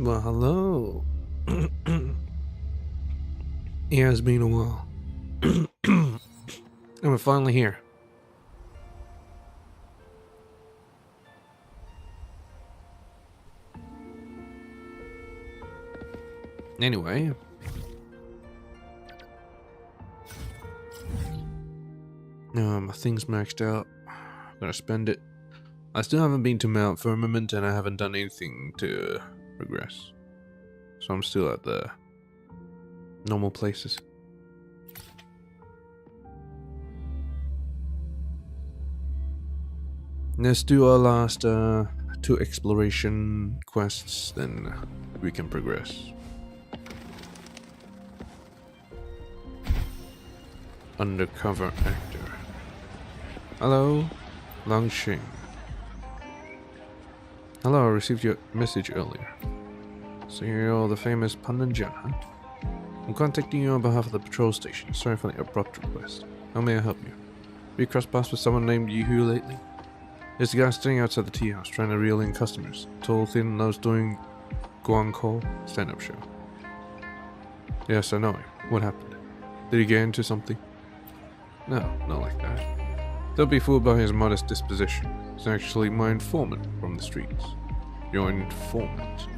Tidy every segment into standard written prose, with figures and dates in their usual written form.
Well, hello. It has been a while. And we're finally here. Anyway. My thing's maxed out. I'm gonna spend it. I still haven't been to Mount Firmament and I haven't done anything to progress. So I'm still at the normal places. Let's do our last 2 exploration quests, then we can progress. Undercover actor. Hello, Langxing. Hello, I received your message earlier. So you're the famous Pandanjian, huh? I'm contacting you on behalf of the patrol station. Sorry for the abrupt request. How may I help you? Have you crossed paths with someone named Yihu lately? There's a guy staying outside the tea house trying to reel in customers. Tall, thin, nose doing Guangko stand-up show. Yes, I know him. What happened? Did he get into something? No, not like that. Don't be fooled by his modest disposition. He's actually my informant from the streets. Your informant.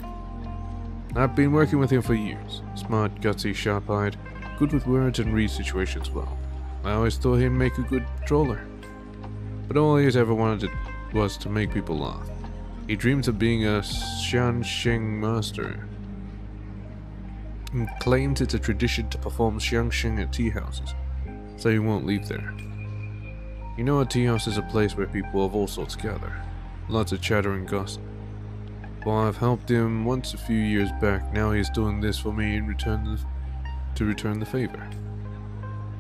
I've been working with him for years. Smart, gutsy, sharp-eyed, good with words and reads situations well. I always thought he'd make a good patroller. But all he's ever wanted was to make people laugh. He dreams of being a Xiangxing master. He claims it's a tradition to perform Xiangxing at tea houses, so he won't leave there. You know, a tea house is a place where people of all sorts gather. Lots of chatter and gossip. Well, I've helped him once a few years back. Now he's doing this for me in return to return the favor.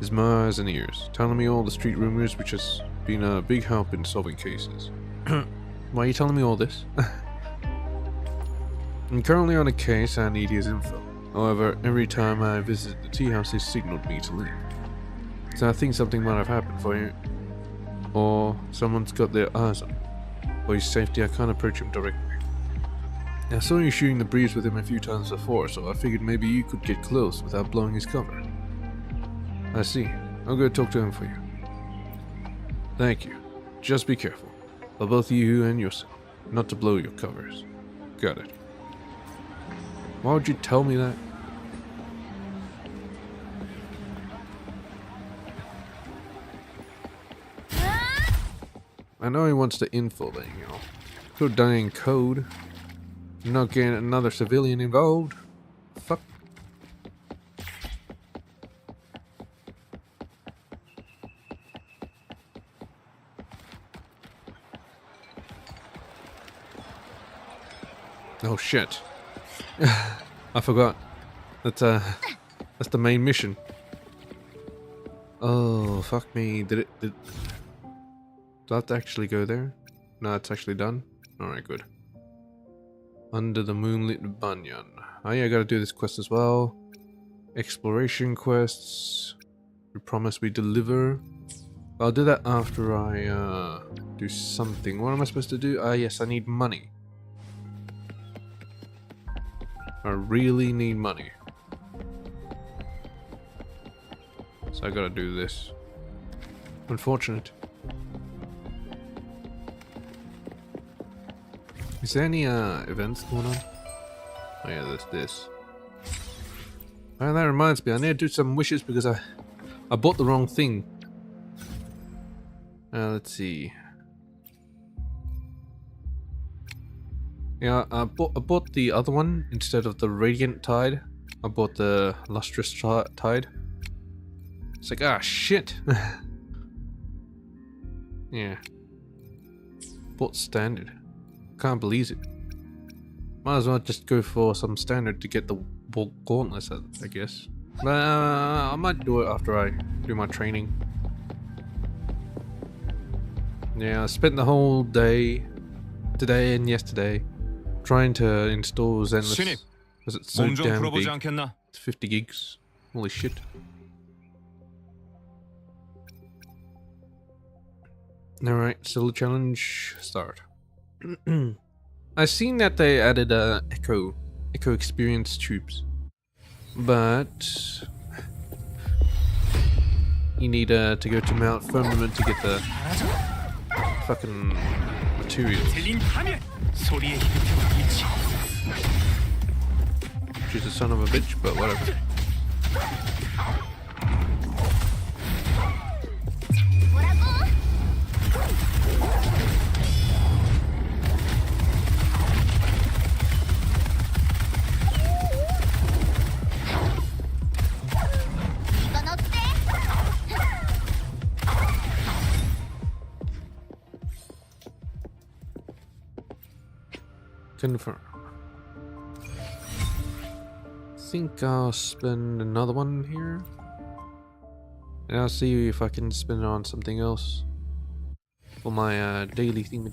His eyes and ears, telling me all the street rumors, which has been a big help in solving cases. Why are you telling me all this? I'm currently on a case and I need his info. However, every time I visit the tea house, he signaled me to leave. So I think something might have happened for you. Or someone's got their eyes on him. For his safety, I can't approach him directly. I saw you shooting the breeze with him a few times before, so I figured maybe you could get close without blowing his cover. I see. I'll go talk to him for you. Thank you. Just be careful. For both you and yourself. Not to blow your covers. Got it. Why would you tell me that? I know he wants the info thing, you know. Could have done it in code. Not getting another civilian involved. Fuck. Oh shit. I forgot. That's the main mission. Oh fuck me. Did I have to actually go there? No, it's actually done. Alright, good. Under the moonlit banyan. Oh yeah, I gotta do this quest as well. Exploration quests. We promise we deliver. I'll do that after I do something. What am I supposed to do? Yes, I need money. I really need money. So I gotta do this. Unfortunate. Is there any events going on? Oh yeah, there's this. Oh, that reminds me, I need to do some wishes because I bought the wrong thing. Let's see. Yeah, I bought the other one instead of the Radiant Tide. I bought the Lustrous Tide. It's like, ah, shit. Yeah. Bought Standard. Can't believe it. Might as well just go for some Standard to get the gauntlets, I guess. But I might do it after I do my training. Yeah, I spent the whole day, today and yesterday, trying to install Zenless. Because it's so damn big. It's 50 gigs. Holy shit. Alright, still challenge, start. I've seen that they added a echo eco experience tubes. But you need to go to Mount Firmament to get the fucking materials. She's a son of a bitch, but whatever. Confirm. Think I'll spend another one here. And I'll see if I can spend it on something else for my daily thing.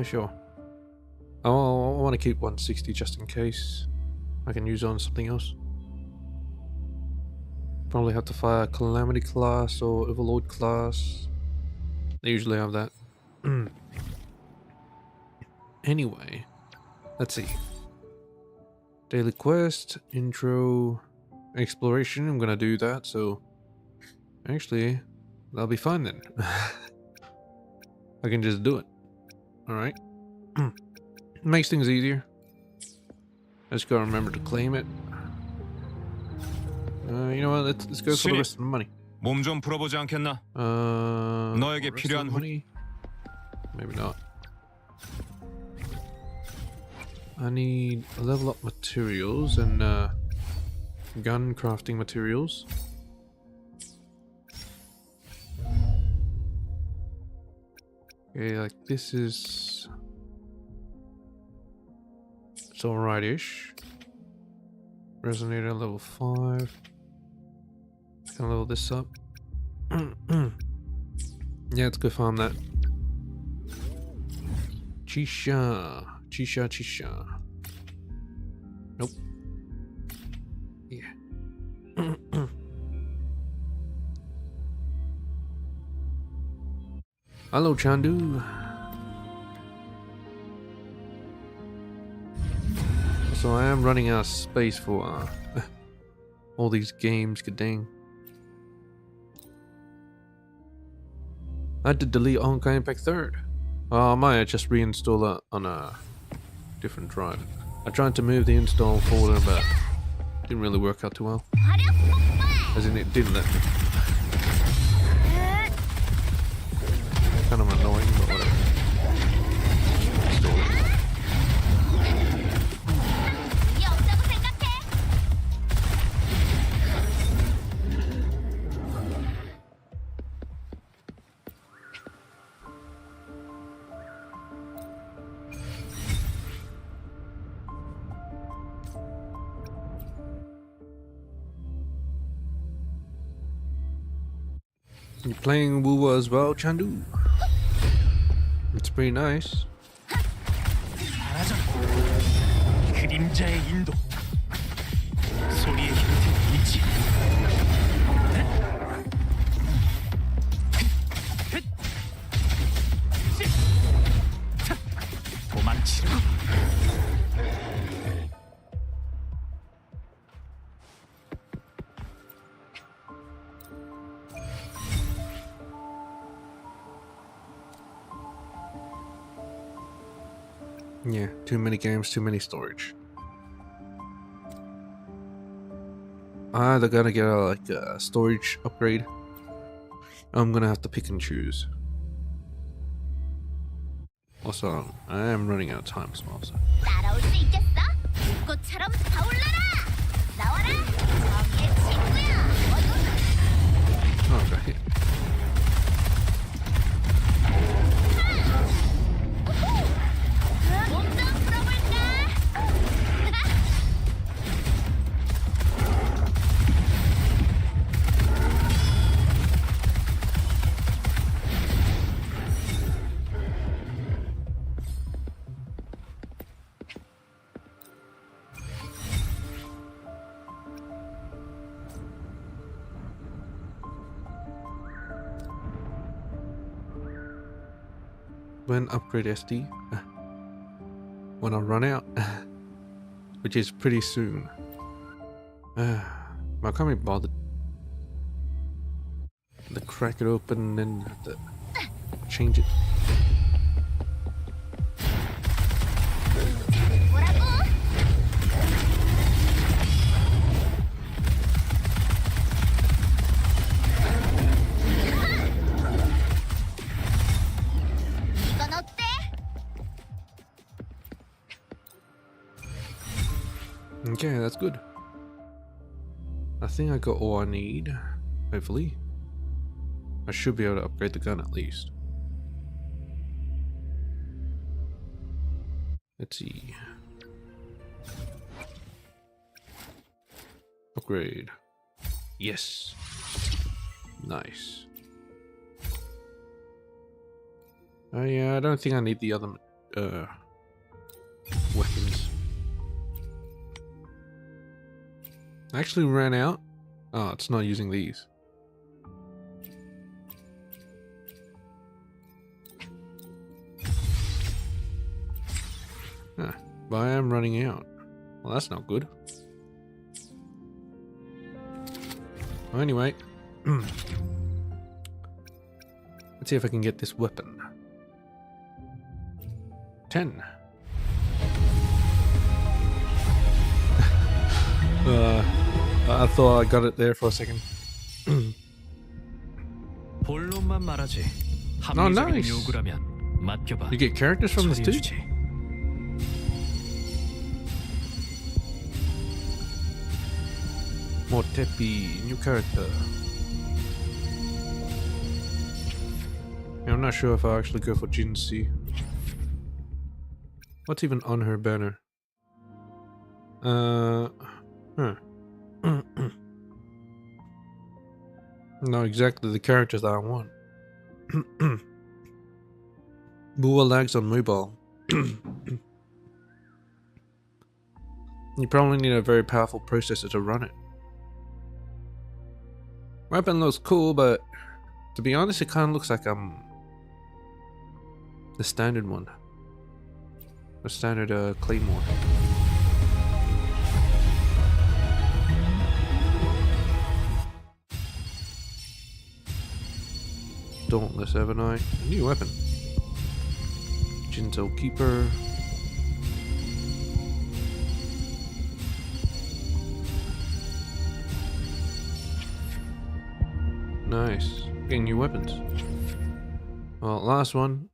Sure. I want to keep 160 just in case. I can use it on something else. Probably have to fire Calamity class or Overlord class. They usually have that. Anyway, let's see. Daily quest, intro, exploration. I'm gonna do that, so actually, that'll be fine then. I can just do it. Alright. Makes things easier. I just gotta remember to claim it. You know what? Let's go for the rest of the money. 몸 좀 풀어보지 않겠나? 너에게 필요한 money? Maybe not. I need level up materials and gun crafting materials. Okay, like this is... it's alright-ish. Resonator level 5. Can level this up. Yeah, let's go farm that. Chisha. Nope. Yeah. Hello, Chandu. So I am running out of space for all these games. Good dang. I had to delete Honkai Impact 3rd. I might just reinstall it on a different drive. I tried to move the install folder, but it didn't really work out too well. As in, it didn't let me. Kind of annoying, but whatever. Install it. You're playing Wuwa as well, Chandu? It's pretty nice. 그림자의 인도. 소리의 힘든 위치. 도망치라. Yeah, too many games, too many storage. I either gotta get a storage upgrade. I'm gonna have to pick and choose. Also, I am running out of time as well. So. 따라올 수 있겠어? 불꽃처럼 타올라라! 나와라! 정의의 친구야! Oh, got hit. 몸좀 풀어볼까? When upgrade SD? When I run out, which is pretty soon. I can't be bothered to crack it open and have to change it. 뭐라고? 이건 어때? Okay, that's good. I think I got all I need. Hopefully. I should be able to upgrade the gun at least. Let's see. Upgrade. Yes. Nice. Yeah, I don't think I need the other weapons. I actually ran out. Oh, it's not using these. Huh, but I am running out. Well, that's not good. Well, anyway, let's see if I can get this weapon. 10. I thought I got it there for a second. 본론만 말하지. Oh, 합리적인 nice. 요구라면 맡겨봐. You get characters from this too? 처리해주지. More Tepi, new character. Yeah, I'm not sure if I'll actually go for Jinsi. What's even on her banner? Not exactly the characters that I want. Bua lags on mobile. You probably need a very powerful processor to run it. Weapon looks cool, but to be honest, it kind of looks like the standard one, the standard claymore. Dauntless Ebonite, new weapon. Jinzo Keeper. Nice. Getting new weapons. Well, last one.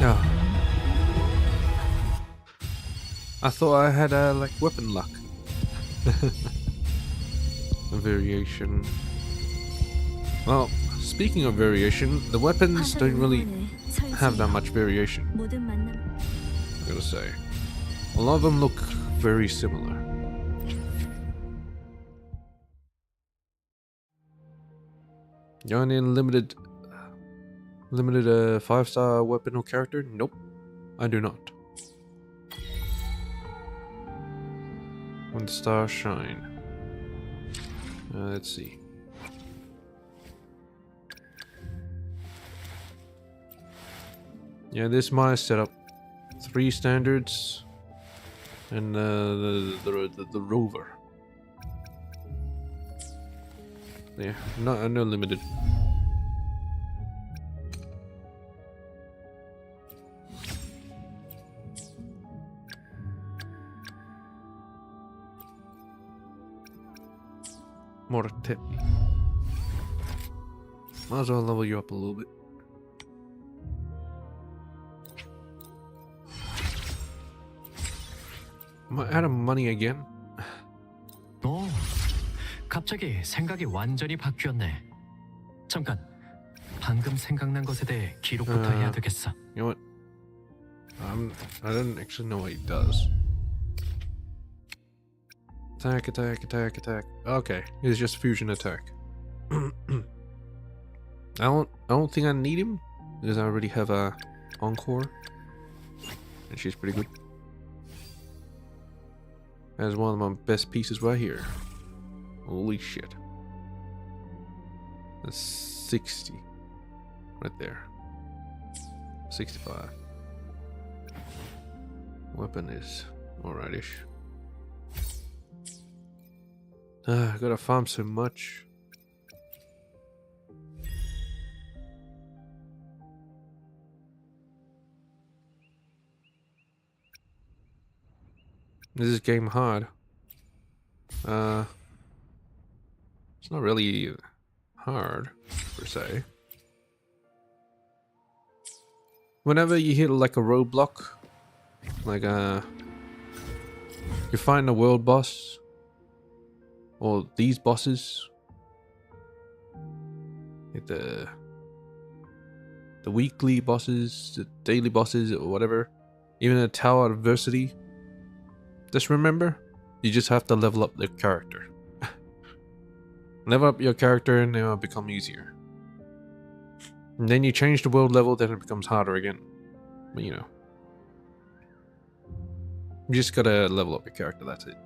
Oh. I thought I had like weapon luck. A variation. Well, speaking of variation, the weapons don't really have that much variation. I gotta say. A lot of them look very similar. You want any limited 5-star weapon or character? Nope, I do not. 1-star shine. Let's see. Yeah, this is my setup. 3 standards and the rover. Yeah, no limited. More tip. Might as well level you up a little bit. Am I out of money again? 갑자기 생각이 완전히 바뀌었네. 잠깐, 방금 생각난 것에 대해 기록부터 해야 되겠어. You know what? I don't actually know what he does. Attack, attack, attack, attack. Okay, it's just fusion attack. I don't think I need him because I already have a Encore, and she's pretty good. That's one of my best pieces right here. Holy shit. That's 60 right there. 65. Weapon is alrightish. I gotta farm so much. This is game hard. It's not really hard per se. Whenever you hit like a roadblock, like you find a world boss or these bosses, like the weekly bosses, the daily bosses, or whatever, even a tower adversity. Just remember, you just have to level up the character. Level up your character and it'll become easier. And then you change the world level, then it becomes harder again. But you know. You just gotta level up your character, that's it.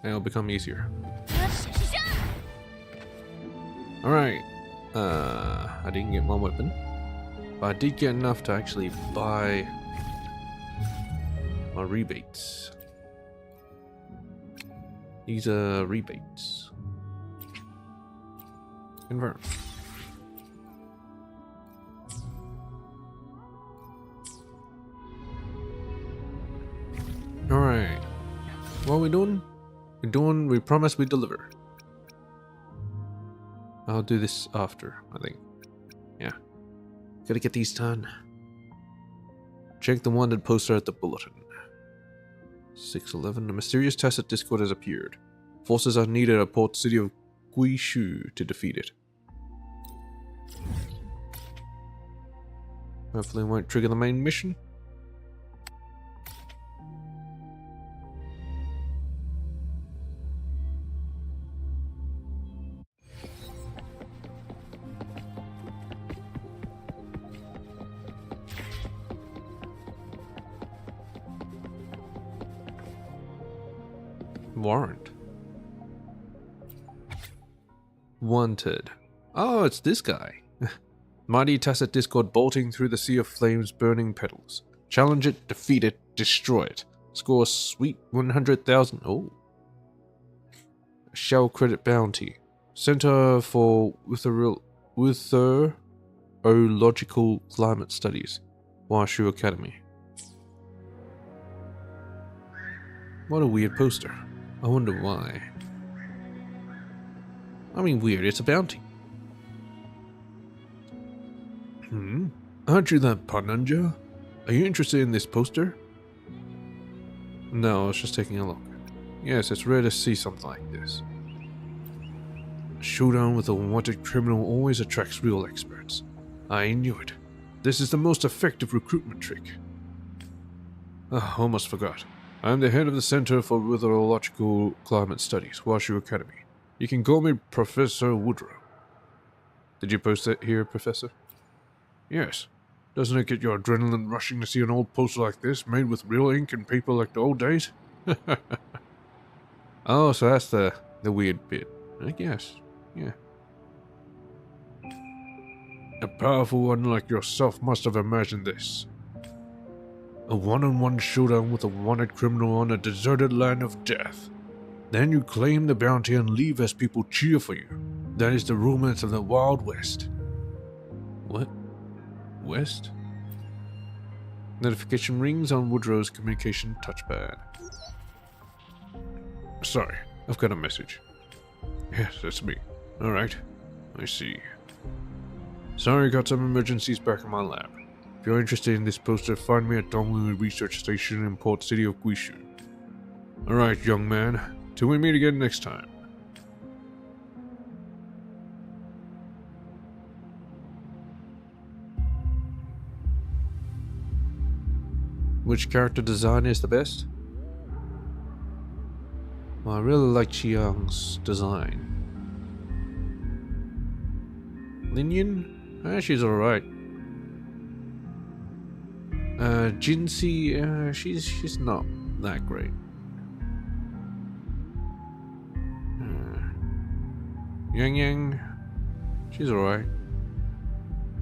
And it'll become easier. Alright. I didn't get one weapon. But I did get enough to actually buy my rebates. These are rebates. Convert. Alright. What are we doing? We promise we deliver. I'll do this after, I think. Yeah. Gotta get these done. Check the wanted poster at the bulletin. 611. A mysterious tacit discord has appeared. Forces are needed at port city of Guishu to defeat it. Hopefully it won't trigger the main mission. Warrant. Wanted. Oh, it's this guy. Mighty tacit discord bolting through the sea of flames, burning petals. Challenge it, defeat it, destroy it. Score a sweet 100,000. Oh. Shell credit bounty. Center for Wuthering Climate Studies. Washu Academy. What a weird poster. I wonder why. I mean, weird, it's a bounty. Aren't you that Pananja? Are you interested in this poster? No, I was just taking a look. Yes, it's rare to see something like this. A showdown with a wanted criminal always attracts real experts. I knew it. This is the most effective recruitment trick. Almost forgot. I am the head of the Center for Meteorological Climate Studies, Washu Academy. You can call me Professor Woodrow. Did you post that here, Professor? Yes. Doesn't it get your adrenaline rushing to see an old poster like this, made with real ink and paper like the old days? Oh, so that's the weird bit. I guess. Yeah. A powerful one like yourself must have imagined this. A one-on-one showdown with a wanted criminal on a deserted land of death. Then you claim the bounty and leave as people cheer for you. That is the romance of the Wild West. What? West? Notification rings on Woodrow's communication touchpad. Sorry, I've got a message. Yes, that's me. Alright. I see. Sorry, got some emergencies back in my lab. If you're interested in this poster, find me at Donglu Research Station in Port City of Guishu. Alright, young man. Till we meet again next time. Which character design is the best? Well, I really like Chiang's design. Linian? She's alright. Jinxie, she's not that great. Yang Yang, she's alright.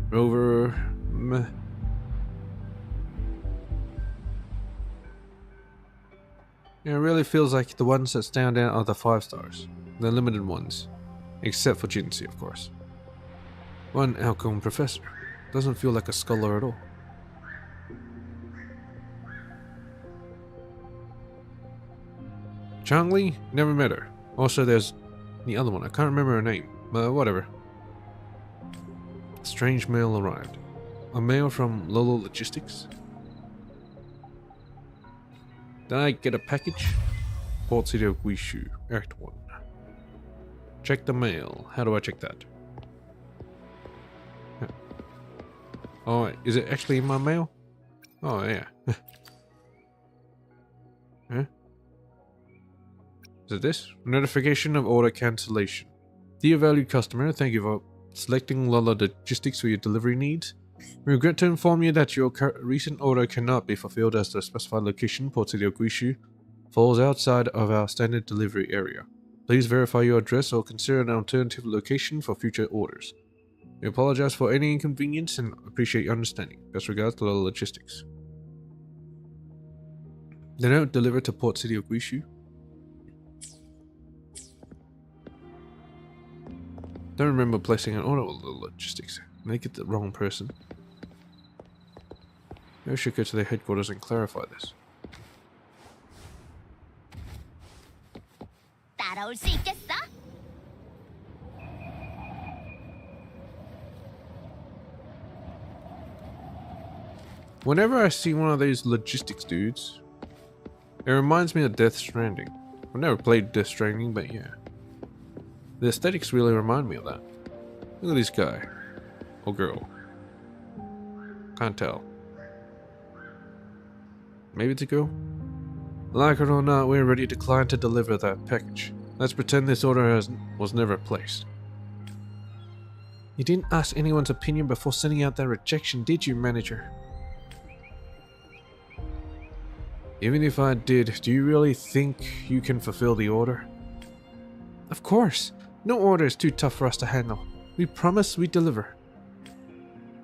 Rover, meh. It really feels like the ones that stand out are the 5 stars, the limited ones, except for Jinxie, of course. One outgoing professor, doesn't feel like a scholar at all. Changli, never met her. Also, there's the other one, I can't remember her name, but whatever. Strange mail arrived. A mail from Lolo Logistics? Did I get a package? Port City of Guishu, Act 1. Check the mail. How do I check that? Oh, is it actually in my mail? Oh, yeah. Huh? Is it this? Notification of order cancellation. Dear valued customer, thank you for selecting Lolo Logistics for your delivery needs. We regret to inform you that your recent order cannot be fulfilled as the specified location, Port City of Guishu, falls outside of our standard delivery area. Please verify your address or consider an alternative location for future orders. We apologize for any inconvenience and appreciate your understanding. Best regards, Lolo Logistics. The note delivered to Port City of Guishu. Don't remember placing an order with Lolo Logistics. Make it the wrong person. Maybe I should go to their headquarters and clarify this. 따라올 수 있겠어? Whenever I see one of these logistics dudes, it reminds me of Death Stranding. I've never played Death Stranding, but yeah. The aesthetics really remind me of that. Look at this guy. Or girl. Can't tell. Maybe it's a girl? Like it or not, we're ready to decline to deliver that package. Let's pretend this order was never placed. You didn't ask anyone's opinion before sending out that rejection, did you, manager? Even if I did, do you really think you can fulfill the order? Of course. No order is too tough for us to handle. We promise we deliver.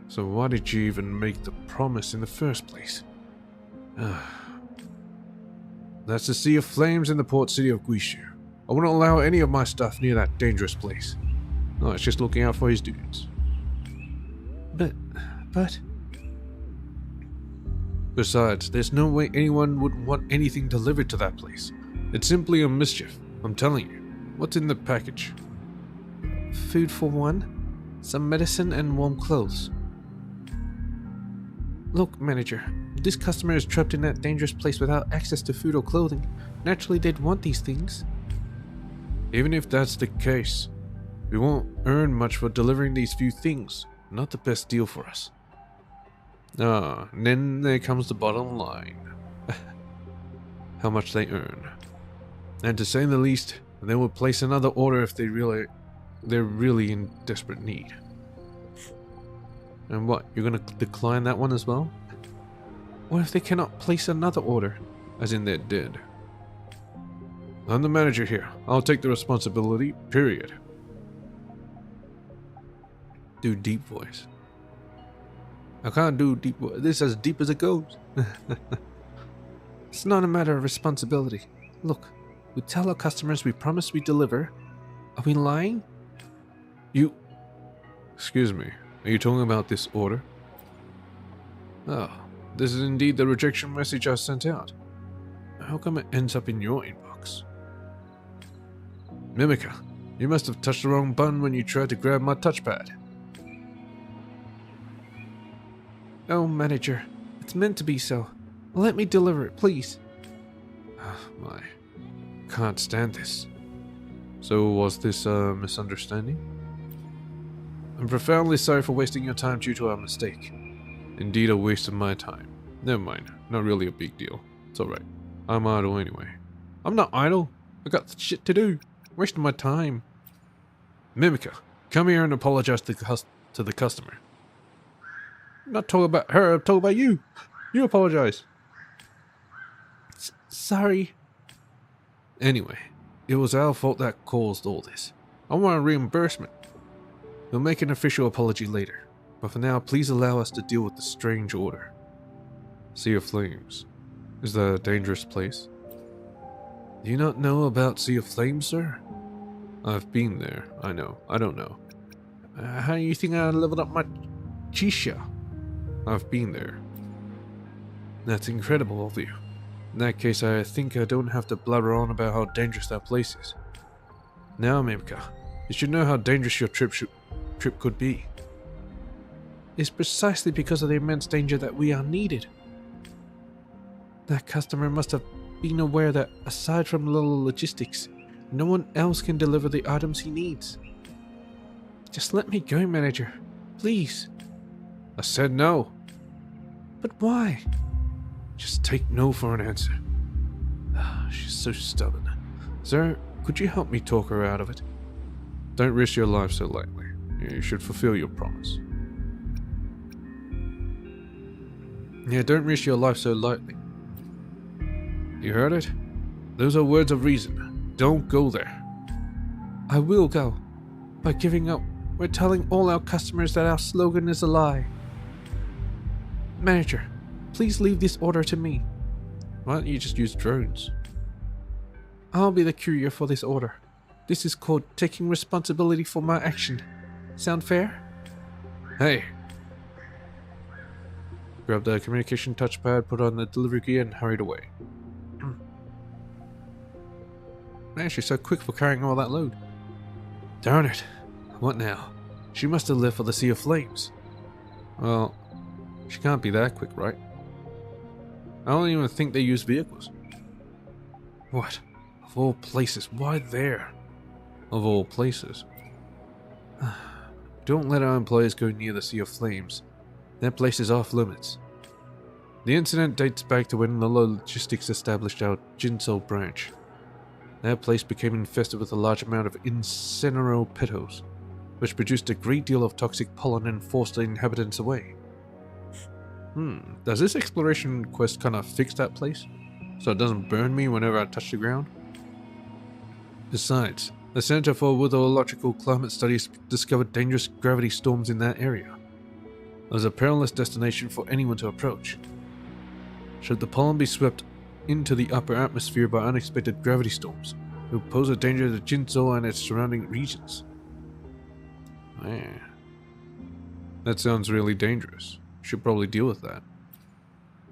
So why did you even make the promise in the first place? That's the Sea of Flames in the Port City of Guishu. I wouldn't allow any of my stuff near that dangerous place. No, it's just looking out for his dudes. But... Besides, there's no way anyone would want anything delivered to that place. It's simply a mischief, I'm telling you. What's in the package? Food for one, some medicine and warm clothes. Look, manager, this customer is trapped in that dangerous place without access to food or clothing. Naturally, they'd want these things. Even if that's the case, we won't earn much for delivering these few things. Not the best deal for us. And then there comes the bottom line. How much they earn. And to say the least, they will place another order if they're really in desperate need. And what, you're gonna decline that one as well? What if they cannot place another order? As in they're dead. I'm the manager here. I'll take the responsibility, period. Do deep voice. I can't do deep voice. This is as deep as it goes. It's not a matter of responsibility. Look, we tell our customers we promise we deliver. Are we lying? Excuse me. Are you talking about this order? Oh, this is indeed the rejection message I sent out. How come it ends up in your inbox? Mimica, You must have touched the wrong button when you tried to grab my touchpad. Oh, manager. It's meant to be so. Let me deliver it, please. Oh, my. Can't stand this. So was this a misunderstanding? I'm profoundly sorry for wasting your time due to our mistake. Indeed, a waste of my time. Never mind. Not really a big deal. It's alright. I'm idle anyway. I'm not idle. I got shit to do. Wasting my time. Mimica, come here and apologize to the customer. I'm not talking about her, I'm talking about you. You apologize. Sorry. Anyway, it was our fault that caused all this. I want a reimbursement. We'll make an official apology later. But for now, please allow us to deal with the strange order. Sea of Flames. Is that a dangerous place? Do you not know about Sea of Flames, sir? I've been there, I know. I don't know. How do you think I leveled up my Chisha? I've been there. That's incredible of you. In that case, I think I don't have to blabber on about how dangerous that place is. Now, Mimika, you should know how dangerous your trip could be. It's precisely because of the immense danger that we are needed. That customer must have been aware that, aside from little logistics, no one else can deliver the items he needs. Just let me go, manager. Please. I said no. But why? Just take no for an answer. She's so stubborn. Sir, could you help me talk her out of it? Don't risk your life so lightly. You should fulfill your promise. Yeah, don't risk your life so lightly. You heard it? Those are words of reason. Don't go there. I will go. By giving up, we're telling all our customers that our slogan is a lie. Manager, please leave this order to me. Why don't you just use drones? I'll be the courier for this order. This is called taking responsibility for my action. Sound fair? Hey. Grab the communication touchpad, put on the delivery gear, and hurried away. Man, she's so quick for carrying all that load. Darn it. What now? She must have left for the Sea of Flames. Well, she can't be that quick, right? I don't even think they use vehicles. What? Of all places, why there? Of all places. Don't let our employees go near the Sea of Flames. That place is off limits. The incident dates back to when Lolo Logistics established our Jinso branch. That place became infested with a large amount of Incineropetos, which produced a great deal of toxic pollen and forced the inhabitants away. Does this exploration quest kind of fix that place? So it doesn't burn me whenever I touch the ground? Besides, the Center for Weatherological Climate Studies discovered dangerous gravity storms in that area. It was a perilous destination for anyone to approach. Should the pollen be swept into the upper atmosphere by unexpected gravity storms, it would pose a danger to Jinso and its surrounding regions. Man, that sounds really dangerous. Should probably deal with that.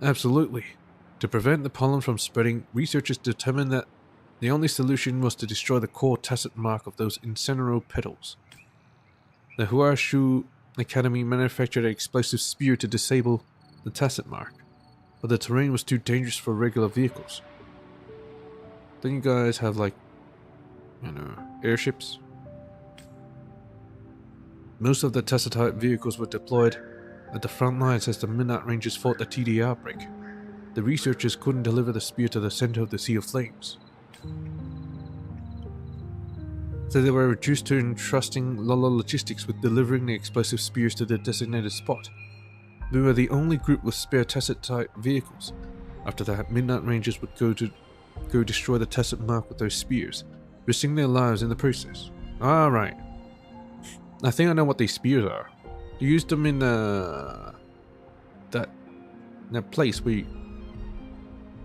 Absolutely. To prevent the pollen from spreading, researchers determined that the only solution was to destroy the core tacit mark of those Incineropetals. The Huashu Academy manufactured an explosive spear to disable the tacit mark, but the terrain was too dangerous for regular vehicles. Don't you guys have, like, airships? Most of the tacit-type vehicles were deployed at the front lines as the Midnight Rangers fought the TD outbreak. The researchers couldn't deliver the spear to the center of the Sea of Flames, so they were reduced to entrusting Lolo Logistics with delivering the explosive spears to the designated spot. We were the only group with spare tacit-type vehicles. After that, Midnight Rangers would go destroy the tacit mark with those spears, risking their lives in the process. Alright. I think I know what these spears are. You used them in that place where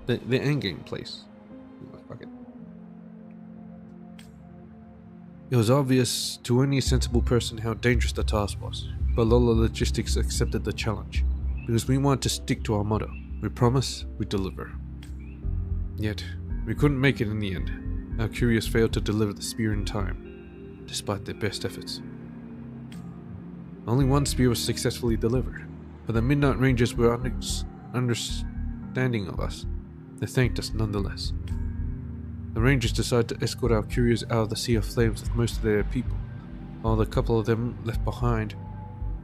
the endgame place. Fuck it. It was obvious to any sensible person how dangerous the task was, but Lolo Logistics accepted the challenge, because we wanted to stick to our motto: we promise, we deliver. Yet, we couldn't make it in the end. Our couriers failed to deliver the spear in time. despite their best efforts. Only one spear was successfully delivered, but the Midnight Rangers were understanding of us. They thanked us nonetheless. The Rangers decided to escort our couriers out of the Sea of Flames with most of their people, while the couple of them left behind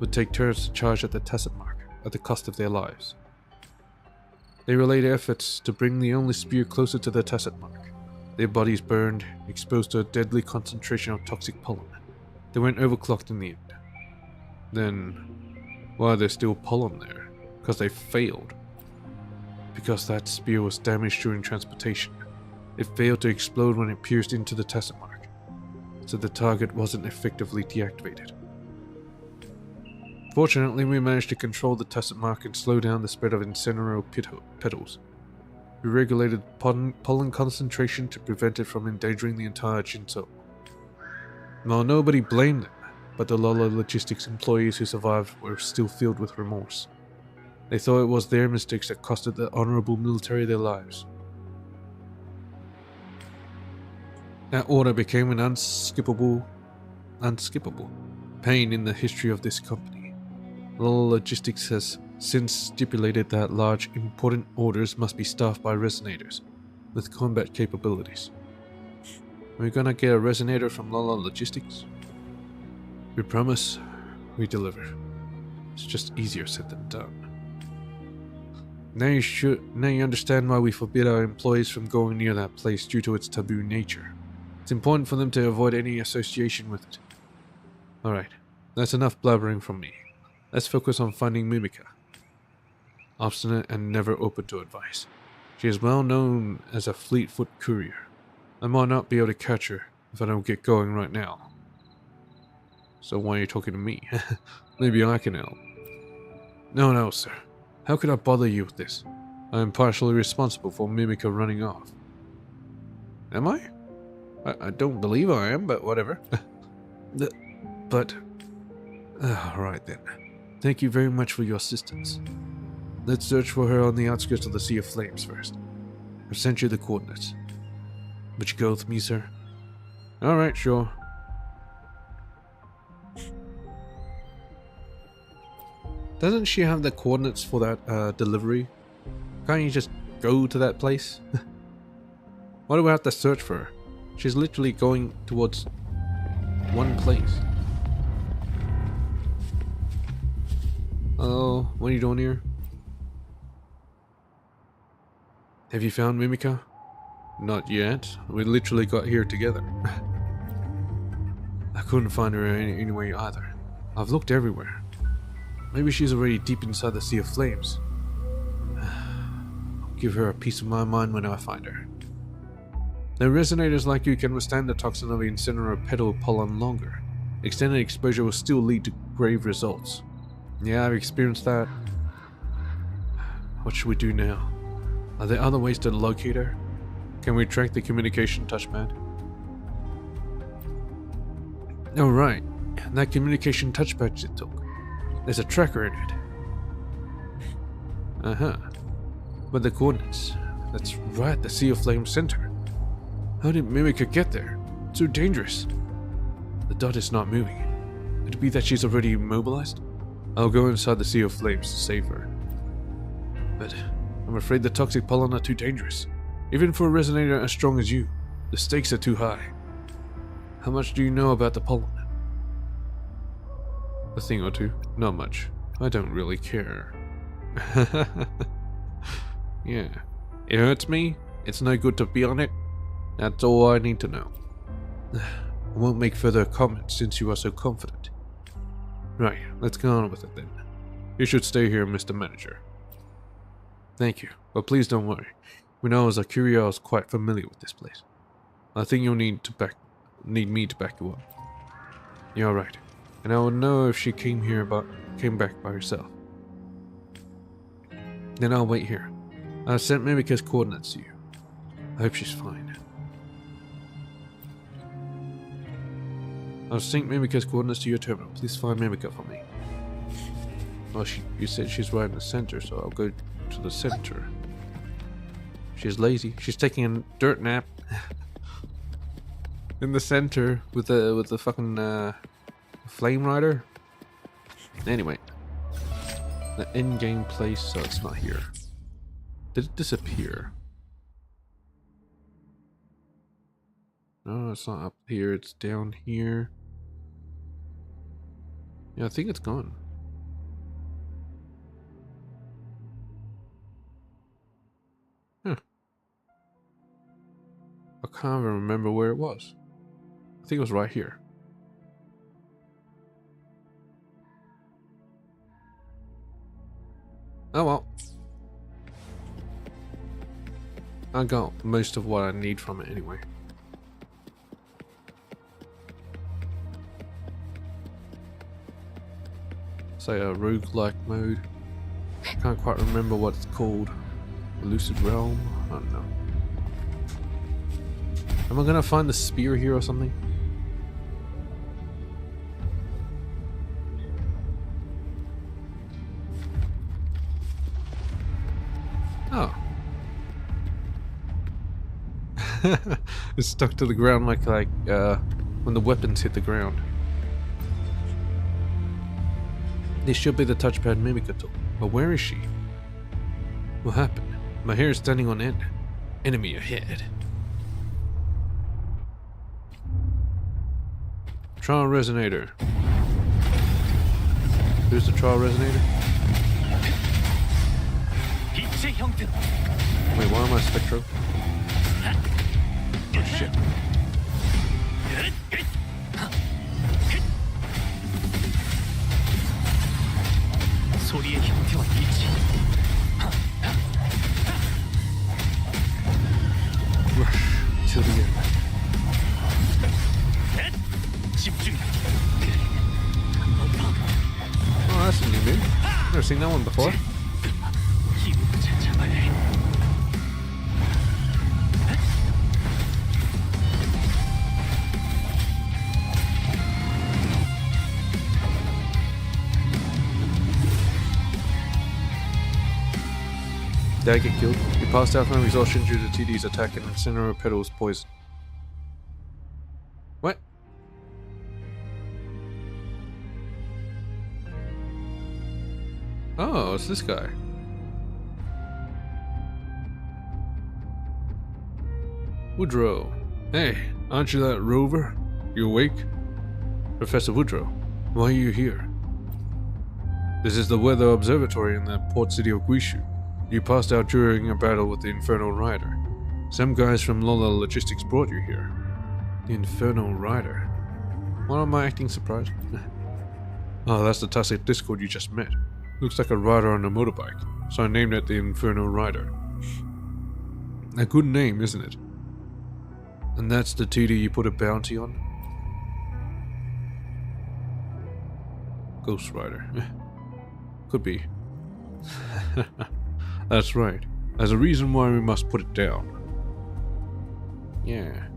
would take turns to charge at the Tacit Mark at the cost of their lives. They relayed efforts to bring the only spear closer to the Tacit Mark. Their bodies burned, exposed to a deadly concentration of toxic pollen. They went overclocked in the end. Then, why are there still pollen there? Because they failed. Because that spear was damaged during transportation. It failed to explode when it pierced into the Tacit Mark, so the target wasn't effectively deactivated. Fortunately, we managed to control the Tacit Mark and slow down the spread of incendiary petals. We regulated pollen concentration to prevent it from endangering the entire Jinzhou. While nobody blamed them, but the Lala Logistics employees who survived were still filled with remorse. They thought it was their mistakes that costed the honorable military their lives. That order became an unskippable pain in the history of this company. Lala Logistics has since stipulated that large, important orders must be staffed by resonators with combat capabilities. Are we gonna get a resonator from Lala Logistics? We promise, we deliver. It's just easier said than done. Now you understand why we forbid our employees from going near that place due to its taboo nature. It's important for them to avoid any association with it. Alright, that's enough blabbering from me. Let's focus on finding Mimika. Obstinate and never open to advice. She is well known as a fleet-foot courier. I might not be able to catch her if I don't get going right now. So why are you talking to me? Maybe I can help. No, sir. How could I bother you with this? I am partially responsible for Mimika running off. Am I? I don't believe I am, but whatever. Alright then. Thank you very much for your assistance. Let's search for her on the outskirts of the Sea of Flames first. I've sent you the coordinates. Would you go with me, sir? Alright, sure. Doesn't she have the coordinates for that delivery? Can't you just go to that place? Why do we have to search for her? She's literally going towards one place. Oh, what are you doing here? Have you found Mimika? Not yet. We literally got here together. I couldn't find her anyway either. I've looked everywhere. Maybe she's already deep inside the Sea of Flames. I'll give her a piece of my mind when I find her. The resonators like you can withstand the toxin of incendiary petal pollen longer. Extended exposure will still lead to grave results. Yeah, I've experienced that. What should we do now? Are there other ways to locate her? Can we track the communication touchpad? Oh right, that communication touchpad you took. There's a tracker in it. Uh-huh. But the coordinates, that's right at the Sea of Flames center. How did Mimika get there? It's so dangerous. The dot is not moving. Could it be that she's already immobilized? I'll go inside the Sea of Flames to save her. But I'm afraid the toxic pollen are too dangerous. Even for a resonator as strong as you, the stakes are too high. How much do you know about the pollen? A thing or two. Not much. I don't really care. Yeah. It hurts me. It's no good to be on it. That's all I need to know. I won't make further comments since you are so confident. Right, let's get on with it then. You should stay here, Mr. Manager. Thank you, but please don't worry. When I was a courier, I was quite familiar with this place. I think you'll need me to back you up. You're right, and I will know if she came back by herself. Then I'll wait here. I've sent Mimika's coordinates to you. I hope she's fine. I'll sync Mimika's coordinates to your terminal. Please find Mimika for me. Well, you said she's right in the center, so I'll go to the center. She's lazy. She's taking a dirt nap. In the center with the fucking flame rider. Anyway, the end game place, so it's not here. Did it disappear? No, it's not up here. It's down here. Yeah, I think it's gone. Huh. I can't even remember where it was. I think it was right here. Oh well. I got most of what I need from it anyway. Say a roguelike mode. Can't quite remember what it's called. Lucid Realm? I don't know. Am I gonna find the spear here or something? Oh. It's stuck to the ground like when the weapons hit the ground. This should be the touchpad Mimica tool. But where is she? What happened? My hair is standing on end. Enemy ahead. Trial Resonator. Who's the Trial Resonator? Wait, why am I Spectro? Oh shit. Rush till the end. Oh, that's a new move. Never seen that one before. Did I get killed? He passed out from exhaustion due to TD's attack and Incineroar Petal's poison. What? Oh, it's this guy. Woodrow. Hey, aren't you that rover? You awake? Professor Woodrow, why are you here? This is the weather observatory in the port city of Guishu. You passed out during a battle with the Infernal Rider. Some guys from Lola Logistics brought you here. The Infernal Rider? Why am I acting surprised? Oh, that's the Tacit Discord you just met. Looks like a rider on a motorbike, so I named it the Infernal Rider. A good name, isn't it? And that's the TD you put a bounty on? Ghost Rider. Could be. That's right. There's a reason why we must put it down. Yeah.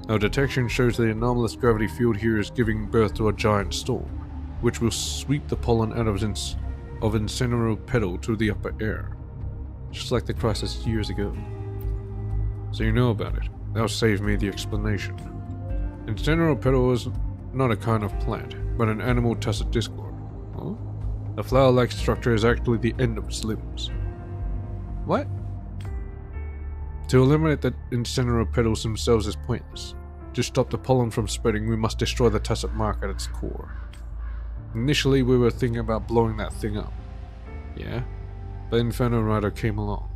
Our detection shows the anomalous gravity field here is giving birth to a giant storm, which will sweep the pollen out of Incineroar Petal to the upper air, just like the crisis years ago. So you know about it. That'll save me the explanation. Incineroar Petal is not a kind of plant, but an animal Tacit Discord. Huh? The flower-like structure is actually the end of its limbs. What? To eliminate the Incineroar Petals themselves is pointless. To stop the pollen from spreading, we must destroy the Tacit Mark at its core. Initially, we were thinking about blowing that thing up. Yeah? But Infernal Rider came along.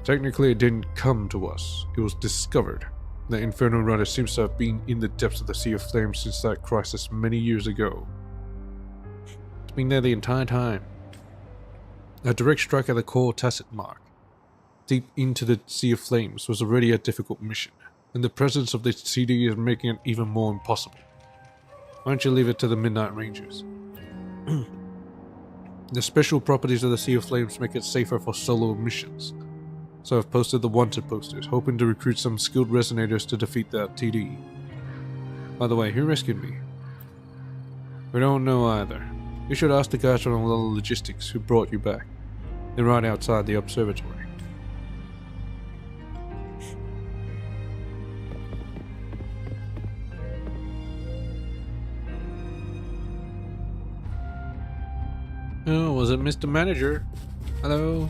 Technically, it didn't come to us. It was discovered. The Infernal Rider seems to have been in the depths of the Sea of Flames since that crisis many years ago. Been there the entire time. A direct strike at the core Tacit Mark, deep into the Sea of Flames, was already a difficult mission, and the presence of this CD is making it even more impossible. Why don't you leave it to the Midnight Rangers? The special properties of the Sea of Flames make it safer for solo missions, so I've posted the wanted posters, hoping to recruit some skilled resonators to defeat that TD. By the way, who rescued me? We don't know either. You should ask the guys from Lola Logistics who brought you back. They're right outside the observatory. Oh, was it Mr. Manager? Hello?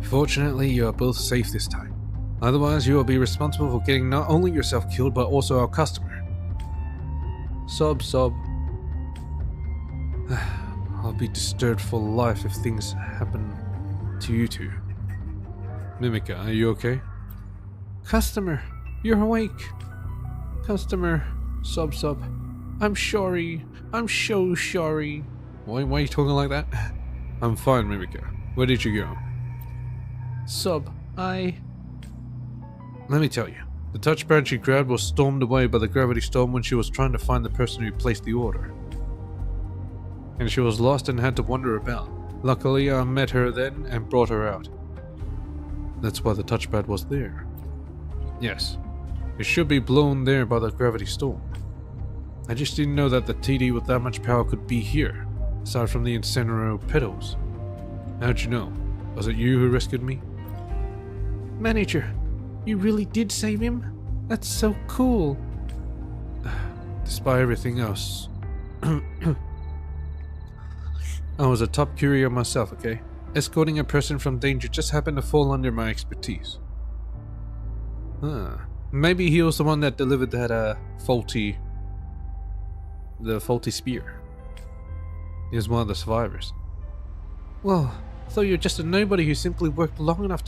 Fortunately, you are both safe this time. Otherwise, you will be responsible for getting not only yourself killed, but also our customer. Sob. I'll be disturbed for life if things happen to you two. Mimica, are you okay? Customer, you're awake. Customer, sob. I'm sorry. I'm so sorry. Why are you talking like that? I'm fine, Mimica. Where did you go? Sob, Let me tell you. The touchpad she grabbed was stormed away by the gravity storm when she was trying to find the person who placed the order. And she was lost and had to wander about. Luckily, I met her then and brought her out. That's why the touchpad was there. Yes, it should be blown there by the gravity storm. I just didn't know that the TD with that much power could be here, aside from the Incenero pedals. How'd you know? Was it you who rescued me? Manager, you really did save him? That's so cool. Despite everything else, I was a top courier myself, okay? Escorting a person from danger just happened to fall under my expertise. Maybe he was the one that delivered that faulty spear. He was one of the survivors. Well, I thought you were just a nobody who simply worked long enough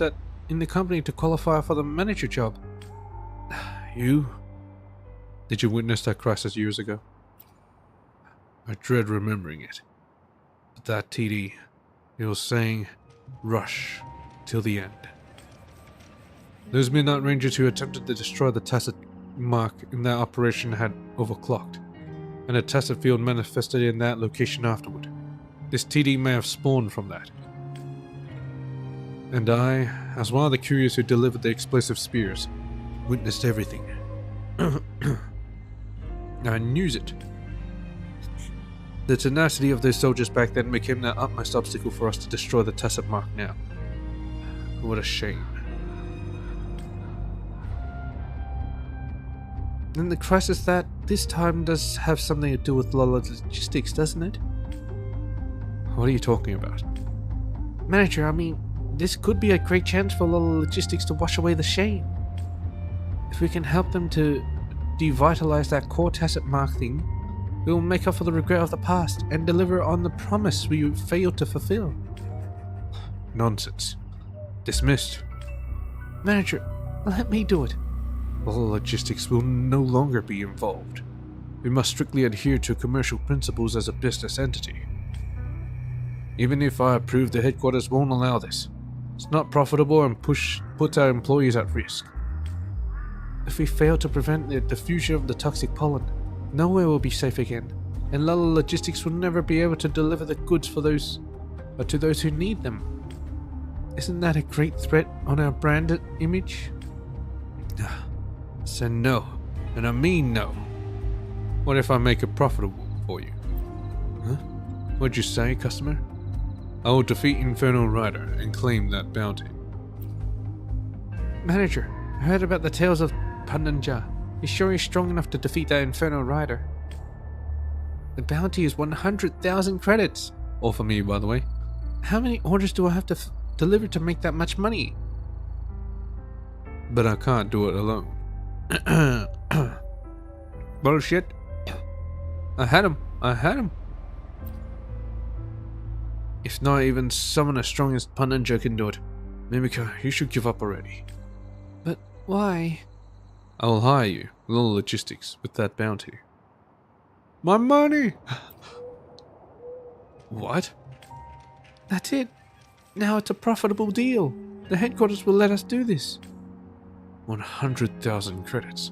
in the company to qualify for the manager job. You? Did you witness that crisis years ago? I dread remembering it. But that TD, he was saying, rush till the end. Those Midnight Rangers who attempted to destroy the Tacit mark in that operation had overclocked, and a Tacit field manifested in that location afterward. This TD may have spawned from that. And I, as one of the couriers who delivered the explosive spears, witnessed everything. I knew it. The tenacity of those soldiers back then became the utmost obstacle for us to destroy the Tacit mark now. What a shame. And the crisis that this time does have something to do with Lola Logistics, doesn't it? What are you talking about? Manager, I mean, this could be a great chance for Lola Logistics to wash away the shame. If we can help them to devitalize that core Tacit mark thing, we will make up for the regret of the past and deliver on the promise we failed to fulfill. Nonsense. Dismissed. Manager, let me do it. All logistics will no longer be involved. We must strictly adhere to commercial principles as a business entity. Even if I approve, the headquarters won't allow this. It's not profitable and puts our employees at risk. If we fail to prevent the diffusion of the toxic pollen, nowhere will be safe again, and Lala Logistics will never be able to deliver the goods to those who need them. Isn't that a great threat on our brand image? So no, and I mean no. What if I make it profitable for you? Huh? What'd you say, customer? I will defeat Inferno Rider and claim that bounty. Manager, I heard about the tales of Pandanja. You sure he's strong enough to defeat that Inferno Rider? The bounty is 100,000 credits. All for me, by the way. How many orders do I have to deliver to make that much money? But I can't do it alone. Bullshit. I had him. If not even someone as strong as Pandanja can do it. Mimica, you should give up already. But why? I will hire you, Lola Logistics, with that bounty. My money! What? That's it. Now it's a profitable deal. The headquarters will let us do this. 100,000 credits.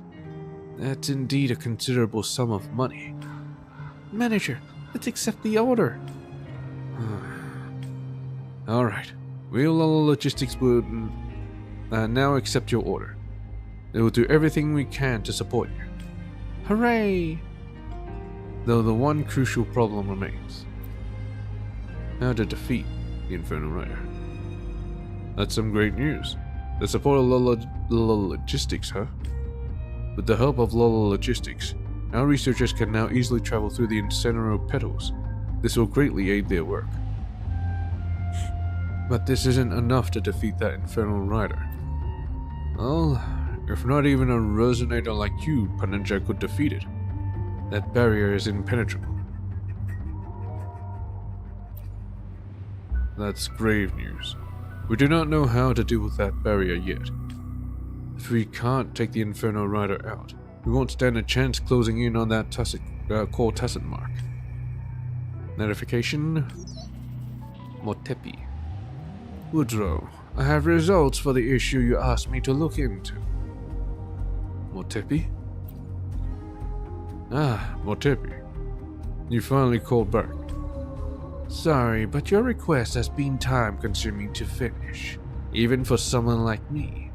That's indeed a considerable sum of money. Manager, let's accept the order. Alright. We'll Lola Logistics would now accept your order. They will do everything we can to support you. Hooray! Though the one crucial problem remains. How to defeat the Inferno Rider. That's some great news. The support of Lola Logistics, huh? With the help of Lola Logistics, Our researchers can now easily travel through the Incenero petals. This will greatly aid their work. But this isn't enough to defeat that infernal rider. Well, if not even a resonator like you, Paninja, could defeat it. That barrier is impenetrable. That's grave news. We do not know how to deal with that barrier yet. If we can't take the Inferno Rider out, we won't stand a chance closing in on that core Tacit mark. Notification. Motepi. Woodrow, I have results for the issue you asked me to look into. Motepi? Ah, Motepi. You finally called back. Sorry, but your request has been time-consuming to finish, even for someone like me.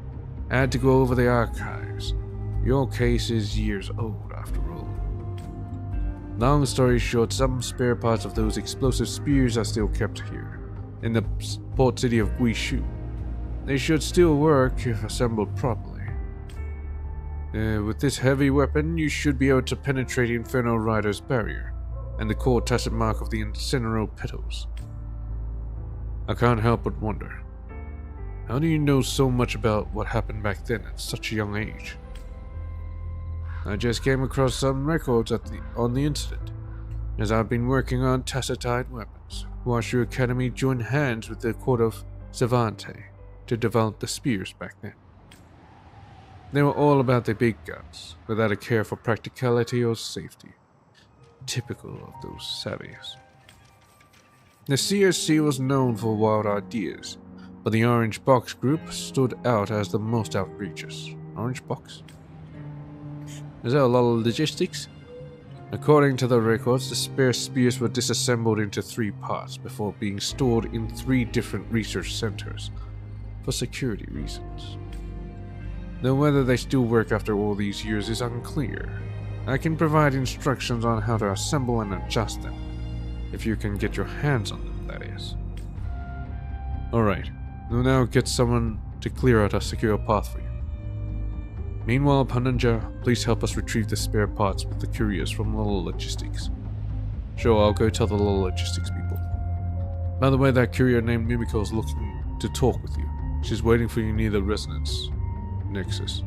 I had to go over the archives. Your case is years old, after all. Long story short, some spare parts of those explosive spears are still kept here, in the port city of Guishu. They should still work if assembled properly. With this heavy weapon, you should be able to penetrate Inferno Rider's barrier, and the core tacit mark of the Incenero petals. I can't help but wonder, how do you know so much about what happened back then at such a young age? I just came across some records on the incident, as I've been working on tacitite weapons. Washu Academy joined hands with the court of Savante to develop the spears back then. They were all about the big guns, without a care for practicality or safety. Typical of those saviors. The CSC was known for wild ideas, but the Orange Box group stood out as the most outrageous. Orange Box? Is that a lot of logistics? According to the records, the spare spears were disassembled into 3 parts before being stored in 3 different research centers for security reasons. Though whether they still work after all these years is unclear. I can provide instructions on how to assemble and adjust them, if you can get your hands on them, that is. Alright, we'll now get someone to clear out a secure path for you. Meanwhile, Paninja, please help us retrieve the spare parts with the couriers from Lolo Logistics. Sure, I'll go tell the Lolo Logistics people. By the way, that courier named Mimiko is looking to talk with you. She's waiting for you near the resonance nexus.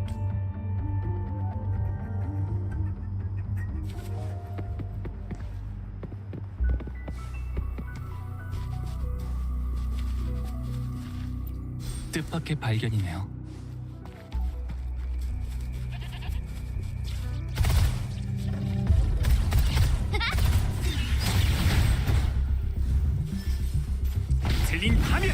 뜻밖의 발견이네요. 들린 파면!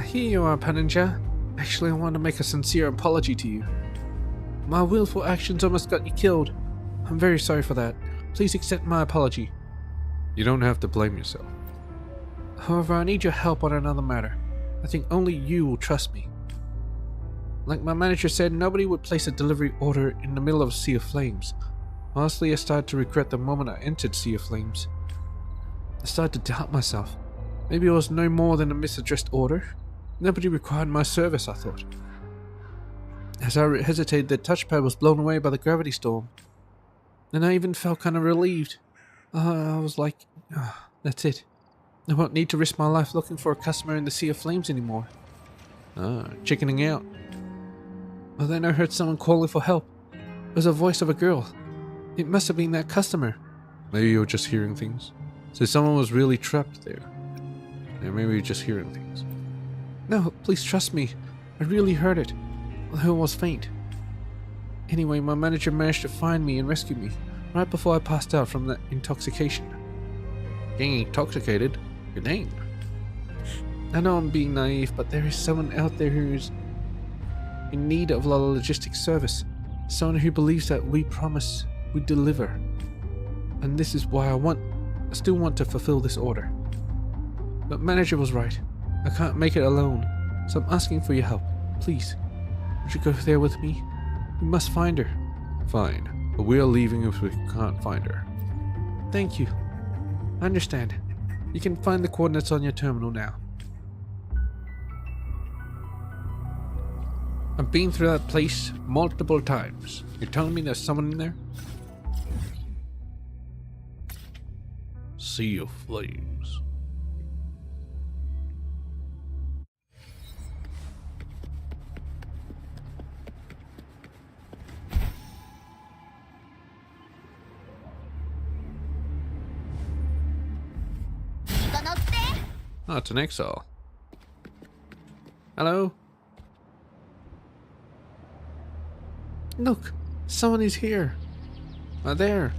Here you are, Paninja. Actually, I want to make a sincere apology to you. My willful actions almost got you killed. I'm very sorry for that. Please accept my apology. You don't have to blame yourself. However, I need your help on another matter. I think only you will trust me. Like my manager said, nobody would place a delivery order in the middle of a sea of flames. Honestly, I started to regret the moment I entered Sea of Flames. I started to doubt myself. Maybe it was no more than a misaddressed order. Nobody required my service, I thought. As I hesitated, the touchpad was blown away by the gravity storm. And I even felt kind of relieved. I was like, that's it. I won't need to risk my life looking for a customer in the Sea of Flames anymore. Chickening out. But then I heard someone calling for help. It was the voice of a girl. It must have been that customer. Maybe you're just hearing things. So someone was really trapped there. And maybe you're just hearing things. No, please trust me. I really heard it, although I was faint. Anyway, my manager managed to find me and rescue me, right before I passed out from that intoxication. Getting intoxicated? Good name. I know I'm being naive, but there is someone out there who is in need of a logistics service. Someone who believes that we promise we deliver. And this is why I still want to fulfill this order. But manager was right. I can't make it alone, so I'm asking for your help. Please, would you go there with me? We must find her. Fine, but we are leaving if we can't find her. Thank you. I understand. You can find the coordinates on your terminal now. I've been through that place multiple times. You're telling me there's someone in there? Sea of Flames. 이건 어때? Oh, it's an exile. Hello? Look, someone is here. There.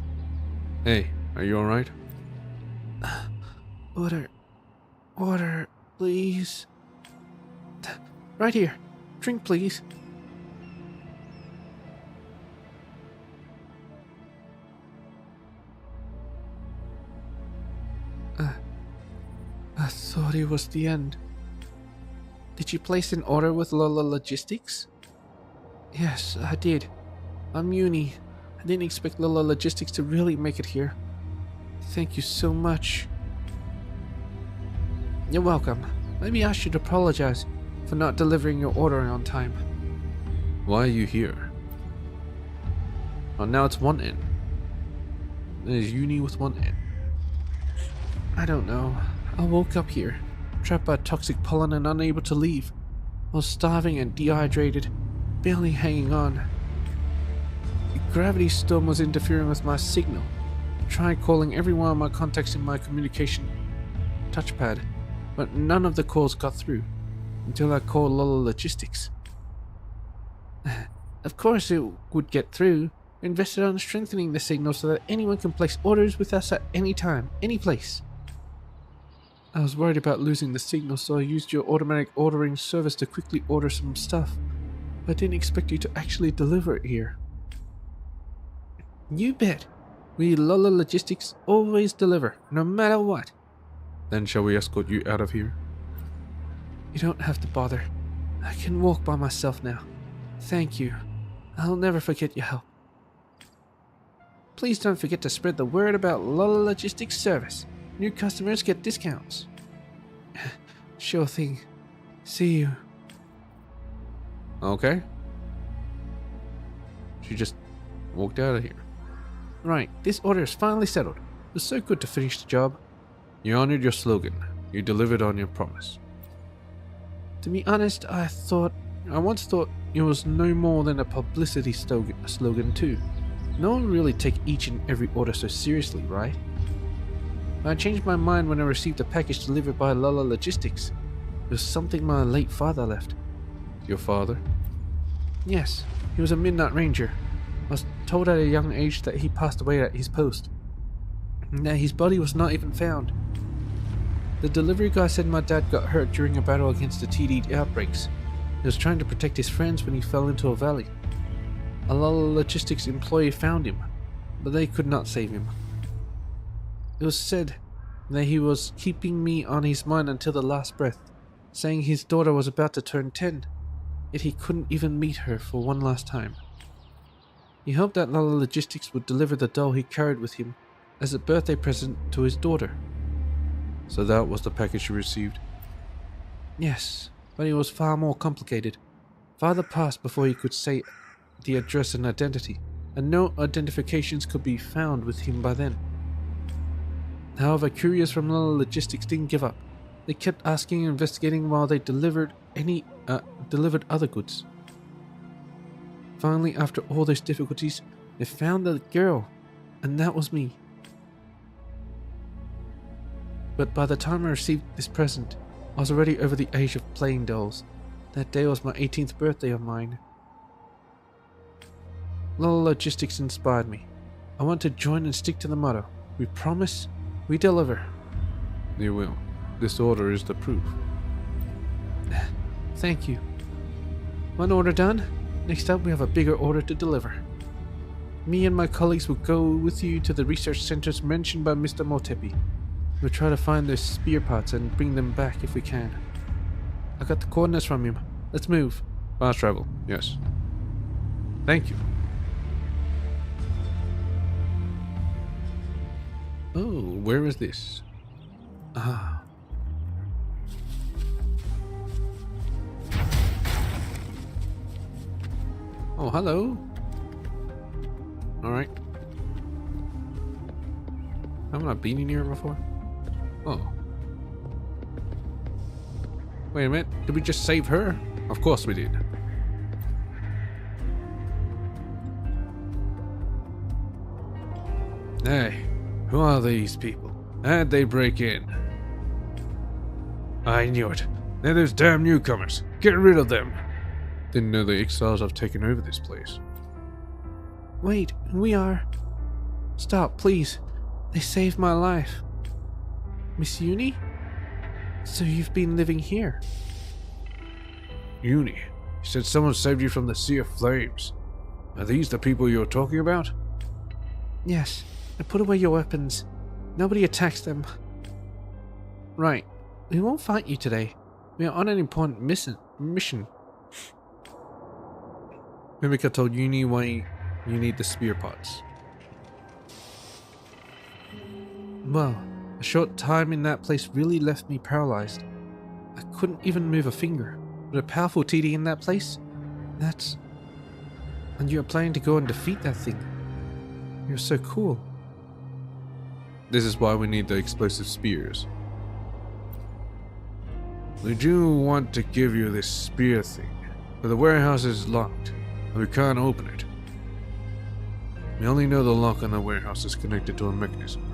Hey, are you alright? Water, please. Right here. Drink, please. I thought it was the end. Did you place an order with Lola Logistics? Yes, I did. I'm Uni. I didn't expect Lola Logistics to really make it here. Thank you so much. You're welcome. Maybe I should apologize for not delivering your order on time. Why are you here? Oh, now it's one N. There's Uni with one N. I don't know. I woke up here, trapped by toxic pollen and unable to leave. I was starving and dehydrated, barely hanging on. The gravity storm was interfering with my signal. I tried calling every one of my contacts in my communication touchpad, but none of the calls got through, until I called Lola Logistics. Of course it would get through. We invested on strengthening the signal so that anyone can place orders with us at any time, any place. I was worried about losing the signal, so I used your automatic ordering service to quickly order some stuff. I didn't expect you to actually deliver it here. You bet. We Lola Logistics always deliver, no matter what. Then shall we escort you out of here? You don't have to bother. I can walk by myself now. Thank you. I'll never forget your help. Please don't forget to spread the word about Lola Logistics service. New customers get discounts. Sure thing. See you. Okay. She just walked out of here. Right, this order is finally settled. It was so good to finish the job. You honored your slogan. You delivered on your promise. To be honest, I once thought it was no more than a publicity slogan too. No one really take each and every order so seriously, right? I changed my mind when I received a package delivered by Lola Logistics. It was something my late father left. Your father? Yes, he was a Midnight Ranger. I was told at a young age that he passed away at his post, and that his body was not even found. The delivery guy said my dad got hurt during a battle against the TD outbreaks. He was trying to protect his friends when he fell into a valley. A Lola Logistics employee found him, but they could not save him. It was said that he was keeping me on his mind until the last breath, saying his daughter was about to turn 10, yet he couldn't even meet her for one last time. He hoped that Lola Logistics would deliver the doll he carried with him as a birthday present to his daughter. So that was the package you received? Yes, but it was far more complicated. Father passed before he could say the address and identity, and no identifications could be found with him by then. However, couriers from Lola Logistics didn't give up. They kept asking and investigating while they delivered other goods. Finally, after all those difficulties, they found the girl, and that was me. But by the time I received this present, I was already over the age of playing dolls. That day was my 18th birthday of mine. Lola Logistics inspired me. I want to join and stick to the motto. We promise, we deliver. You will. This order is the proof. Thank you. One order done. Next up we have a bigger order to deliver. Me and my colleagues will go with you to the research centers mentioned by Mr. Motepi. We'll try to find those spear parts and bring them back if we can. I got the coordinates from him. Let's move. Fast travel, yes. Thank you. Oh, where is this? Ah. Oh, hello. Alright. Haven't I been in here before? Oh. Wait a minute. Did we just save her? Of course we did. Hey, who are these people? How'd they break in? I knew it. They're those damn newcomers. Get rid of them. Didn't know the exiles have taken over this place. Wait, we are... Stop, please. They saved my life. Miss Uni? So you've been living here? Uni? You said someone saved you from the Sea of Flames. Are these the people you're talking about? Yes. Now put away your weapons. Nobody attacks them. Right. We won't fight you today. We are on an important mission. Mimika told Uni why you need the spear pots. Well, a short time in that place really left me paralyzed. I couldn't even move a finger. But a powerful TD in that place? That's... And you're planning to go and defeat that thing. You're so cool. This is why we need the explosive spears. We do want to give you this spear thing, but the warehouse is locked, and we can't open it. We only know the lock on the warehouse is connected to a mechanism.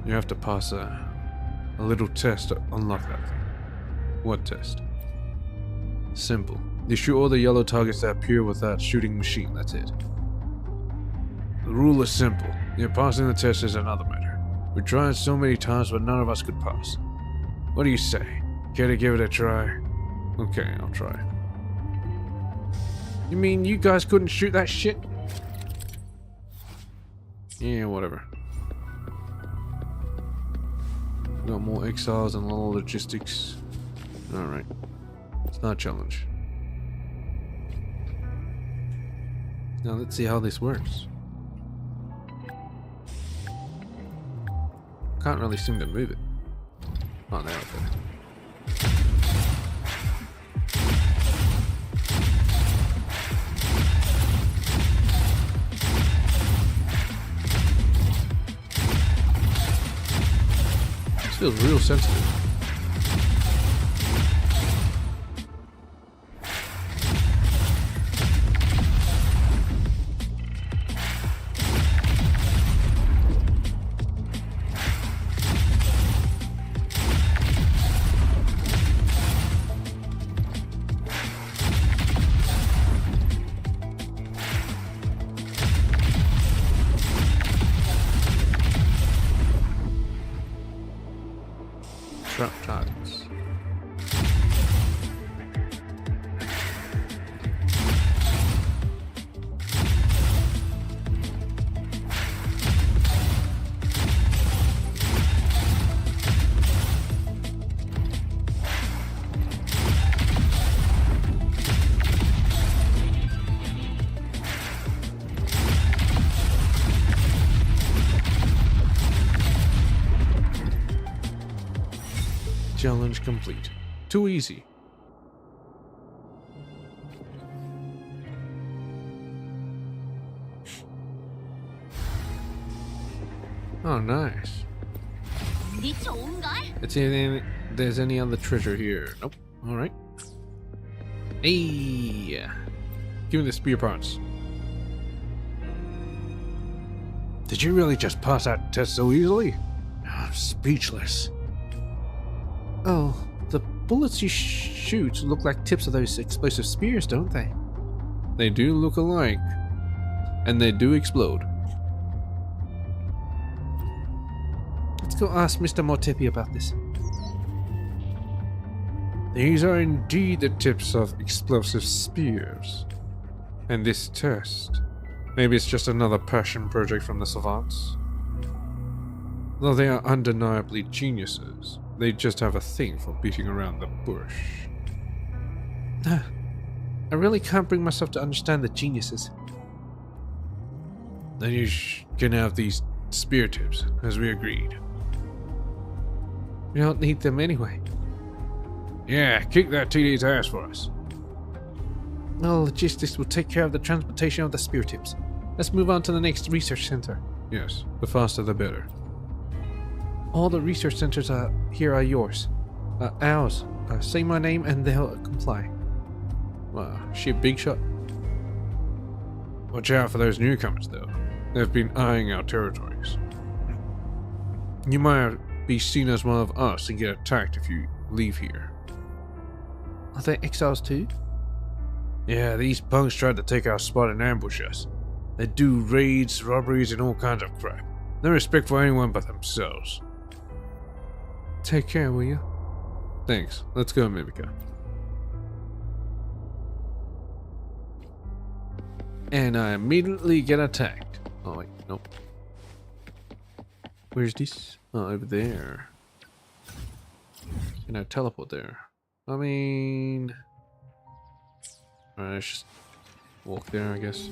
You have to pass a little test to unlock that thing. What test? Simple. You shoot all the yellow targets that appear with that shooting machine, that's it. The rule is simple. Yeah, passing the test is another matter. We tried so many times, but none of us could pass. What do you say? Care to give it a try? Okay, I'll try. You mean you guys couldn't shoot that shit? Yeah, whatever. Got more exiles and little logistics. Alright. It's not a challenge. Now let's see how this works. Can't really seem to move it. Oh, there, okay. This feels real sensitive. Trap targets. Challenge complete. Too easy. Oh, nice. Let's see if there's any other treasure here. Nope. Alright. Hey! Give me the spear parts. Did you really just pass that test so easily? I'm speechless. Oh, the bullets you shoot look like tips of those explosive spears, don't they? They do look alike. And they do explode. Let's go ask Mr. Motepi about this. These are indeed the tips of explosive spears. And this test Maybe it's just another passion project from the savants. Though they are undeniably geniuses, they just have a thing for beating around the bush. I really can't bring myself to understand the geniuses. Then you can have these spear tips, as we agreed. We don't need them anyway. Yeah, kick that TD's ass for us. Well, logistics will take care of the transportation of the spear tips. Let's move on to the next research center. Yes, the faster the better. All the research centers here are yours. Ours. Say my name and they'll comply. Wow, she a big shot. Watch out for those newcomers, though. They've been eyeing our territories. You might be seen as one of us and get attacked if you leave here. Are they exiles too? Yeah, these punks tried to take our spot and ambush us. They do raids, robberies, and all kinds of crap. No respect for anyone but themselves. Take care, will you? Thanks. Let's go, Mimica. And I immediately get attacked. Oh wait, nope. Where's this? Oh, over there. Can I teleport there? I mean... Alright, let's just walk there, I guess.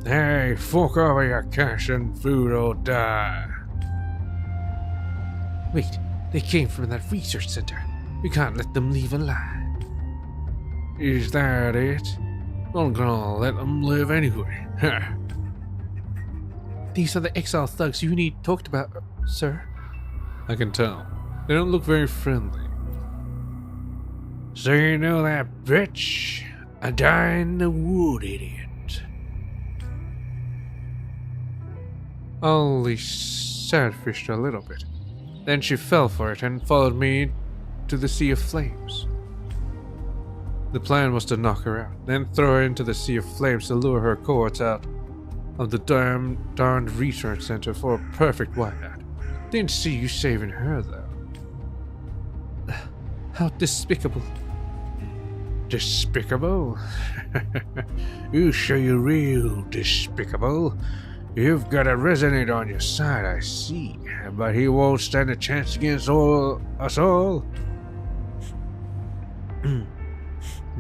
Hey, fork over your cash and food or die. Wait, they came from that research center. We can't let them leave alive. Is that it? I'm gonna let them live anyway. These are the exile thugs you need talked about, sir. I can tell. They don't look very friendly. So you know that bitch? I die in the wood, idiot. Only sadfished a little bit. Then she fell for it and followed me to the Sea of Flames. The plan was to knock her out, then throw her into the Sea of Flames to lure her cohorts out of the darned research center for a perfect wipeout. Didn't see you saving her, though. How despicable. Despicable? You show you real despicable. You've got a resonate on your side, I see, but he won't stand a chance against us all.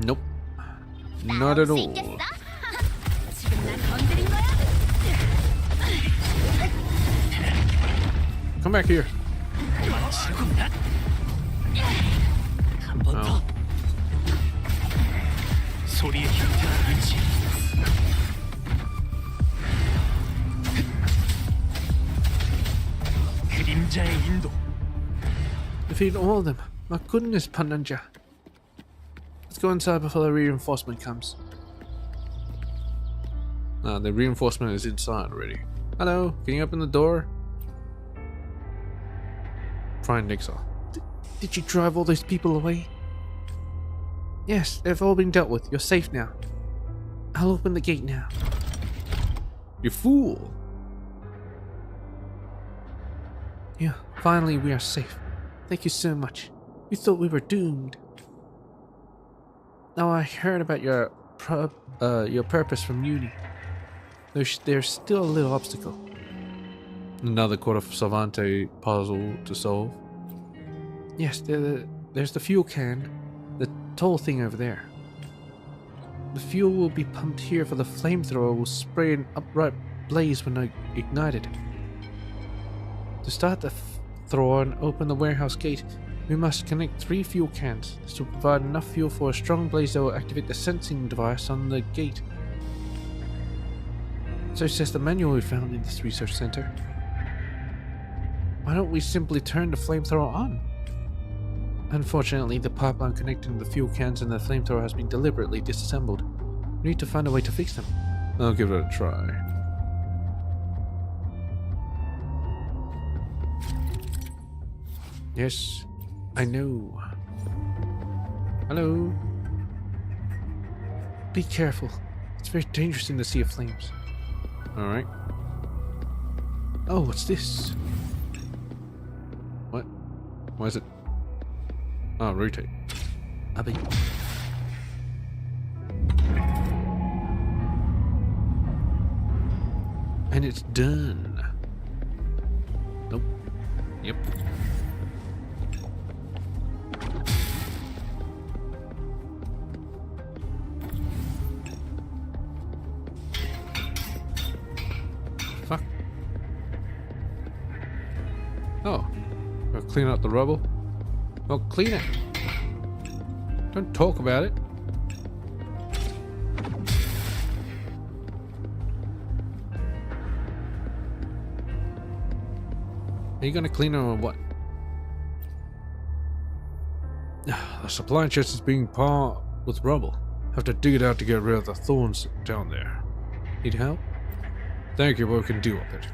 Nope. Not at all. Come back here. Oh. Defeat all of them. My goodness, Pananja. Let's go inside before the reinforcement comes. The reinforcement is inside already. Hello, can you open the door? Prime Exile. Did you drive all those people away? Yes, they've all been dealt with. You're safe now. I'll open the gate now. You fool! Yeah, finally we are safe. Thank you so much. We thought we were doomed. Now I heard about your purpose from uni. There's still a little obstacle. Another Court of Savante puzzle to solve. Yes, there's the fuel can, the tall thing over there. The fuel will be pumped here for the flamethrower will spray an upright blaze when ignited. To start the thrower and open the warehouse gate, we must connect 3 fuel cans. This will provide enough fuel for a strong blaze that will activate the sensing device on the gate. So says the manual we found in this research center. Why don't we simply turn the flamethrower on? Unfortunately, the pipeline connecting the fuel cans and the flamethrower has been deliberately disassembled. We need to find a way to fix them. I'll give it a try. Yes, I know. Hello? Be careful. It's very dangerous in the Sea of Flames. Alright. Oh, what's this? What? Why is it? Oh, rotate. Abby. And it's done. Nope. Yep. Fuck. Oh. Gotta clean out the rubble. Well, clean it. Don't talk about it. Are you gonna clean it or what? The supply chest is being piled with rubble. Have to dig it out to get rid of the thorns down there. Need help? Thank you, but we can deal with it.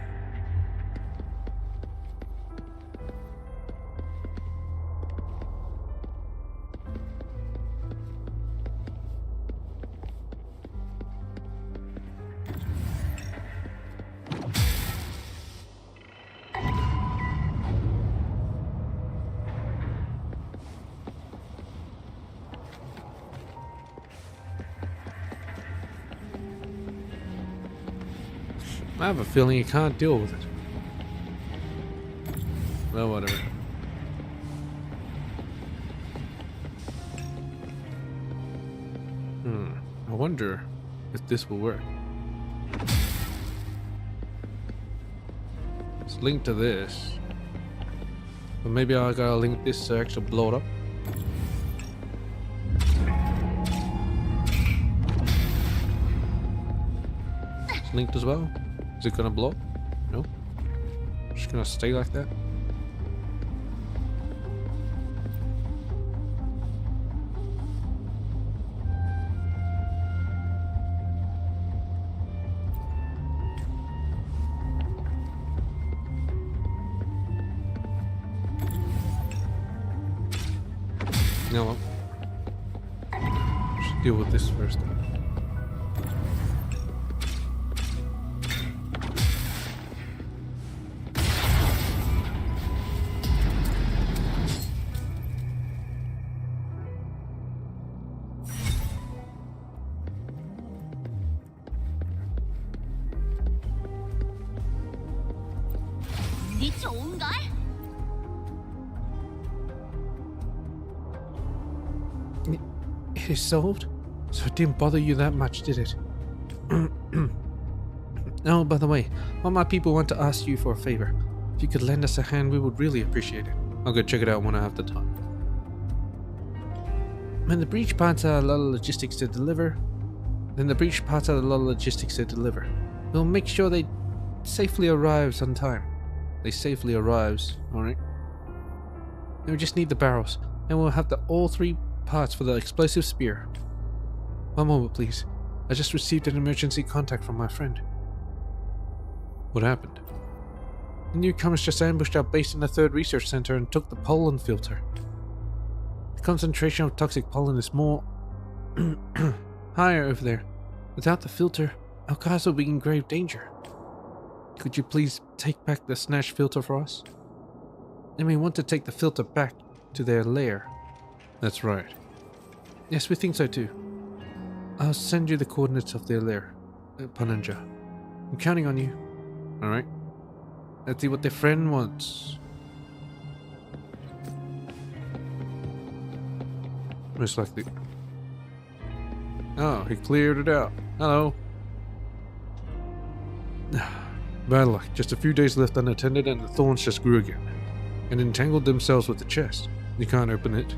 I have a feeling you can't deal with it. Well, whatever. I wonder if this will work. It's linked to this. But maybe I gotta link this to actually blow it up. It's linked as well. Is it gonna blow? No. Just gonna stay like that. No. Should deal with this first. 네 좋은걸? It is solved? So it didn't bother you that much, did it? Oh, by the way, all my people want to ask you for a favor. If you could lend us a hand, we would really appreciate it. I'll go check it out when I have the time. When the breach parts have a lot of logistics to deliver, we'll make sure they safely arrives on time. They safely arrives, alright? And we just need the barrels, and we'll have all 3 parts for the explosive spear. One moment, please. I just received an emergency contact from my friend. What happened? The newcomers just ambushed our base in the 3rd research center and took the pollen filter. The concentration of toxic pollen is more higher over there. Without the filter, our cars will be in grave danger. Could you please take back the snatch filter for us? And we want to take the filter back to their lair. That's right. Yes, we think so too. I'll send you the coordinates of their lair, Pananja. I'm counting on you. Alright. Let's see what their friend wants. Most likely. Oh, he cleared it out. Hello. Bad luck. Just a few days left unattended and the thorns just grew again. And entangled themselves with the chest. You can't open it.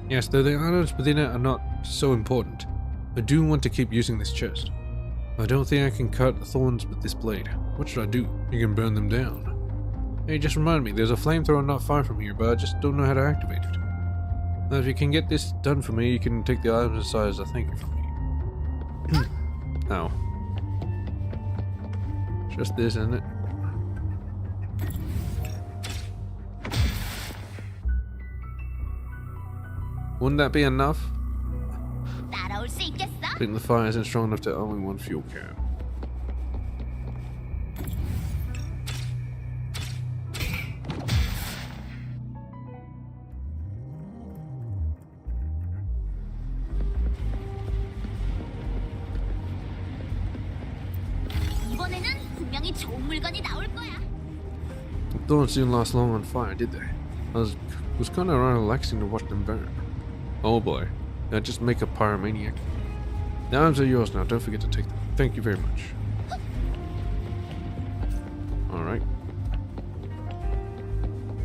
Yes, though the items within it are not so important, I do want to keep using this chest. I don't think I can cut the thorns with this blade. What should I do? You can burn them down. Hey, just remind me, there's a flamethrower not far from here, but I just don't know how to activate it. Now, if you can get this done for me, you can take the items aside as a thank you from me. Ow. Just this, isn't it? Wouldn't that be enough? 따라올 수 있겠어? I think the fire isn't strong enough to only one fuel can. 이번에는 분명히 좋은 물건이 나올 거야. The thorns didn't last long on fire, did they? It was kind of relaxing to watch them burn. Oh boy, that just make a pyromaniac. The items are yours now, don't forget to take them. Thank you very much. Alright.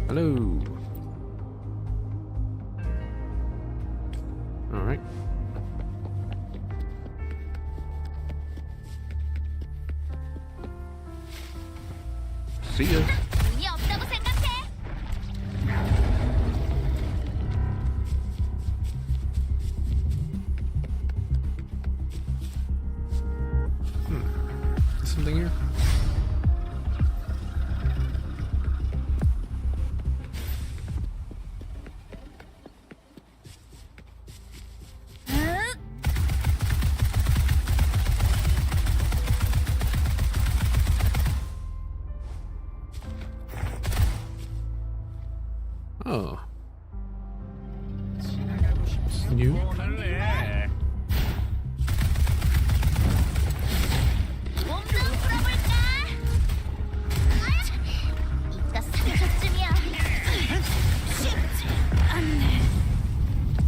Hello. Alright. See ya. 운이 없다고 생각해. There's something here? Oh. New? 몸 좀 풀어볼까? 이따 3초쯤이야. 쉽지 않네.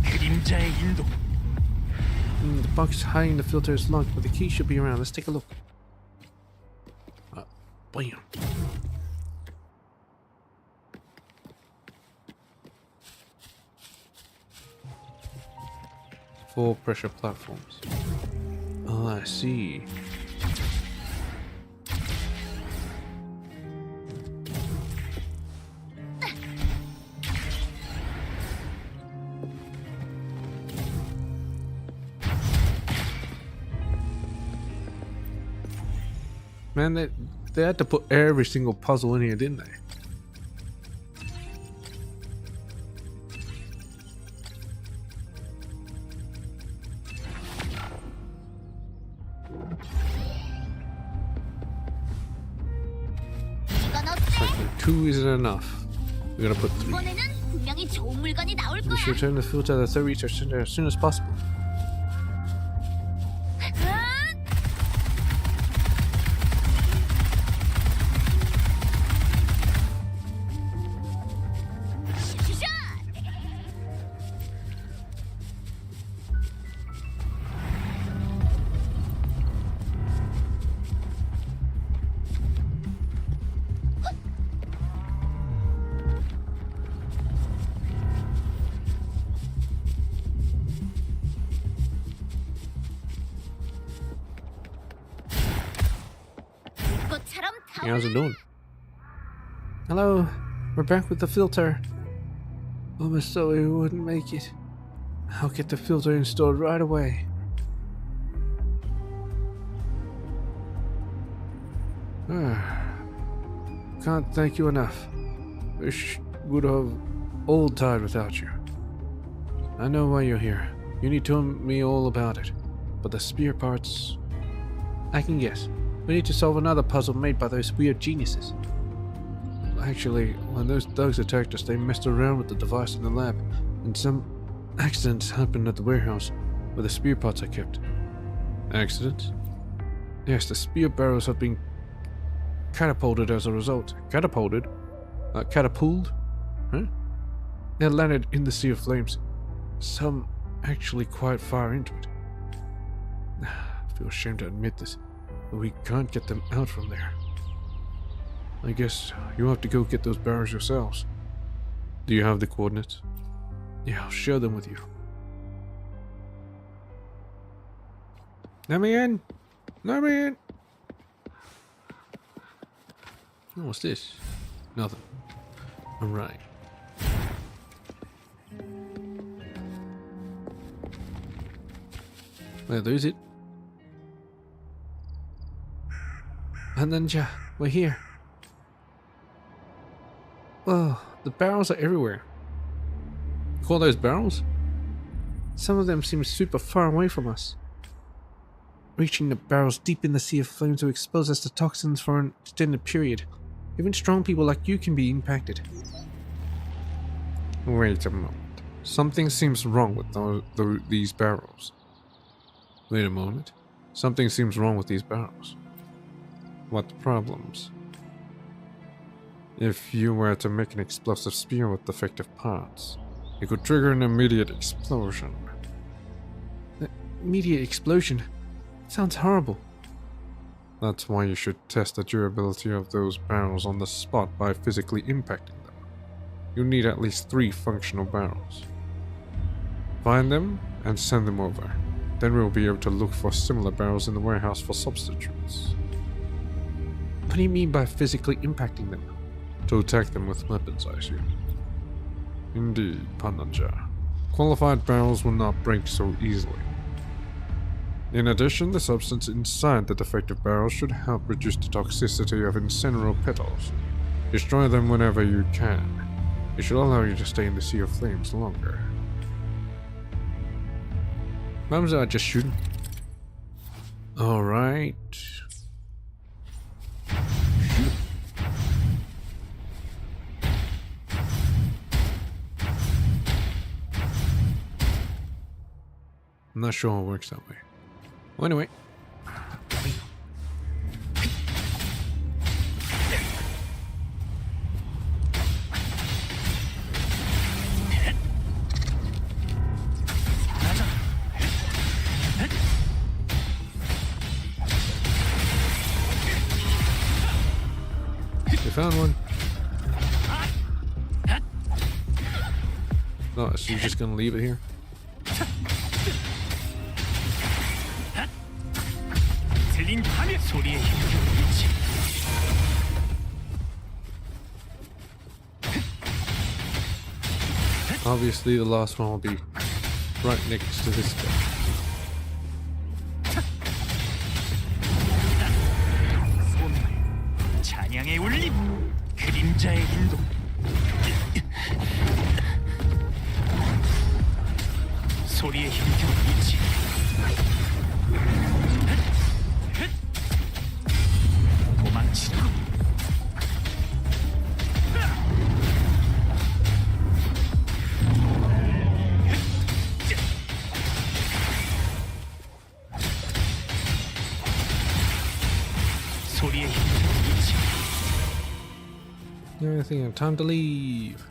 그림자의 인도. The box hiding the filter is locked, but the key should be around. Let's take a look. Bam. Full pressure platforms. Oh, I see. Man, they had to put every single puzzle in here, didn't they? 이건 어때? 2 isn't enough. We're gonna put 3. 이번에는 분명히 좋은 물건이 나올 We 거야. should return the filter to the third research center as soon as possible. 꽃처럼 Hey, how's it 타오르는 doing? Hello, we're back with the filter. Almost thought we wouldn't make it. I'll get the filter installed right away. Can't thank you enough. Wish would have all died without you. I know why you're here. You need to tell me all about it. But the spear parts... I can guess. We need to solve another puzzle made by those weird geniuses. Actually, when those thugs attacked us, they messed around with the device in the lab, and some accidents happened at the warehouse where the spear parts are kept. Accidents? Yes, the spear barrels have been catapulted as a result. Catapulted? Catapulted? Huh? They landed in the Sea of Flames. Some actually quite far into it. I feel ashamed to admit this, but we can't get them out from there. I guess you'll have to go get those barrels yourselves. Do you have the coordinates? Yeah, I'll share them with you. Let me in! No, man. Oh, what's this? Nothing. Alright. Well, there's it. Ninja, we're here. Oh, the barrels are everywhere. You call those barrels? Some of them seem super far away from us. Reaching the barrels deep in the sea of flames will expose us to toxins for an extended period. Even strong people like you can be impacted. Wait a moment. Something seems wrong with these barrels. Wait a moment. Something seems wrong with these barrels. What problems? If you were to make an explosive spear with defective parts, it could trigger an immediate explosion. Immediate explosion? Sounds horrible. That's why you should test the durability of those barrels on the spot by physically impacting them. You need at least 3 functional barrels. Find them and send them over. Then we'll be able to look for similar barrels in the warehouse for substitutes. What do you mean by physically impacting them? To attack them with weapons, I assume. Indeed, Pananja. Qualified barrels will not break so easily. In addition, the substance inside the defective barrels should help reduce the toxicity of incineral petals. Destroy them whenever you can. It should allow you to stay in the sea of flames longer. Why was I just shooting? Alright. I'm not sure how it works that way. Well, anyway. You found one. Oh, so you're just gonna leave it here? 들린 밤의 소리에 힘겨우지. Obviously, the last one will be right next to this guy. 소멸, 찬양의 울림, 그림자의 인도. 소리에 힘겨우지. 도망치라고. 소리에 힘겨우지. I think I have time to leave.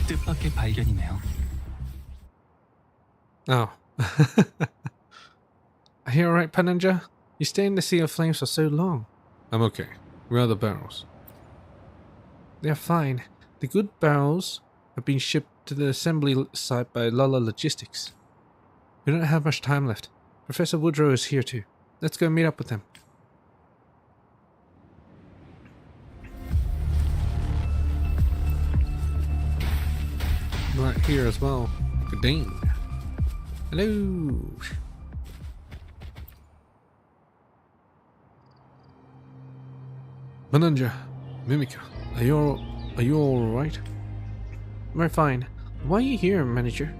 뜻밖의 발견이네요. Oh. Are you alright, Pananja? You stay in the sea of flames for so long. I'm okay. Where are the barrels? They're fine. The good barrels have been shipped to the assembly site by Lala Logistics. We don't have much time left. Professor Woodrow is here too. Let's go meet up with him. Right here as well. Good dang. Hello. Mananja, Mimika, are you all right? We're fine. Why are you here, manager?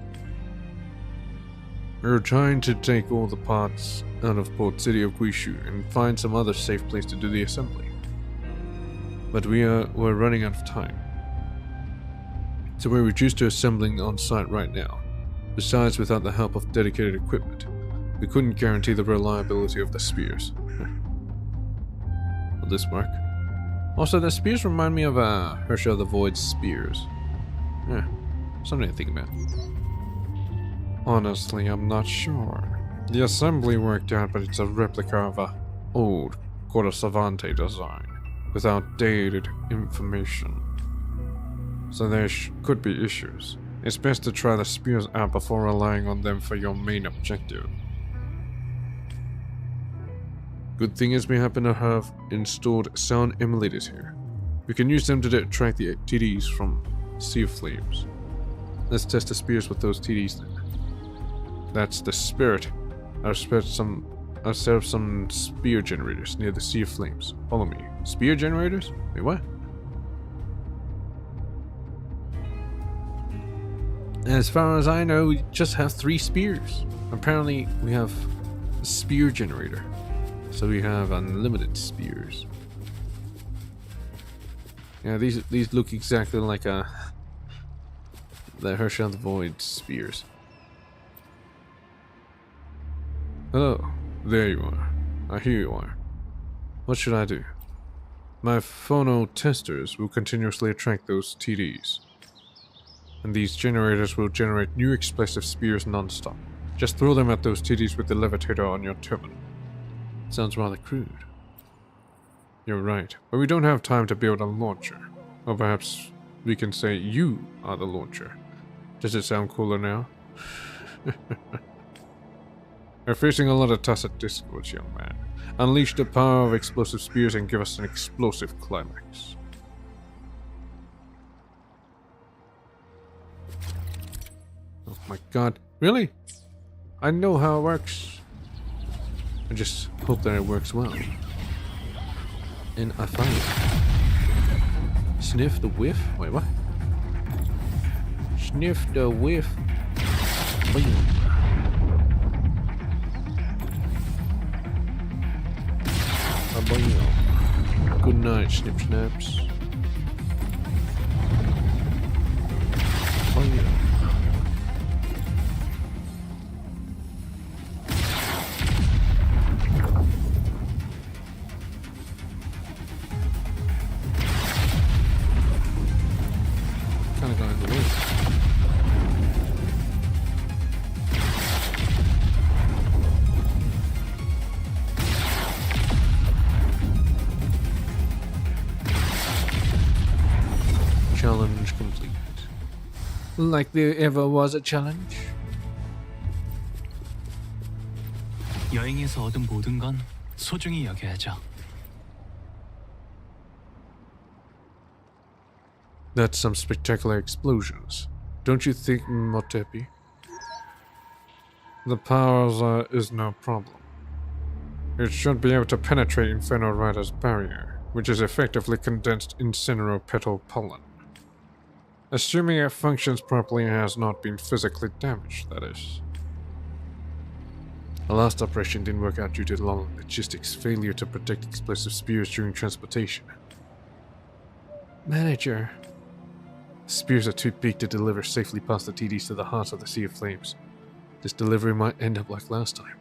We're trying to take all the parts out of Port City of Guishu and find some other safe place to do the assembly. But we're running out of time. So we're reduced to assembling on site right now. Besides, without the help of dedicated equipment, we couldn't guarantee the reliability of the spears. Will this work? Also, the spears remind me of Herrscher of the Void's spears. Yeah, something to think about. Honestly, I'm not sure. The assembly worked out, but it's a replica of a old Quarter Savante design, with outdated information. So there could be issues. It's best to try the spears out before relying on them for your main objective. Good thing is we happen to have installed sound emulators here. We can use them to track the TDs from Sea of Flames. Let's test the spears with those TDs then. That's the spirit. I've set up some spear generators near the Sea of Flames. Follow me. Spear generators? Wait, what? As far as I know, we just have 3 spears. Apparently, we have a spear generator. So we have unlimited spears. Yeah, these look exactly like the Hershel the Void spears. Hello, there you are. I hear you are. What should I do? My phono testers will continuously track those TDs. And these generators will generate new explosive spears non-stop. Just throw them at those TDs with the levitator on your terminal. Sounds rather crude. You're right, but we don't have time to build a launcher. Or perhaps we can say you are the launcher. Does it sound cooler now? We're facing a lot of tacit discords, young man. Unleash the power of explosive spears and give us an explosive climax. Oh my god, really? I know how it works. I just hope that it works well. And I find it. Sniff the whiff? Wait, what? Sniff the whiff. Boom. Boom. Good night, snip snaps. Boom. Kind of going in the way. Challenge complete. Like there ever was a challenge? 여행에서 얻은 모든 건 소중히 여겨야죠. That's some spectacular explosions. Don't you think, Motepi? The power is no problem. It should be able to penetrate Inferno Rider's barrier, which is effectively condensed incineropetal pollen. Assuming it functions properly and has not been physically damaged, that is. The last operation didn't work out due to long logistics failure to protect explosive spears during transportation. Manager. Spears are too big to deliver safely past the TDs to the heart of the Sea of Flames. This delivery might end up like last time.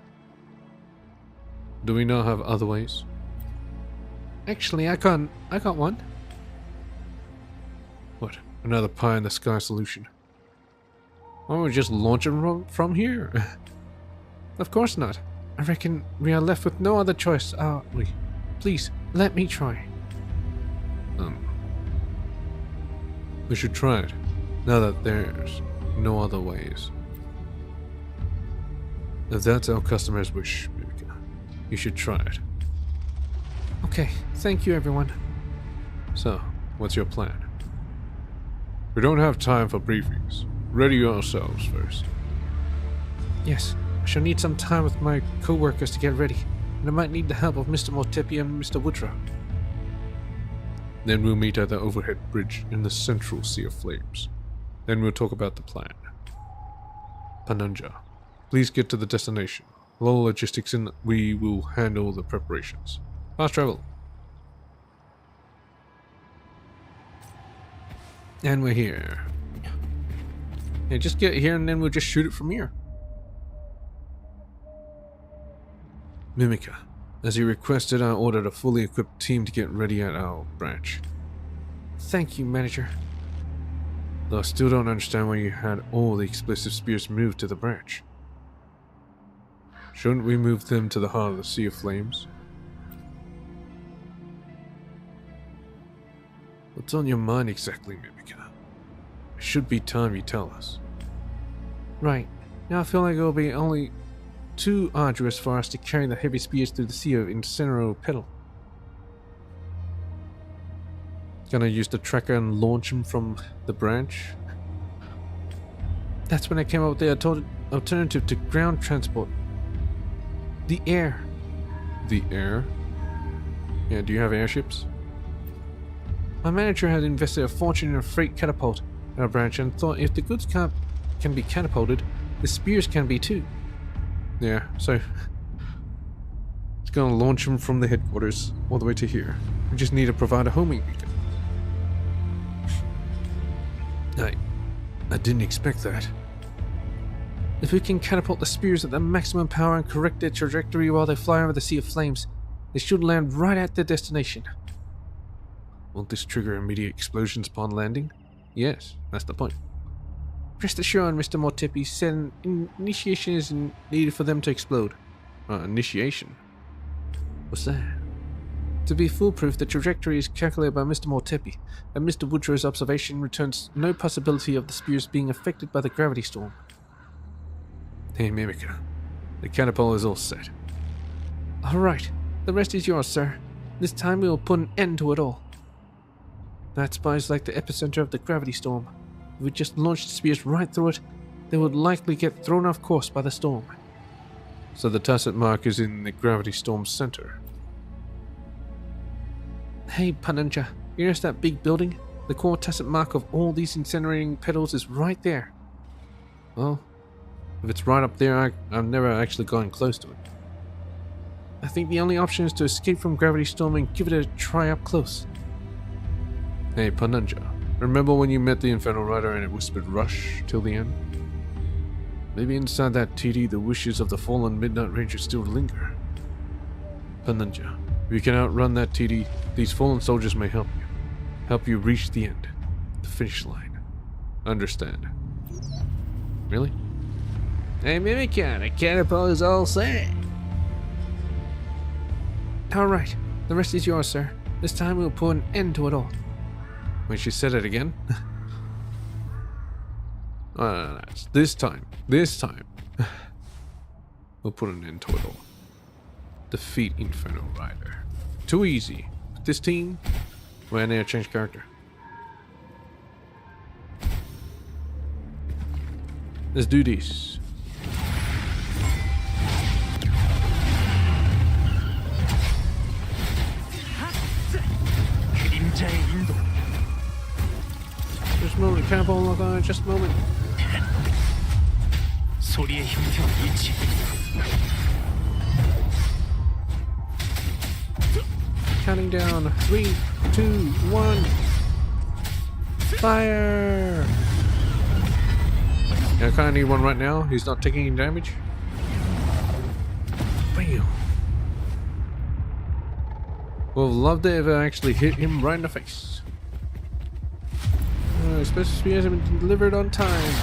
Do we now have other ways? Actually, I got one. What? Another pie-in-the-sky solution? Why don't we just launch it from here? Of course not. I reckon we are left with no other choice, aren't we? Please, let me try. We should try it, now that there's no other ways. If that's our customer's wish, Mika, you should try it. Okay, thank you everyone. So, what's your plan? We don't have time for briefings. Ready yourselves first. Yes, I shall need some time with my co-workers to get ready, and I might need the help of Mr. Motepi and Mr. Woodrow. Then we'll meet at the overhead bridge in the central Sea of Flames. Then we'll talk about the plan. Pananja, please get to the destination. Low logistics and we will handle the preparations. Fast travel. And we're here. Yeah, just get here and then we'll just shoot it from here. Mimica, as you requested, I ordered a fully equipped team to get ready at our branch. Thank you, Manager. Though I still don't understand why you had all the explosive spears moved to the branch. Shouldn't we move them to the heart of the Sea of Flames? What's on your mind exactly, Mimica? It should be time you tell us. Right. Now I feel like it'll be only too arduous for us to carry the heavy spears through the Sea of Incinero Petal. Gonna use the tracker and launch them from the branch? That's when I came up with the alternative to ground transport. The air. The air? Yeah, do you have airships? My manager had invested a fortune in a freight catapult in our branch and thought if the goods can be catapulted, the spears can be too. Yeah, so it's gonna launch them from the headquarters all the way to here. We just need to provide a homing beacon. I didn't expect that. If we can catapult the spears at their maximum power and correct their trajectory while they fly over the Sea of Flames, they should land right at their destination. Won't this trigger immediate explosions upon landing? Yes, that's the point. Rest assured, Mr. Mortepi said an initiation is needed for them to explode. Initiation? What's that? To be foolproof, the trajectory is calculated by Mr. Mortepi, and Mr. Woodrow's observation returns no possibility of the spears being affected by the gravity storm. Hey, Mimica. The catapult is all set. Alright, the rest is yours, sir. This time we will put an end to it all. That spy is like the epicenter of the gravity storm. If we just launched the spears right through it, they would likely get thrown off course by the storm. So the tacit mark is in the gravity storm's center. Hey, Pananja, you notice that big building? The core tacit mark of all these incinerating petals is right there. Well, if it's right up there, I've never actually gone close to it. I think the only option is to escape from gravity storm and give it a try up close. Hey, Pananja, remember when you met the Infernal Rider and it whispered rush till the end? Maybe inside that TD the wishes of the fallen Midnight Ranger still linger. Pananja, if you can outrun that TD, these fallen soldiers may help you. Help you reach the end. The finish line. Understand. Really? Hey, Mimica, the catapult is all set. Alright, the rest is yours, sir. This time we'll put an end to it all. Wait, she said it again? This time. We'll put an end to it all. Defeat Infernal Rider. Too easy. With this team, we're gonna change character. Let's do this. Just a moment, catapult lock on, just a moment. 소리의 형태와 일치. Counting down. 3, 2, 1. Fire! Yeah, I kinda need one right now. He's not taking any damage. Bam! Would have loved it if I actually hit him right in the face. Special spears have been delivered on time.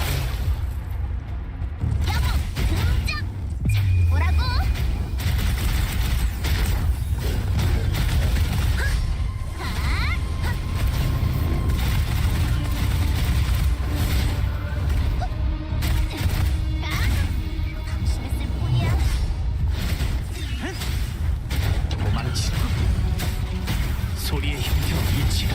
소리의 형태와 일치.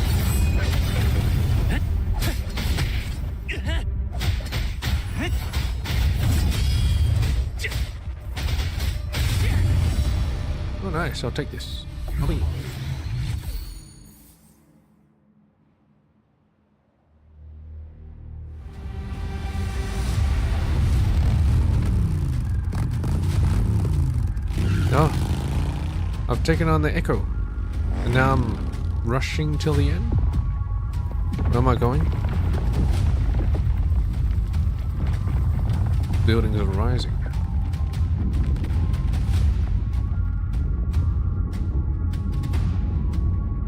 Oh, nice. I'll take this. Oh, I've taken on the Echo, and now I'm rushing till the end. Where am I going? Buildings are rising.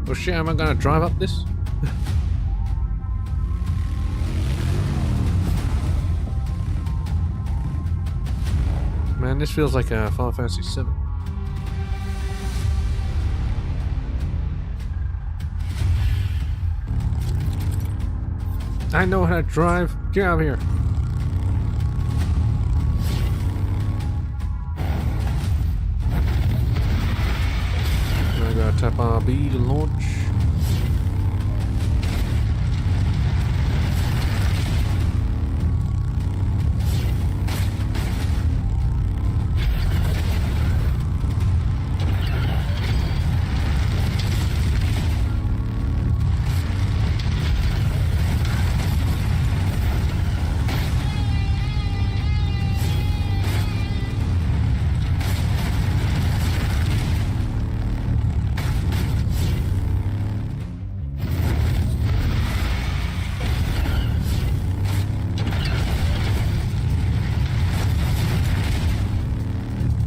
Oh shit, am I gonna drive up this? Man, this feels like a Final Fantasy VII. I know how to drive. Get out of here. I gotta tap RB to launch.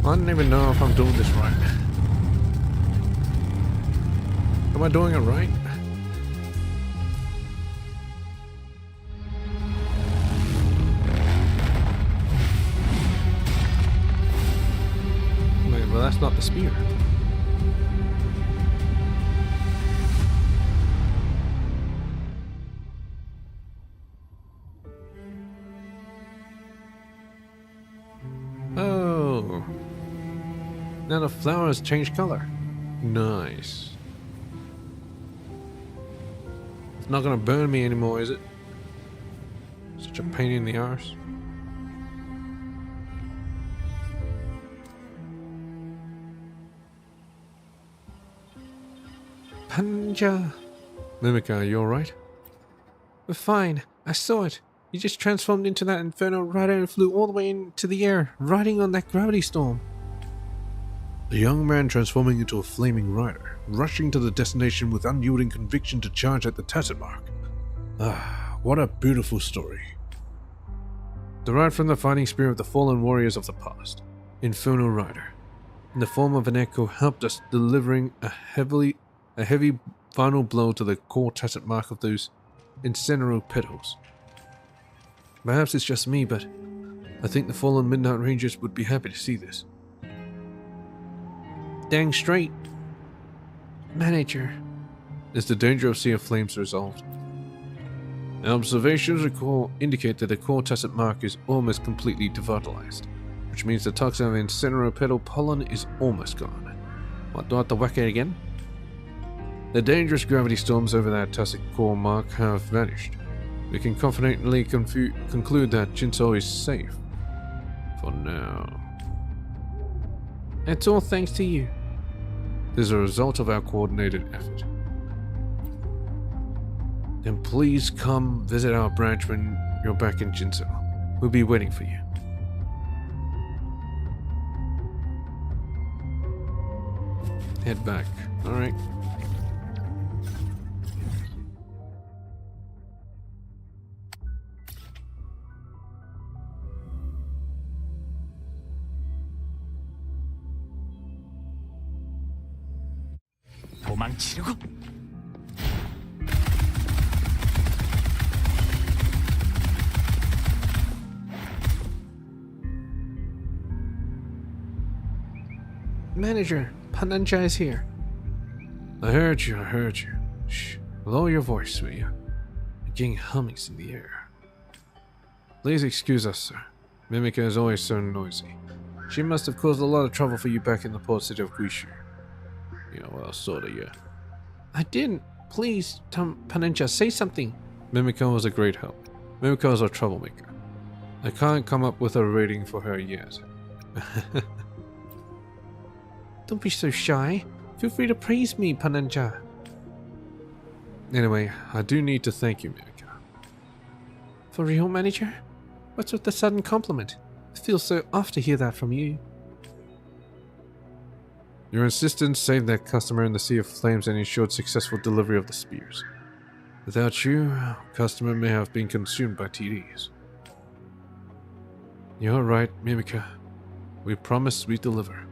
I don't even know if I'm doing this right. Am I doing it right? Wait, well that's not the spear. Oh. Now the flowers change color. Nice. It's not gonna burn me anymore, is it? Such a pain in the arse. Panja. Mimica, you alright? We're fine. I saw it. You just transformed into that infernal rider and flew all the way into the air, riding on that gravity storm. The young man transforming into a flaming rider, rushing to the destination with unyielding conviction to charge at the tattered mark. Ah, what a beautiful story. Derived from the fighting spirit of the fallen warriors of the past, Infernal Rider, in the form of an echo, helped us, delivering a heavy final blow to the core tattered mark of those incineral petals. Perhaps it's just me, but I think the fallen Midnight Rangers would be happy to see this. Dang straight. Manager. Is the danger of Sea of Flames resolved? Observations indicate that the core tattered mark is almost completely devitalized, which means the toxin of incineral petal pollen is almost gone. What, do I have to whack it again? The dangerous gravity storms over that tattered core mark have vanished. We can confidently conclude that Jinso is safe. For now. It's all thanks to you. This is a result of our coordinated effort. Then please come visit our branch when you're back in Jinso. We'll be waiting for you. Head back. Alright. 도망치려고? Manager, Pananja is here. I heard you. Shh, lower your voice, will you? I'm getting hummings in the air. Please excuse us, sir. Mimica is always so noisy. She must have caused a lot of trouble for you back in the port city of Guishu. Yeah, well, sorta, yeah. I didn't. Please, Pananja, say something. Mimica was a great help. Mimica is a troublemaker. I can't come up with a rating for her yet. Don't be so shy. Feel free to praise me, Pananja. Anyway, I do need to thank you, Mimica. For real, manager? What's with the sudden compliment? It feels so off to hear that from you. Your insistence saved that customer in the Sea of Flames and ensured successful delivery of the spears. Without you, customer may have been consumed by TDs. You're right, Mimica. We promise we deliver.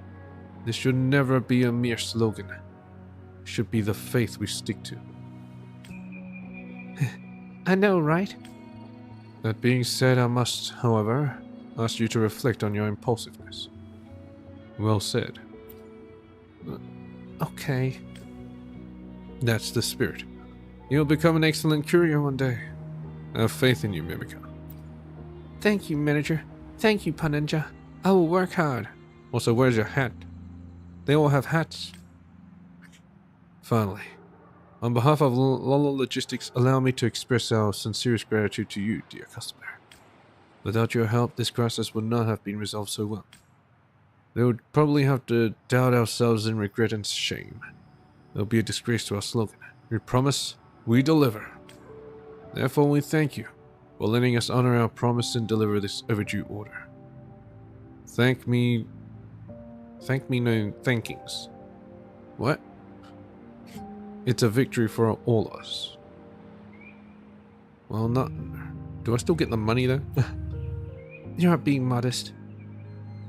This should never be a mere slogan. It should be the faith we stick to. I know, right? That being said, I must, however, ask you to reflect on your impulsiveness. Well said. Okay. That's the spirit. You'll become an excellent courier one day. I have faith in you, Mimika. Thank you, manager. Thank you, Paninja. I will work hard. Also, where's your hat? They all have hats. Finally, on behalf of Lolo Logistics, allow me to express our sincerest gratitude to you, dear customer. Without your help, this crisis would not have been resolved so well. They would probably have to doubt ourselves in regret and shame. It will be a disgrace to our slogan. We promise, we deliver. Therefore, we thank you for letting us honor our promise and deliver this overdue order. Thank me no thankings. What? It's a victory for all of us. Well, not... Do I still get the money though? You're not being modest.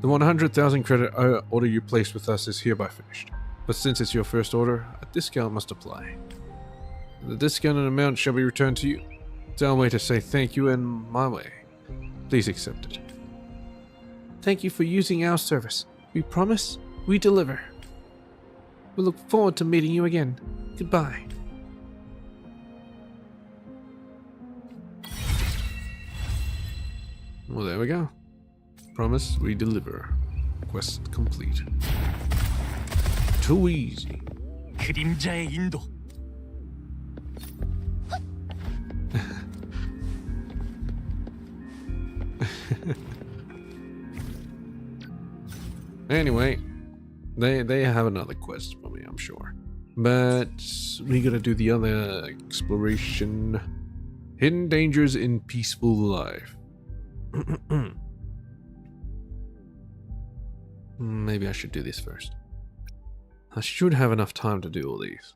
The 100,000 credit order you placed with us is hereby finished. But since it's your first order, a discount must apply. The discounted amount shall be returned to you. It's our way to say thank you and my way. Please accept it. Thank you for using our service. We promise, we deliver. We look forward to meeting you again. Goodbye. Well, there we go. Promise, we deliver. Quest complete. Too easy. 그림자의 인도. Anyway, they have another quest for me, I'm sure. But we gotta do the other exploration. Hidden dangers in peaceful life. Maybe I should do this first. I should have enough time to do all these.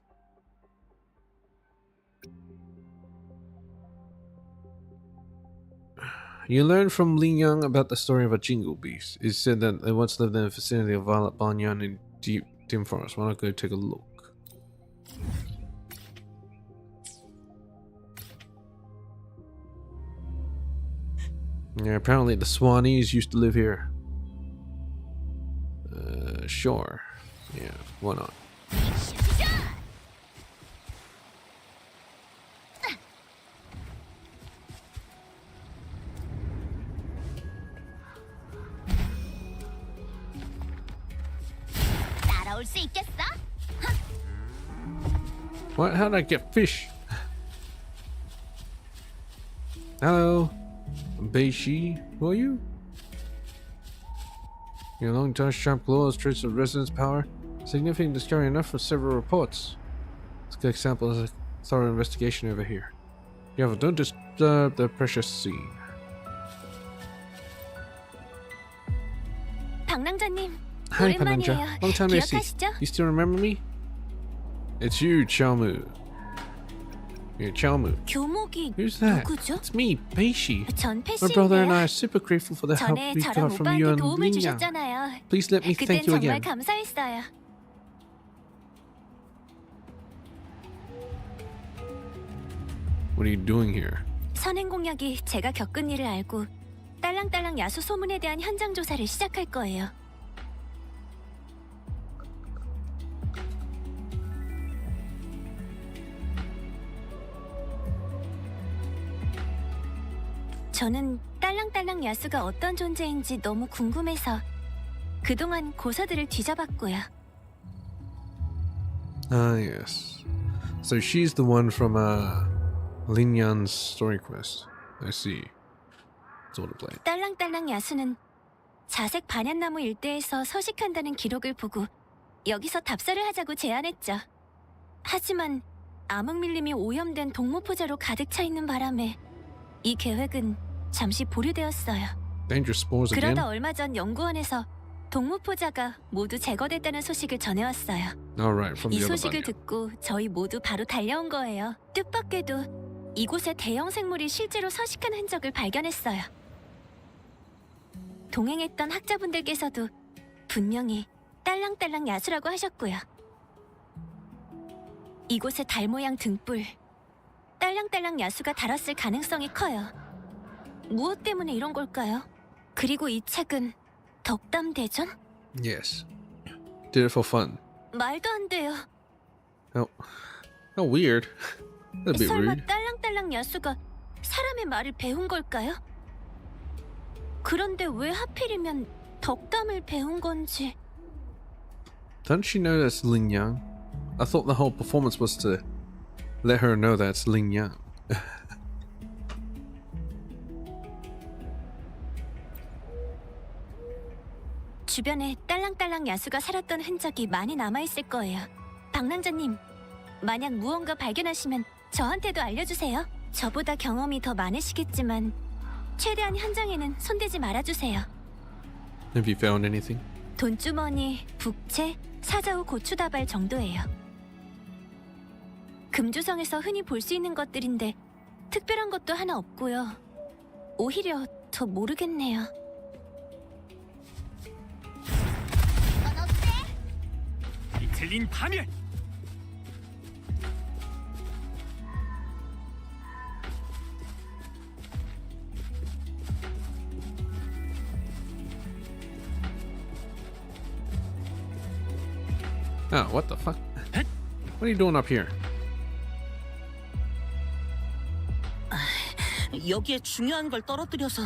You learn from Li Yang about the story of a jingle beast. It's said that they once lived in the vicinity of Violet Banyan in deep dim forest. Why not go take a look? Yeah, apparently the Swanese used to live here. Sure. Yeah, why not? 따라올 수 있겠어? What? How did I get fish? Hello, Beishi. Who are you? Your long tongue, sharp claws, trace of resonance power. Significant discovery enough for several reports. Let's get examples of a thorough investigation over here. Careful, don't disturb the precious scene. 방랑자님, Hi, 오랜만이에요. Pananja. Long time no see. 기억하시죠? You still remember me? It's you, Chalmu. Yeah, Chalmu. 교목이 Who's that? 누구죠? It's me, Beishi. 전 My brother and I 패시인데요. are super grateful for the help 전에 we 저랑 got from you 오빠한테 and 도움을 Lin Yang. 주셨잖아요. Please let me 그땐 thank you 정말 again. 감사했어요. What are you doing here? 선행 공략이 제가 겪은 일을 알고 딸랑딸랑 야수 소문에 대한 현장 조사를 시작할 거예요. 저는 딸랑딸랑 야수가 어떤 존재인지 너무 궁금해서 그동안 고서들을 뒤져봤고요. Ah, yes. So she's the one from Lin Yan's story quest. I see. It's all to play. 딸랑딸랑 야수는 자색 반얀나무 일대에서 서식한다는 기록을 보고 여기서 답사를 하자고 제안했죠. 하지만 암흑밀림이 오염된 동무포자로 가득 차 있는 바람에 이 계획은 잠시 보류되었어요. Dangerous spores again? 그러다 얼마 전 연구원에서 동무포자가 모두 제거됐다는 소식을 전해왔어요. Alright, from 이 the other 소식을 banyan. 듣고 저희 모두 바로 달려온 거예요. 뜻밖에도 이곳에 대형 생물이 실제로 서식한 흔적을 발견했어요. 동행했던 학자분들께서도 분명히 딸랑딸랑 야수라고 하셨고요. 이곳에 달 모양 등불, 딸랑딸랑 야수가 달았을 가능성이 커요. 무엇 때문에 이런 걸까요? 그리고 이 책은 덕담대전? Yes. Did it for fun. 말도 안 돼요. How weird. That's a bit 설마 rude. 딸랑딸랑 야수가 사람의 말을 배운 걸까요? 그런데 왜 하필이면 덕담을 배운 건지. Doesn't she know that's Ling Yang? I thought the whole performance was to let her know that's Ling Yang. 주변에 딸랑딸랑 야수가 살았던 흔적이 많이 남아있을 거예요. 방랑자님, 만약 무언가 발견하시면 저한테도 알려주세요. 저보다 경험이 더 많으시겠지만 최대한 현장에는 손대지 말아주세요. Have you found anything? 돈주머니, 북채, 사자후 고추다발 정도예요. 금주성에서 흔히 볼 수 있는 것들인데 특별한 것도 하나 없고요. 오히려 더 모르겠네요. 틀린 파멸. Oh, what the fuck? What are you doing up here? 여기에 중요한 걸 떨어뜨려서.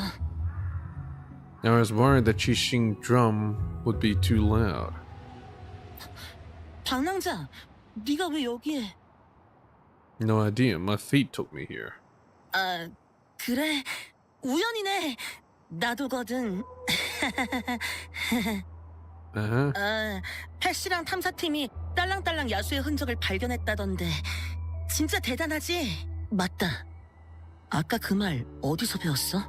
I was worried the Qixing drum would be too loud. 방랑자, 네가 왜 여기에? No idea. My feet took me here. 아, 그래. 우연이네. 나도거든. Uh-huh. 패시랑 탐사팀이 딸랑딸랑 야수의 흔적을 발견했다던데. 진짜 대단하지? 맞다. 아까 그 말 어디서 배웠어?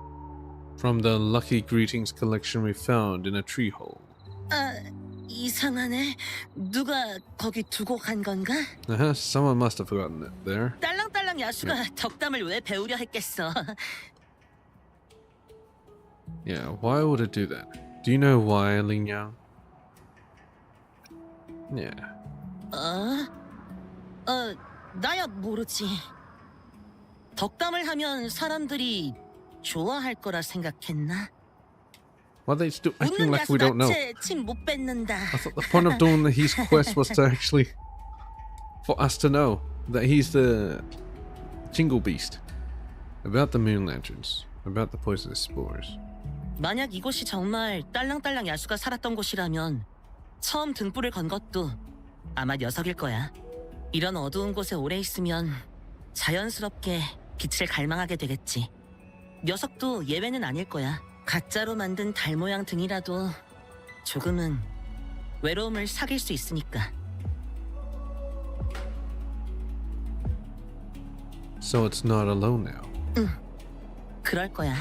From the Lucky Greetings collection we found in a tree hole. 이상하네. 누가 거기 두고 간 건가? Uh-huh. Someone must have forgotten it there. 딸랑딸랑 야수가 덕담을 왜 배우려 했겠어? Yeah, why would it do that? Do you know why, Ling Yang? Yeah. 나야 모르지. 덕담을 하면 사람들이 좋아할 거라 생각했나? Why are they still acting 웃는 like 야수 we don't know? 자체 침 못 뱉는다. I thought the point of doing his quest was to actually for us to know that he's the Jingle Beast. About the moon lanterns, about the poisonous spores. 만약 이곳이 정말 딸랑딸랑 야수가 살았던 곳이라면 처음 등불을 건 것도 아마 녀석일 거야. 이런 어두운 곳에 오래 있으면 자연스럽게 빛을 갈망하게 되겠지. 녀석도 예외는 아닐 거야. 가짜로 만든 달 모양 등이라도 조금은 외로움을 사귈 수 있으니까. So it's not alone now. 그럴 거야.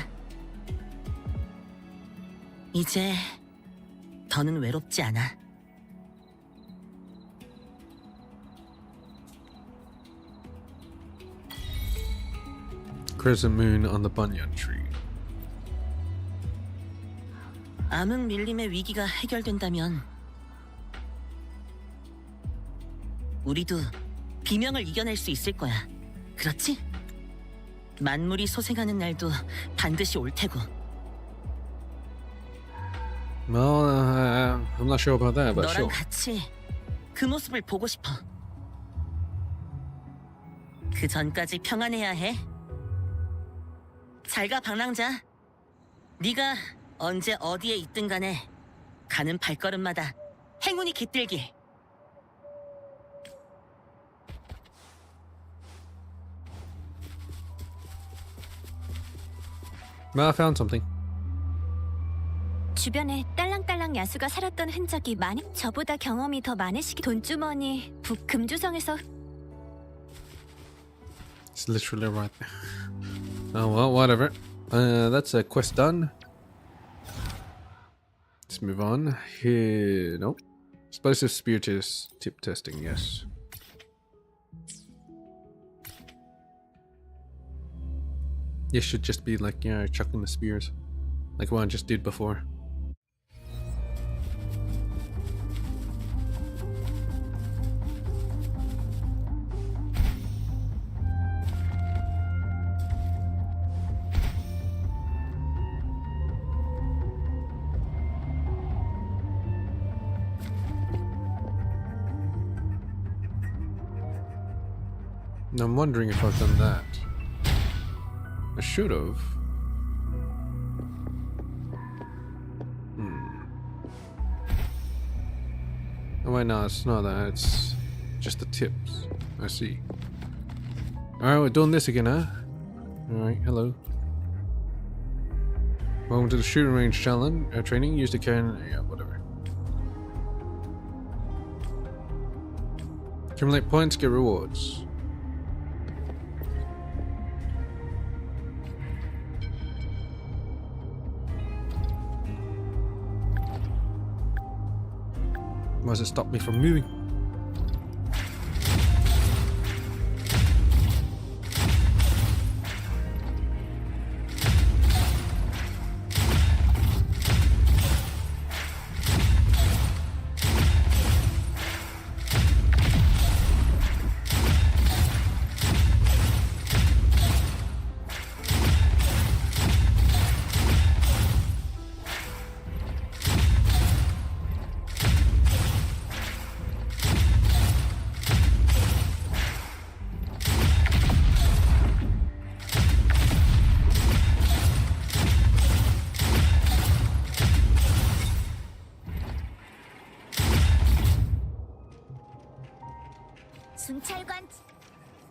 이제 더는 외롭지 않아. Crescent moon on the banyan tree. 암흑 밀림의 위기가 해결된다면 우리도 비명을 이겨낼 수 있을 거야. 그렇지? 만물이 소생하는 날도 반드시 올 테고. Well, I'm not sure about that, but 너랑 sure. 같이 그 모습을 보고 싶어. 그 전까지 평안해야 해. 잘 가, 방랑자. 네가 언제 어디에 있든 간에 가는 발걸음마다 행운이 깃들길. Well, I found something. 주변에 딸랑딸랑 야수가 살았던 흔적이 많이. 저보다 경험이 더 많으시기. 돈주머니, 금주성에서. It's literally right there. Oh well, whatever. That's a quest done. Let's move on. Here, nope. Explosive spear tip testing, yes. This should just be like, you know, chucking the spears. Like what I just did before. I'm wondering if I've done that. I should have. Oh wait, no, it's not that. It's just the tips. I see. Alright, we're doing this again, huh? Alright, hello. Welcome to the shooting range challenge. Training, use the cannon. Yeah, whatever. Accumulate points, get rewards. Why does it stop me from moving?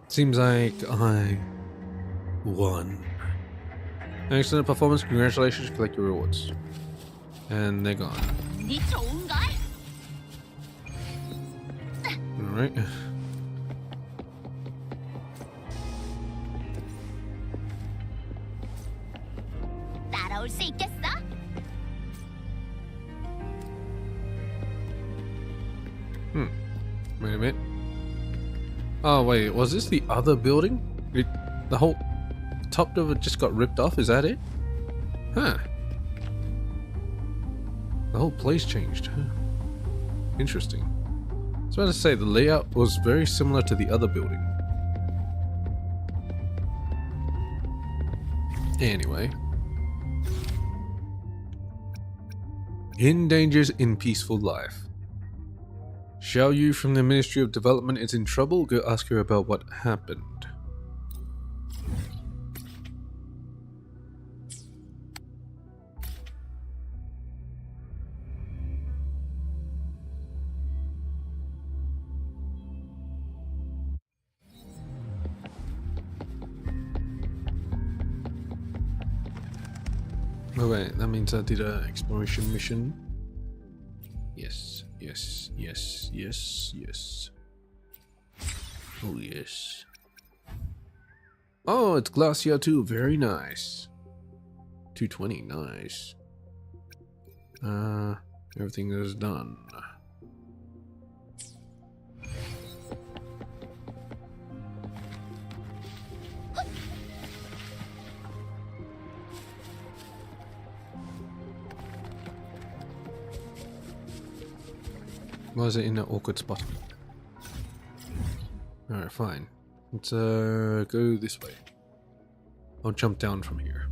Seems like I won. Excellent performance, congratulations, collect your rewards. And they're gone. Alright. 따라올 수 있겠어? Wait a minute. Oh wait, was this the other building? The whole top of it just got ripped off, is that it? Huh. The whole place changed. Huh. Interesting. I was about to say, the layout was very similar to the other building. Anyway. Hidden dangers in peaceful life. Xiao Yu from the Ministry of Development is in trouble. Go ask her about what happened. Oh wait, that means I did an exploration mission. Yes, yes, yes, yes, yes. Oh yes. Oh, it's Glacier too. Very nice. 220, nice. Everything is done. Why is it in an awkward spot? Alright, fine. Let's go this way. I'll jump down from here.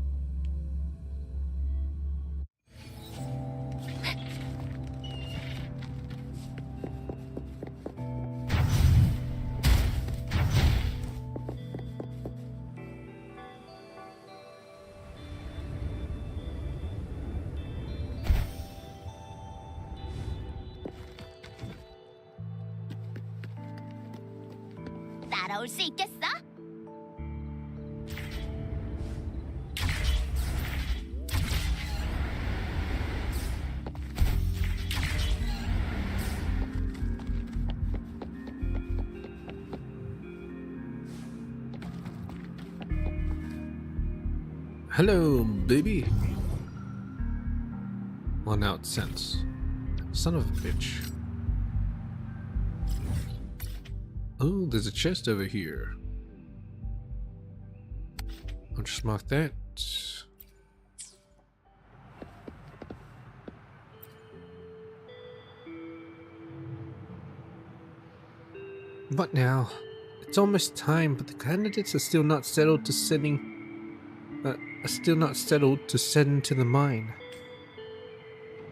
따라올 수 있겠어? Hello, baby. Well, now it's sense. Son of a bitch. Oh, there's a chest over here. I'll just mark that. What now? It's almost time, but the candidates are still not settled to send to the mine.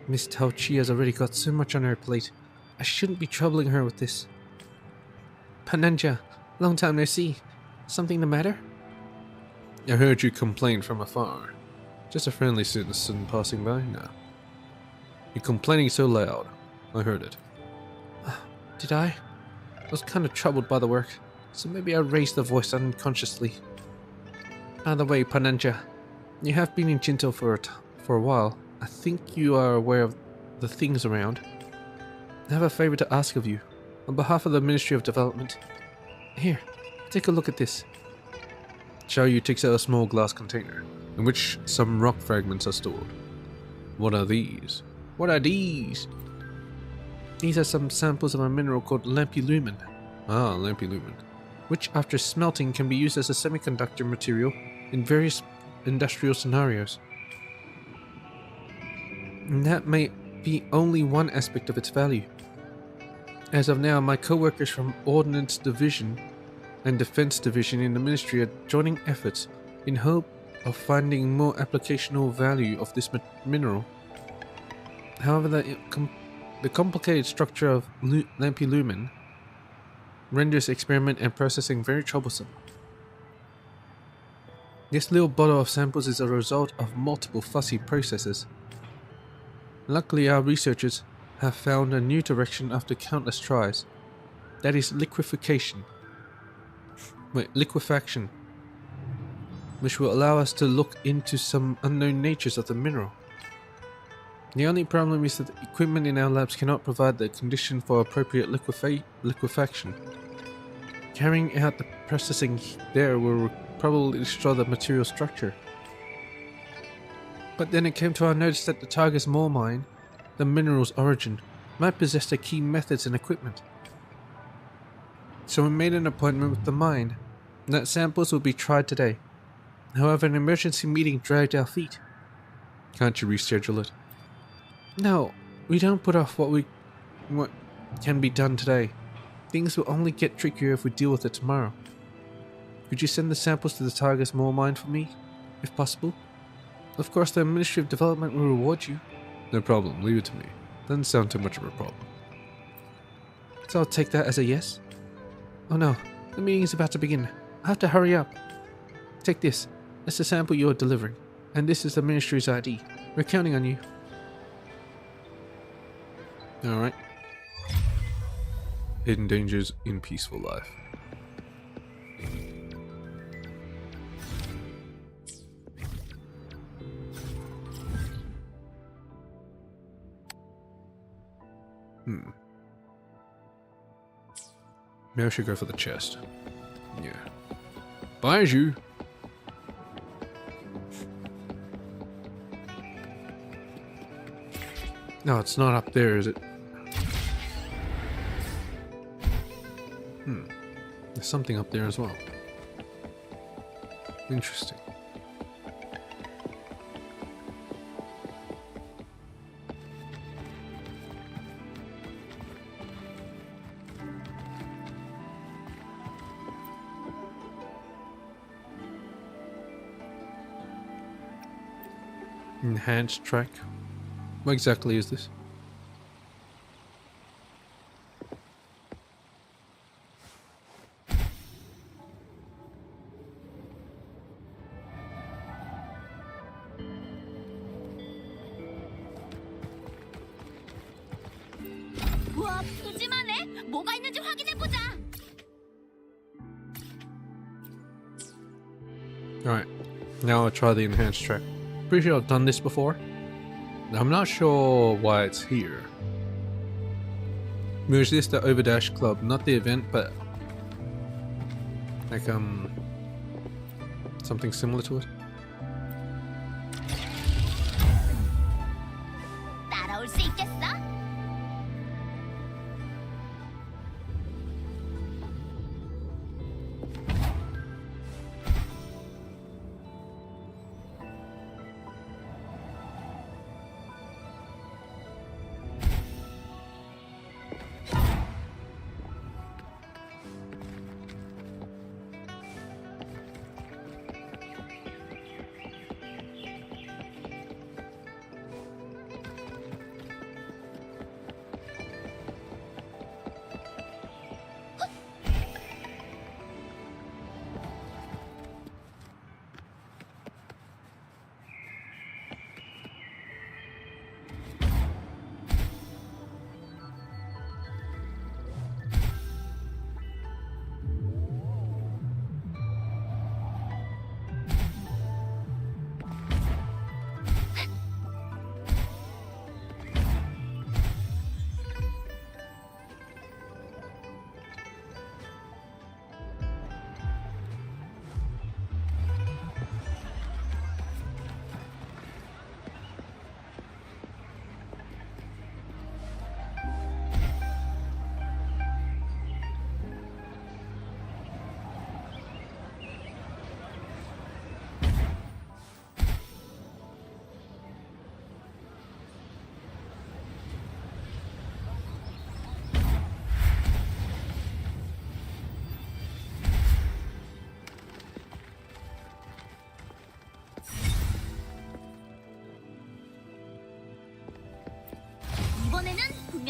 Miss Tao Chi has already got so much on her plate. I shouldn't be troubling her with this. Pananja, long time no see. Something the matter? I heard you complain from afar. Just a friendly citizen passing by now. You're complaining so loud. I heard it. Did I? I was kind of troubled by the work, so maybe I raised the voice unconsciously. By the way, Pananja, you have been in Jinto for a while. I think you are aware of the things around. I have a favor to ask of you, on behalf of the Ministry of Development. Here, take a look at this. Xiaoyu takes out a small glass container, in which some rock fragments are stored. What are these? What are these? These are some samples of a mineral called lampilumen. Ah, lampilumen. Which after smelting can be used as a semiconductor material in various industrial scenarios. And that may be only one aspect of its value. As of now, my co-workers from Ordnance Division and Defense Division in the Ministry are joining efforts in hope of finding more applicational value of this mineral. However, the complicated structure of lampilumen renders experiment and processing very troublesome. This little bottle of samples is a result of multiple fussy processes. Luckily, our researchers have found a new direction after countless tries. That is liquefaction, which will allow us to look into some unknown natures of the mineral. The only problem is that the equipment in our labs cannot provide the condition for appropriate liquefaction. Carrying out the processing there will probably destroy the material structure. But then it came to our notice that the Targus Mole mine, the mineral's origin, might possess the key methods and equipment. So we made an appointment with the mine, and that samples will be tried today. However, an emergency meeting dragged our feet. Can't you reschedule it? No, we don't put off what can be done today. Things will only get trickier if we deal with it tomorrow. Could you send the samples to the Targus Mole mine for me, if possible? Of course, the Ministry of Development will reward you. No problem, leave it to me. Doesn't sound too much of a problem. So I'll take that as a yes? Oh no, the meeting is about to begin. I have to hurry up. Take this. That's the sample you're delivering. And this is the Ministry's ID. We're counting on you. Alright. Hidden dangers in peaceful life. Maybe I should go for the chest. Yeah. Bye, you. No, it's not up there, is it? There's something up there as well. Interesting. Enhanced track. What exactly is this? 우와, 푸짐하네. 뭐가 있는지 확인해보자. Alright, now I'll try the enhanced track. Pretty sure I've done this before. I'm not sure why it's here. Was this the Overdash Club? Not the event, but like something similar to it. 따라올 수 있겠어?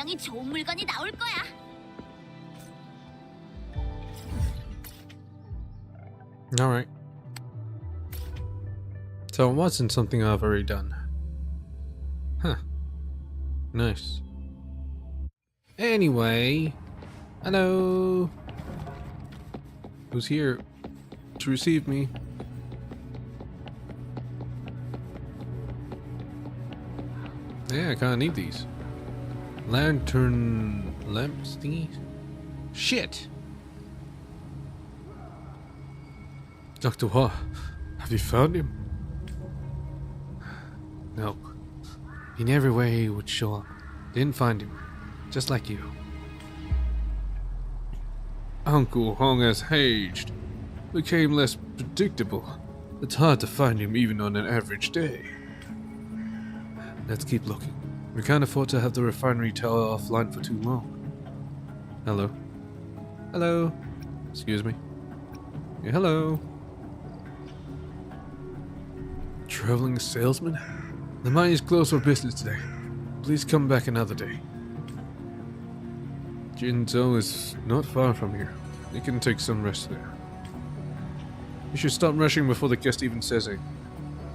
분명히 좋은 물건이 나올 거야. Alright. So it wasn't something I've already done. Huh. Nice. Anyway. Hello. Who's here to receive me? Yeah, I kinda need these. Lantern lamps thingy? Shit! Dr. Hua, have you found him? No. In every way he would show up. Didn't find him. Just like you. Uncle Hong has aged. Became less predictable. It's hard to find him even on an average day. Let's keep looking. We can't afford to have the refinery tower offline for too long. Hello? Hello? Excuse me? Yeah, hello? Traveling salesman? The mine is closed for business today. Please come back another day. Jinzhou is not far from here. You can take some rest there. You should stop rushing before the guest even says it.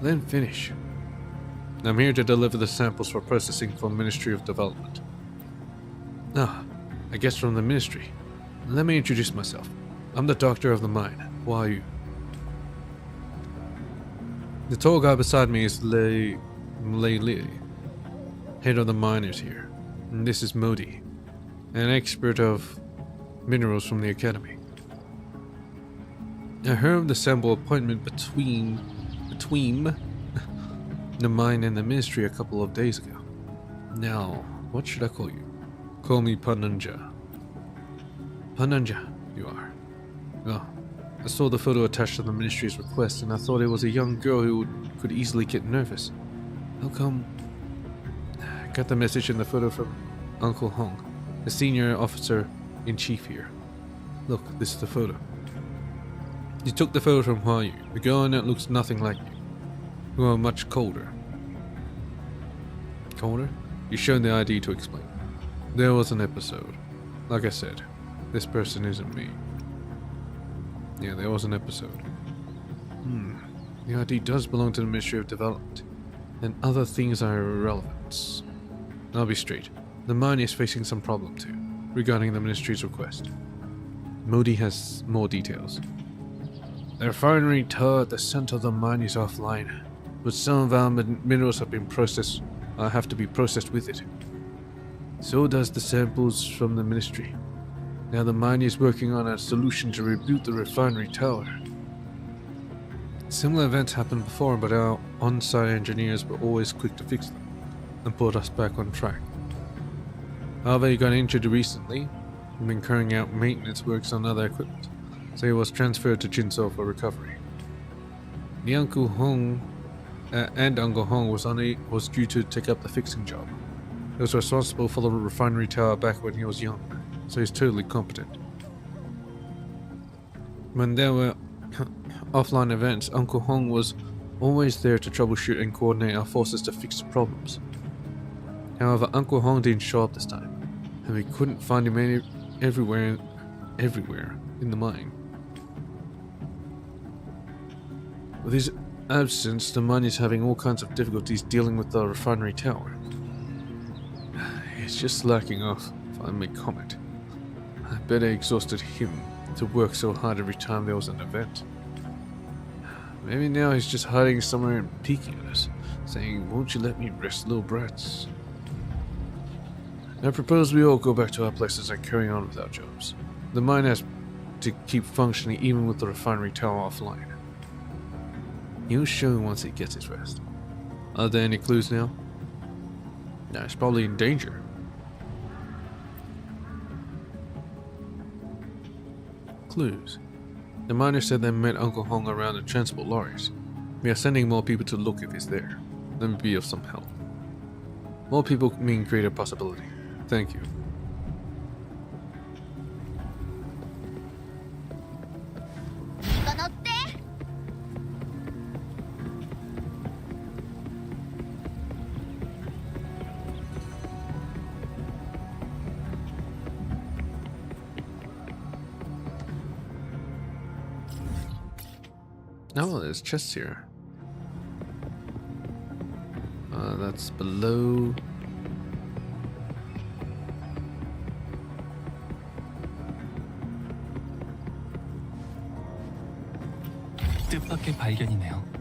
Then finish. I'm here to deliver the samples for processing for Ministry of Development. Ah, I guess from the Ministry. Let me introduce myself. I'm the doctor of the mine. Who are you? The tall guy beside me is Lei Li, head of the miners here. And this is Modi, an expert of minerals from the academy. I heard of the sample appointment between the mine and the ministry a couple of days ago. Now, what should I call you? Call me Pananja. Pananja, you are. Oh, I saw the photo attached to the ministry's request and I thought it was a young girl who could easily get nervous. How come? I got the message in the photo from Uncle Hong, the senior officer in chief here. Look, this is the photo. You took the photo from Hua Yu, the girl in it looks nothing like you. You are much colder. Colder? You showed the ID to explain. There was an episode. Like I said, this person isn't me. Yeah, there was an episode. The ID does belong to the Ministry of Development, and other things are irrelevant. I'll be straight. The mine is facing some problem too, regarding the Ministry's request. Modi has more details. The refinery tower at the center of the mine is offline, but some of our minerals have to be processed with it. So does the samples from the Ministry. Now the mine is working on a solution to reboot the refinery tower. Similar events happened before, but our on-site engineers were always quick to fix them and put us back on track. However, he got injured recently and been carrying out maintenance works on other equipment, so he was transferred to Jinzhou for recovery. The Uncle Hong was due to take up the fixing job. He was responsible for the refinery tower back when he was young, so he's totally competent. When there were offline events, Uncle Hong was always there to troubleshoot and coordinate our forces to fix the problems. However, Uncle Hong didn't show up this time, and we couldn't find him everywhere in the mine. With his absence, the mine is having all kinds of difficulties dealing with the refinery tower. He's just slacking off, if I may comment. I bet it exhausted him to work so hard every time there was an event. Maybe now he's just hiding somewhere and peeking at us, saying, "Won't you let me rest, little brats?" I propose we all go back to our places and carry on with our jobs. The mine has to keep functioning even with the refinery tower offline. He'll show once he gets his rest. Are there any clues now? Nah, it's probably in danger. Clues. The miner said they met Uncle Hong around the transport lorries. We are sending more people to look if he's there. Let me be of some help. More people mean greater possibility. Thank you. 이건 어때? Oh, there's chests here. That's below. 뜻밖의 발견이네요.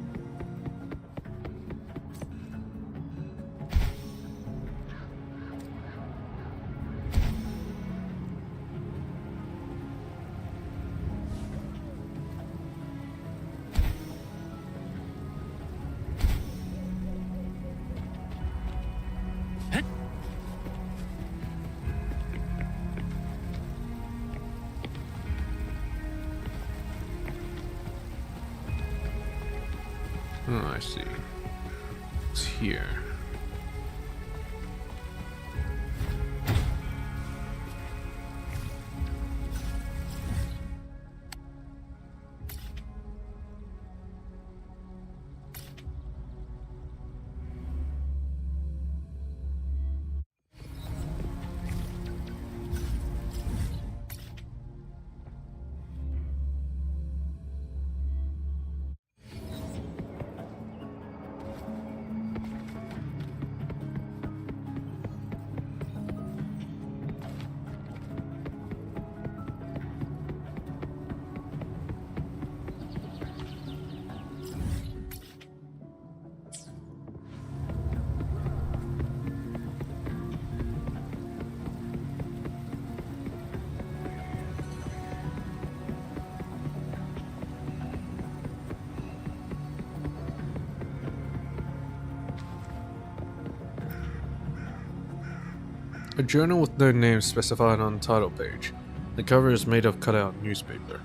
Oh, I see. It's here. A journal with no name specified on the title page. The cover is made of cutout newspaper.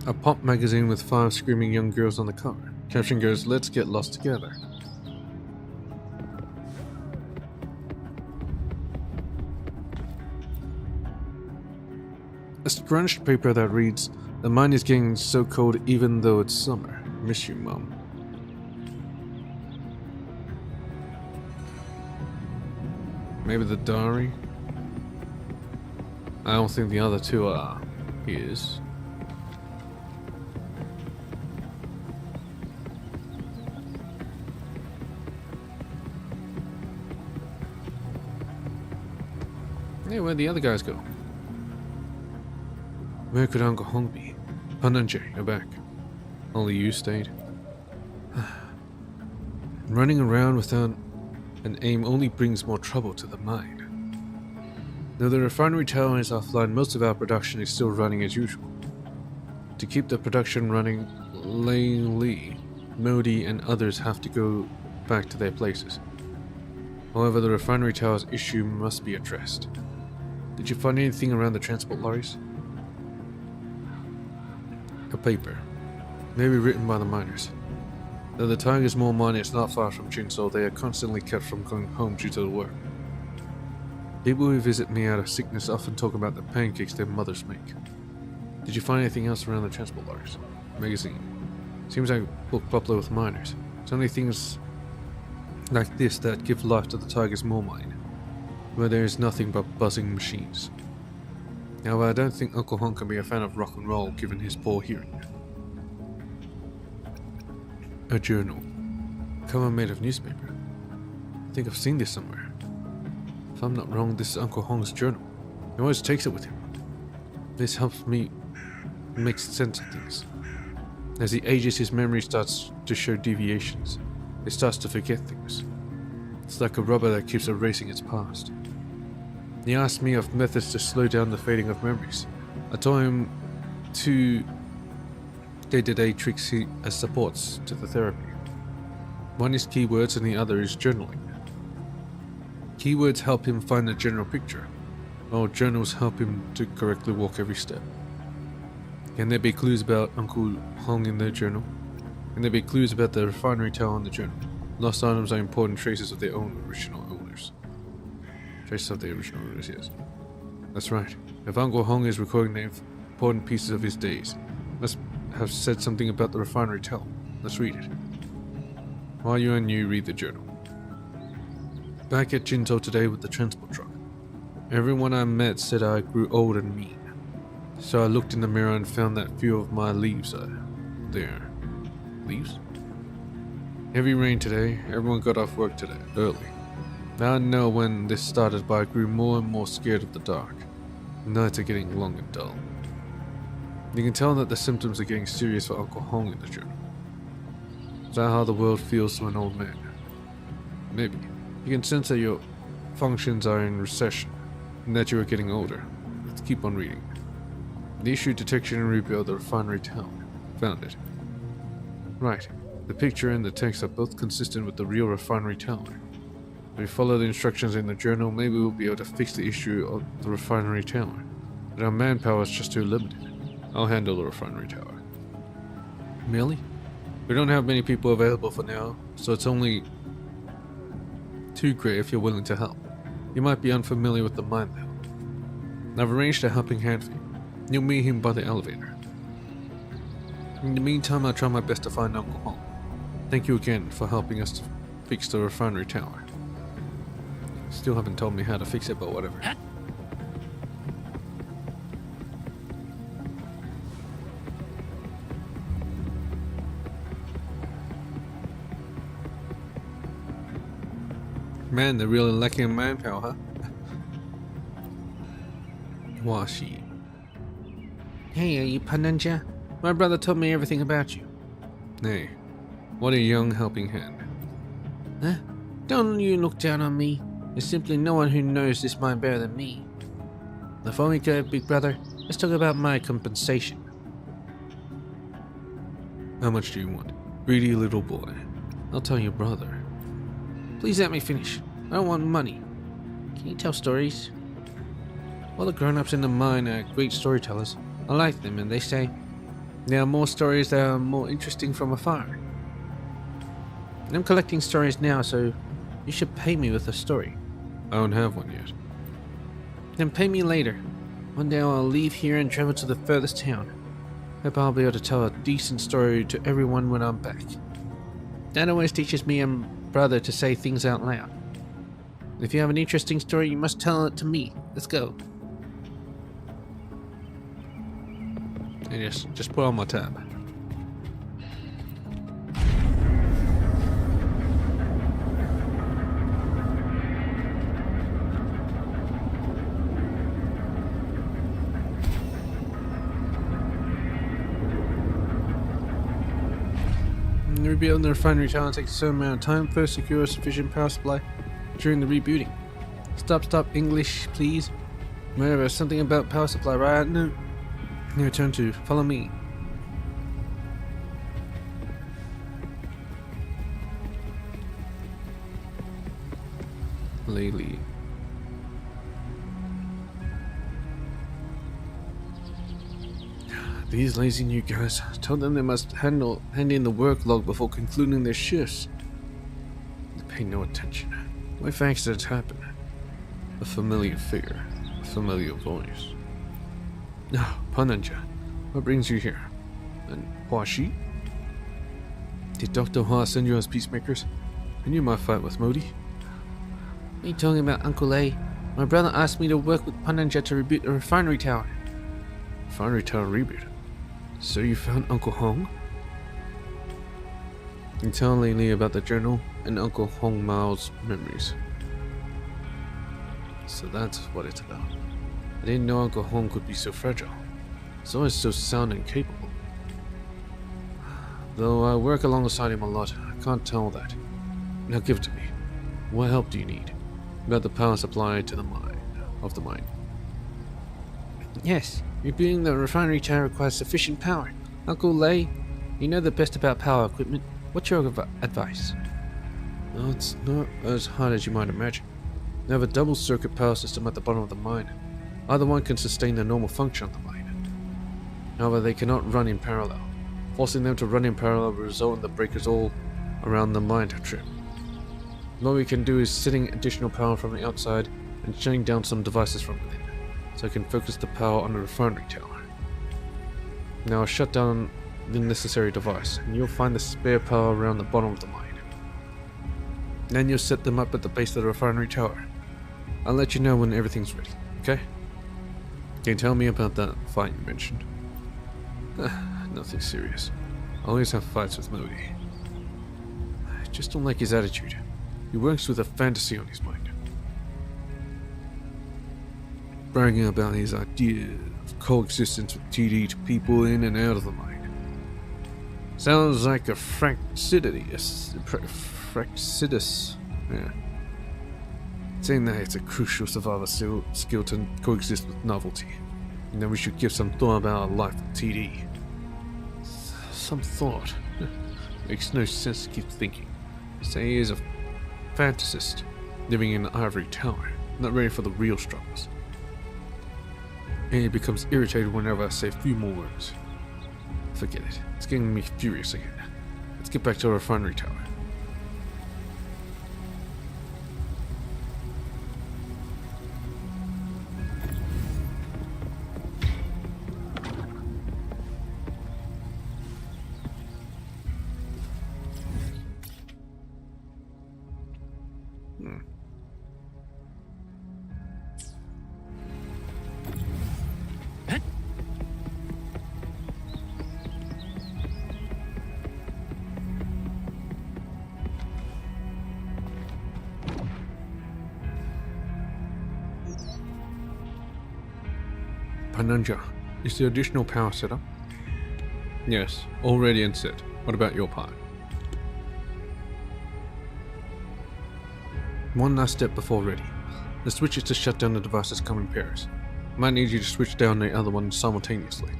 A pop magazine with 5 screaming young girls on the cover. Caption goes, "Let's get lost together." A scrunched paper that reads, "The mine is getting so cold even though it's summer. Miss you, Mom." Maybe the diary? I don't think the other two are his. Hey, where'd the other guys go? Where could Uncle Hong be? Pananje, you're back. Only you stayed. Running around without an aim only brings more trouble to the mind. Though the refinery tower is offline, most of our production is still running as usual. To keep the production running, Lee, Modi, and others have to go back to their places. However, the refinery tower's issue must be addressed. Did you find anything around the transport lorries? A paper, maybe written by the miners. Though the Tiger's Mall mine is not far from Jinzhou, they are constantly kept from going home due to the work. People who visit me out of sickness often talk about the pancakes their mothers make. Did you find anything else around the transport lorries? Magazine. Seems like a book popular with miners. It's only things like this that give life to the Tiger's Mall mine, where there is nothing but buzzing machines. However, I don't think Uncle Hong can be a fan of rock and roll given his poor hearing. A journal. Cover made of newspaper. I think I've seen this somewhere. If I'm not wrong, this is Uncle Hong's journal. He always takes it with him. This helps me make sense of things. As he ages, his memory starts to show deviations. He starts to forget things. It's like a rubber that keeps erasing its past. He asked me of methods to slow down the fading of memories. I told him 2 day-to-day tricks as supports to the therapy. One is keywords and the other is journaling. Keywords help him find the general picture, while journals help him to correctly walk every step. Can there be clues about Uncle Hong in the journal? Can there be clues about the refinery tower in the journal? Lost items are important traces of their own original owners. Traces of the original owners, yes. That's right. If Uncle Hong is recording the important pieces of his days, must have said something about the refinery tower. Let's read it. While you and you read the journal. Back at Jinto today with the transport truck. Everyone I met said I grew old and mean. So I looked in the mirror and found that few of my leaves are there. Leaves? Heavy rain today. Everyone got off work today, early. Now I know when this started, but I grew more and more scared of the dark. Nights are getting long and dull. You can tell that the symptoms are getting serious for Uncle Hong in the journal. Is that how the world feels to an old man? Maybe. You can sense that your functions are in recession, and that you are getting older. Let's keep on reading. The issue detection and rebuild the refinery tower. Found it. Right. The picture and the text are both consistent with the real refinery tower. If we follow the instructions in the journal, maybe we'll be able to fix the issue of the refinery tower. But our manpower is just too limited. I'll handle the refinery tower. Really? We don't have many people available for now, so it's only too great if you're willing to help. You might be unfamiliar with the mine though. I've arranged a helping hand for you. You'll meet him by the elevator. In the meantime, I'll try my best to find Uncle Hong. Thank you again for helping us to fix the refinery tower. Still haven't told me how to fix it, but whatever. Man, they're really lacking in manpower, huh? Washi. Hey, are you Pananja? My brother told me everything about you. Hey, what a young helping hand. Huh? Don't you look down on me. There's simply no one who knows this mine better than me. The phony curve, big brother. Let's talk about my compensation. How much do you want? Greedy little boy. I'll tell your brother. Please let me finish. I don't want money. Can you tell stories? All the grown-ups in the mine are great storytellers. I like them, and they say there are more stories that are more interesting from afar. I'm collecting stories now, so you should pay me with a story. I don't have one yet. Then pay me later. One day I'll leave here and travel to the furthest town. Hope I'll be able to tell a decent story to everyone when I'm back. Dad always teaches me and brother to say things out loud. If you have an interesting story, you must tell it to me. Let's go. And just put on my tab. Rebuilding the refinery tower takes a certain amount of time. First, secure a sufficient power supply during the rebuilding. Stop, English, please. Remember, something about power supply, right? No. Your turn to follow me. Lately. These lazy new guys. Told them they must hand in the work log before concluding their shifts. They pay no attention. Why facts did it happen? A familiar figure. A familiar voice. Ah, Pananja. What brings you here? And Huashi? Did Dr. Hua send you as peacemakers? I knew my fight with Modi. What are you talking about, Uncle A? My brother asked me to work with Pananja to rebuild the refinery tower. Refinery tower reboot? So you found Uncle Hong? You tell Lately about the journal and Uncle Hong Mao's memories. So that's what it's about. I didn't know Uncle Hong could be so fragile. He's always so sound and capable. Though I work alongside him a lot, I can't tell that. Now give it to me. What help do you need? About the power supply to the mine. Yes, rebuilding the refinery tower requires sufficient power. Uncle Lei, you know the best about power equipment. What's your advice? Well, it's not as hard as you might imagine. They have a double circuit power system at the bottom of the mine. Either one can sustain the normal function of the mine. However, they cannot run in parallel. Forcing them to run in parallel will result in the breakers all around the mine to trip. What we can do is setting additional power from the outside and shutting down some devices from within, so I can focus the power on the refinery tower. Now a shutdown the necessary device, and you'll find the spare power around the bottom of the mine. Then you'll set them up at the base of the refinery tower. I'll let you know when everything's ready, okay? Can you tell me about that fight you mentioned? Nothing serious. I always have fights with Modi. I just don't like his attitude. He works with a fantasy on his mind. Bragging about his idea of coexistence with TD to people in and out of the mine. Sounds like a Fraxidus. Yeah. Saying that it's a crucial survival skill to coexist with novelty. And that we should give some thought about our life with TD. Some thought. Makes no sense to keep thinking. Say he is a fantasist, living in an ivory tower, not ready for the real struggles. And he becomes irritated whenever I say a few more words. Forget it. It's getting me furious again. Let's get back to our refinery tower. Pananja, is the additional power set up? Yes, all ready and set. What about your part? One last step before ready. The switches to shut down the devices come in pairs. Might need you to switch down the other one simultaneously.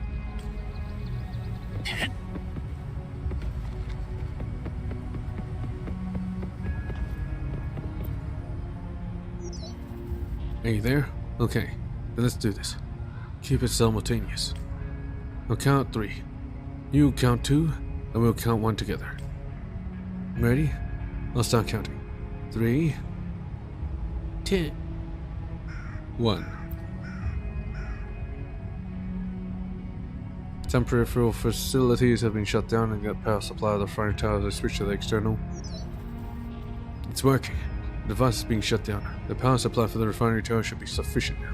Are you there? Okay, then let's do this. Keep it simultaneous. I'll count 3. You count 2, and we'll count 1 together. Ready? I'll start counting. 3, 2, 1. Some peripheral facilities have been shut down and the power supply of the front tower has switched to the external. It's working. The device is being shut down. The power supply for the refinery tower should be sufficient now.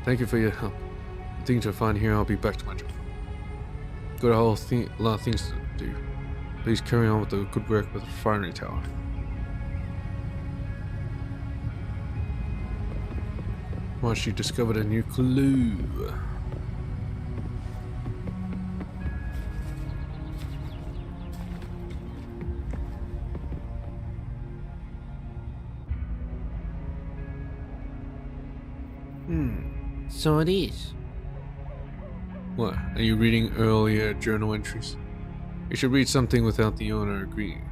Thank you for your help. Things are fine here, I'll be back to my job. Got a lot of things to do. Please carry on with the good work with the refinery tower. Once she discovered a new clue. So it is. What? Are you reading earlier journal entries? You should read something without the owner agreeing.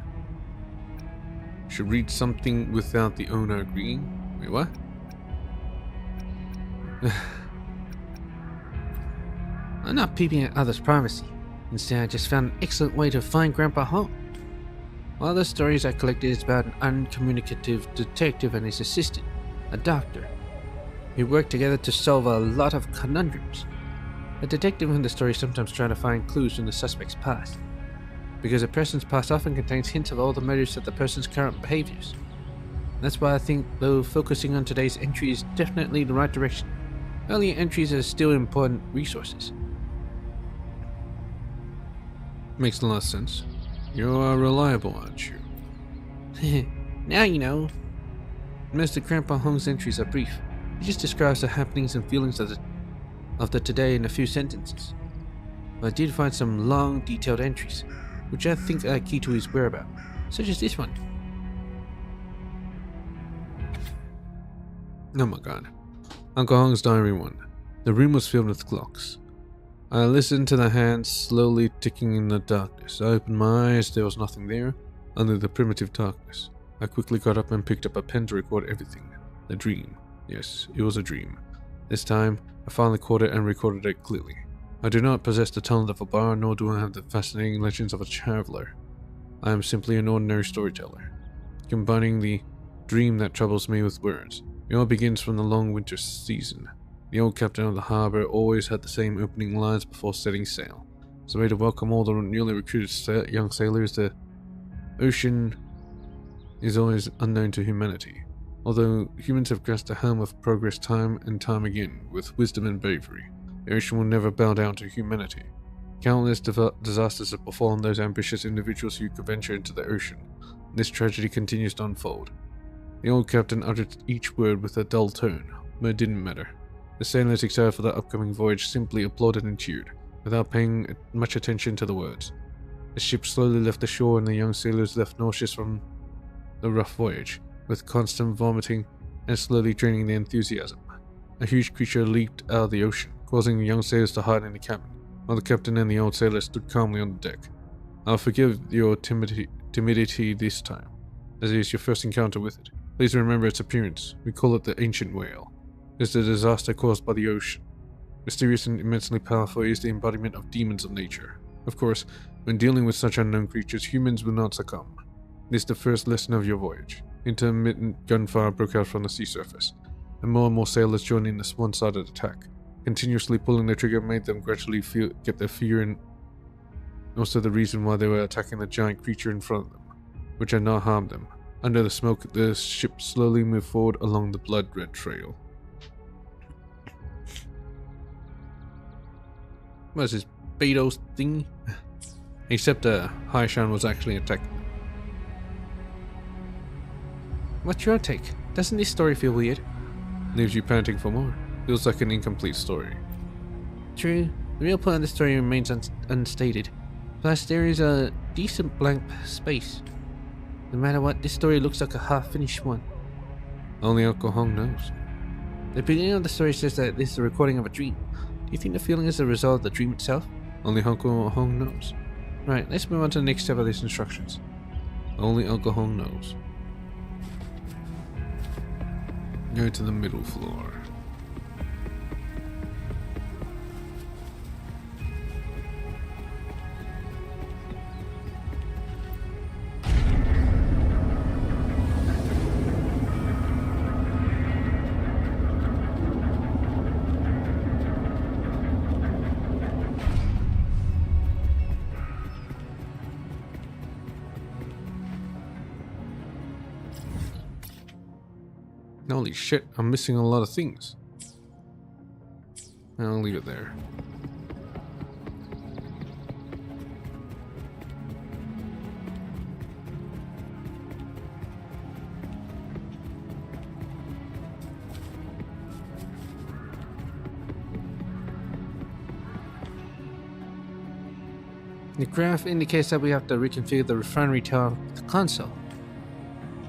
Should read something without the owner agreeing? Wait, what? I'm not peeping at others' privacy. Instead, I just found an excellent way to find Grandpa home. One of the stories I collected is about an uncommunicative detective and his assistant, a doctor. We work together to solve a lot of conundrums. The detective in the story sometimes try to find clues from the suspect's past, because a person's past often contains hints of all the motives of the person's current behaviors. That's why I think, though focusing on today's entry is definitely the right direction, earlier entries are still important resources. Makes a lot of sense. You are reliable, aren't you? Now you know. Most of Grandpa Hong's entries are brief. He just describes the happenings and feelings of the today in a few sentences. But I did find some long, detailed entries, which I think are key to his whereabouts, such as this one. Oh my god. Uncle Hong's Diary 1. The room was filled with clocks. I listened to the hands slowly ticking in the darkness. I opened my eyes, there was nothing there, only the primitive darkness. I quickly got up and picked up a pen to record everything. The dream. Yes, it was a dream. This time, I finally caught it and recorded it clearly. I do not possess the talent of a bard, nor do I have the fascinating legends of a traveler. I am simply an ordinary storyteller, combining the dream that troubles me with words. It all begins from the long winter season. The old captain of the harbor always had the same opening lines before setting sail. As a way to welcome all the newly recruited young sailors, the ocean is always unknown to humanity. Although humans have grasped the helm of progress time and time again with wisdom and bravery, the ocean will never bow down to humanity. Countless disasters have befallen those ambitious individuals who could venture into the ocean. This tragedy continues to unfold. The old captain uttered each word with a dull tone, but it didn't matter. The sailors excited for the upcoming voyage simply applauded and cheered, without paying much attention to the words. The ship slowly left the shore and the young sailors left nauseous from the rough voyage, with constant vomiting and slowly draining their enthusiasm. A huge creature leaped out of the ocean, causing the young sailors to hide in the cabin, while the captain and the old sailor stood calmly on the deck. I'll forgive your timidity this time, as it is your first encounter with it. Please remember its appearance. We call it the Ancient Whale. It is the disaster caused by the ocean. Mysterious and immensely powerful, it is the embodiment of demons of nature. Of course, when dealing with such unknown creatures, humans will not succumb. This is the first lesson of your voyage. Intermittent gunfire broke out from the sea surface, and more sailors joined in this one-sided attack. Continuously pulling the trigger made them gradually get their fear, and also the reason why they were attacking the giant creature in front of them, which had not harmed them. Under the smoke, the ship slowly moved forward along the blood-red trail. What is this Betos thing? Except Haishan was actually attacking them. What's your take? Doesn't this story feel weird? Leaves you panting for more. Feels like an incomplete story. True, the real point of the story remains unstated. Plus, there is a decent blank space. No matter what, this story looks like a half-finished one. Only Uncle Hong knows. The beginning of the story says that this is a recording of a dream. Do you think the feeling is the result of the dream itself? Only Uncle Hong knows. Right, let's move on to the next step of these instructions. Only Uncle Hong knows. Go to the middle floor. Holy shit, I'm missing a lot of things. I'll leave it there. The graph indicates that we have to reconfigure the refinery tower with the console.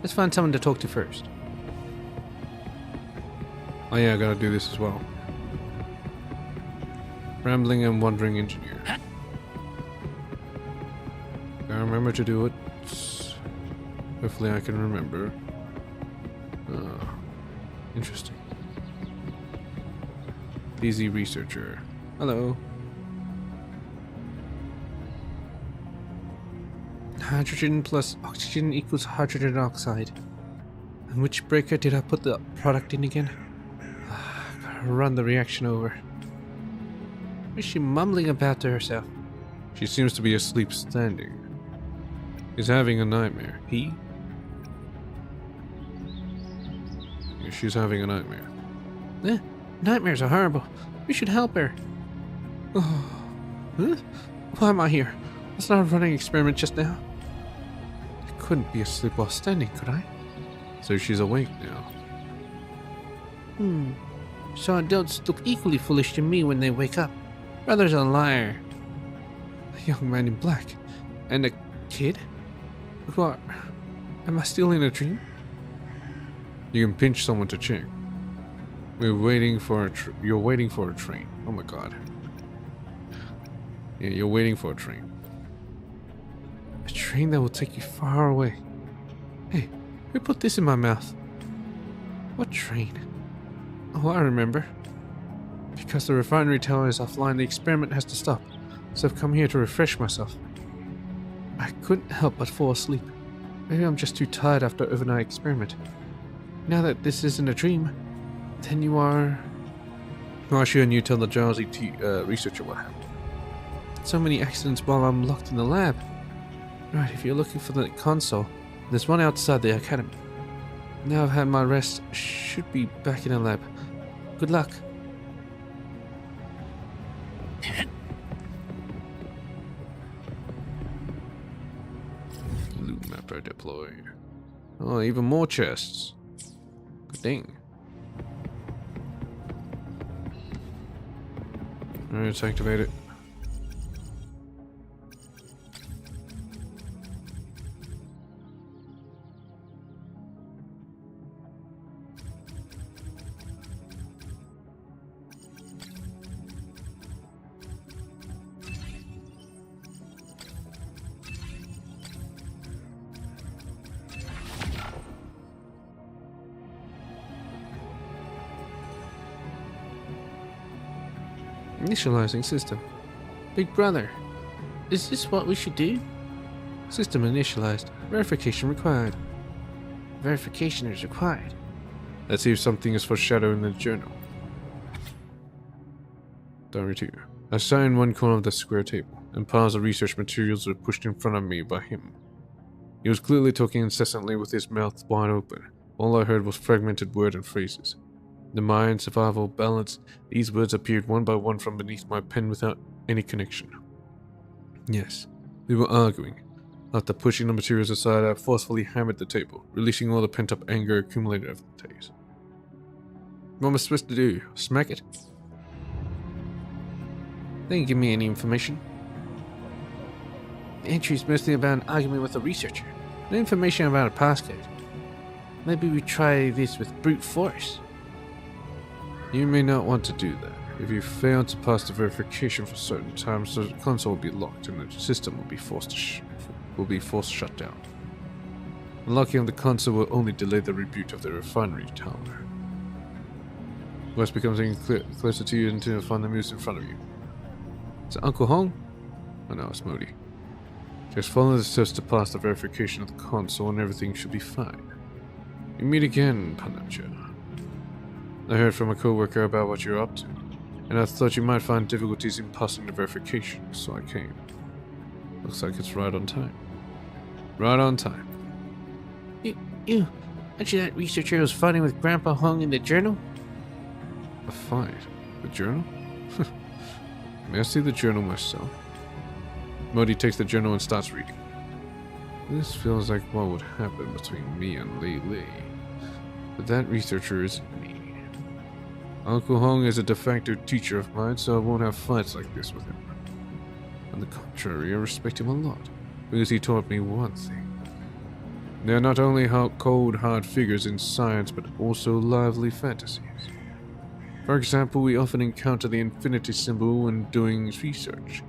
Let's find someone to talk to first. Oh yeah, I gotta do this as well. Rambling and wandering engineer. Gotta remember to do it. Hopefully I can remember. Interesting. Easy researcher. Hello. Hydrogen plus oxygen equals hydrogen oxide. And which breaker did I put the product in again? Gotta run the reaction over. What is she mumbling about to herself? She seems to be asleep standing. He's having a nightmare. He? Yeah, she's having a nightmare. Nightmares are horrible. We should help her. Oh. Huh? Why am I here? That's not a running experiment just now. I couldn't be asleep while standing, could I? So she's awake now. So adults look equally foolish to me when they wake up. Brother's a liar. A young man in black. And a kid? Who are... Am I still in a dream? You can pinch someone to check. You're waiting for a train. Oh my god. Yeah, you're waiting for a train. A train that will take you far away. Hey, who put this in my mouth? What train? Oh, I remember. Because the refinery tower is offline, the experiment has to stop. So I've come here to refresh myself. I couldn't help but fall asleep. Maybe I'm just too tired after overnight experiment. Now that this isn't a dream, then you are... Why shouldn't you tell the drowsy researcher what happened? so many accidents while I'm locked in the lab. Right, if you're looking for the console, there's one outside the academy. Now I've had my rest, should be back in the lab. Good luck. Loot mapper deployed. Oh, even more chests. Good thing. Alright, let's activate it. Initializing system. Big brother, is this what we should do? System initialized. Verification required. Verification is required. Let's see if something is foreshadowed in the journal. Diary 2. I sat in one corner of the square table, and piles of research materials were pushed in front of me by him. He was clearly talking incessantly with his mouth wide open. All I heard was fragmented words and phrases. The mind, survival, balance, these words appeared one by one from beneath my pen without any connection. Yes, we were arguing. After pushing the materials aside, I forcefully hammered the table, releasing all the pent-up anger accumulated over the days. What am I supposed to do? Smack it? They didn't give me any information. The entry is mostly about an argument with a researcher. No information about a passcode. Maybe we try this with brute force. You may not want to do that. If you fail to pass the verification for certain times, the console will be locked and the system will be forced shut down. Unlocking of the console will only delay the reboot of the refinery tower. West becomes closer to you until you find the moose in front of you. Is it Uncle Hong? Oh no, it's Modi. Just follow the steps to pass the verification of the console and everything should be fine. You meet again, Panacha. I heard from a co-worker about what you're up to, and I thought you might find difficulties in passing the verification, so I came. Looks like it's right on time. Right on time. You mentioned that researcher was fighting with Grandpa Hong in the journal? A fight? The journal? May I see the journal myself? Modi takes the journal and starts reading. This feels like what would happen between me and Lei Lei. But that researcher isn't me. Uncle Hong is a de facto teacher of mine, so I won't have fights like this with him. On the contrary, I respect him a lot, because he taught me one thing. They are not only cold, hard figures in science, but also lively fantasies. For example, we often encounter the infinity symbol when doing research.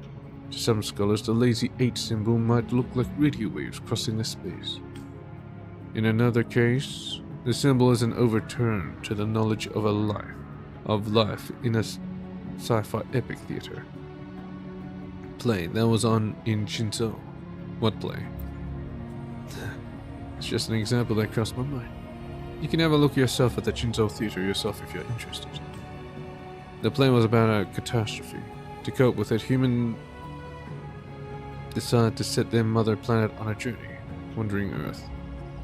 To some scholars, the lazy 8 symbol might look like radio waves crossing the space. In another case, the symbol is an overturn to the knowledge of life in a sci-fi epic theater. Play that was on in Shinzo. What play? It's just an example that crossed my mind. You can have a look yourself at the Shinzo theater yourself if you're interested. The play was about a catastrophe. To cope with it, humans decided to set their mother planet on a journey, wandering Earth.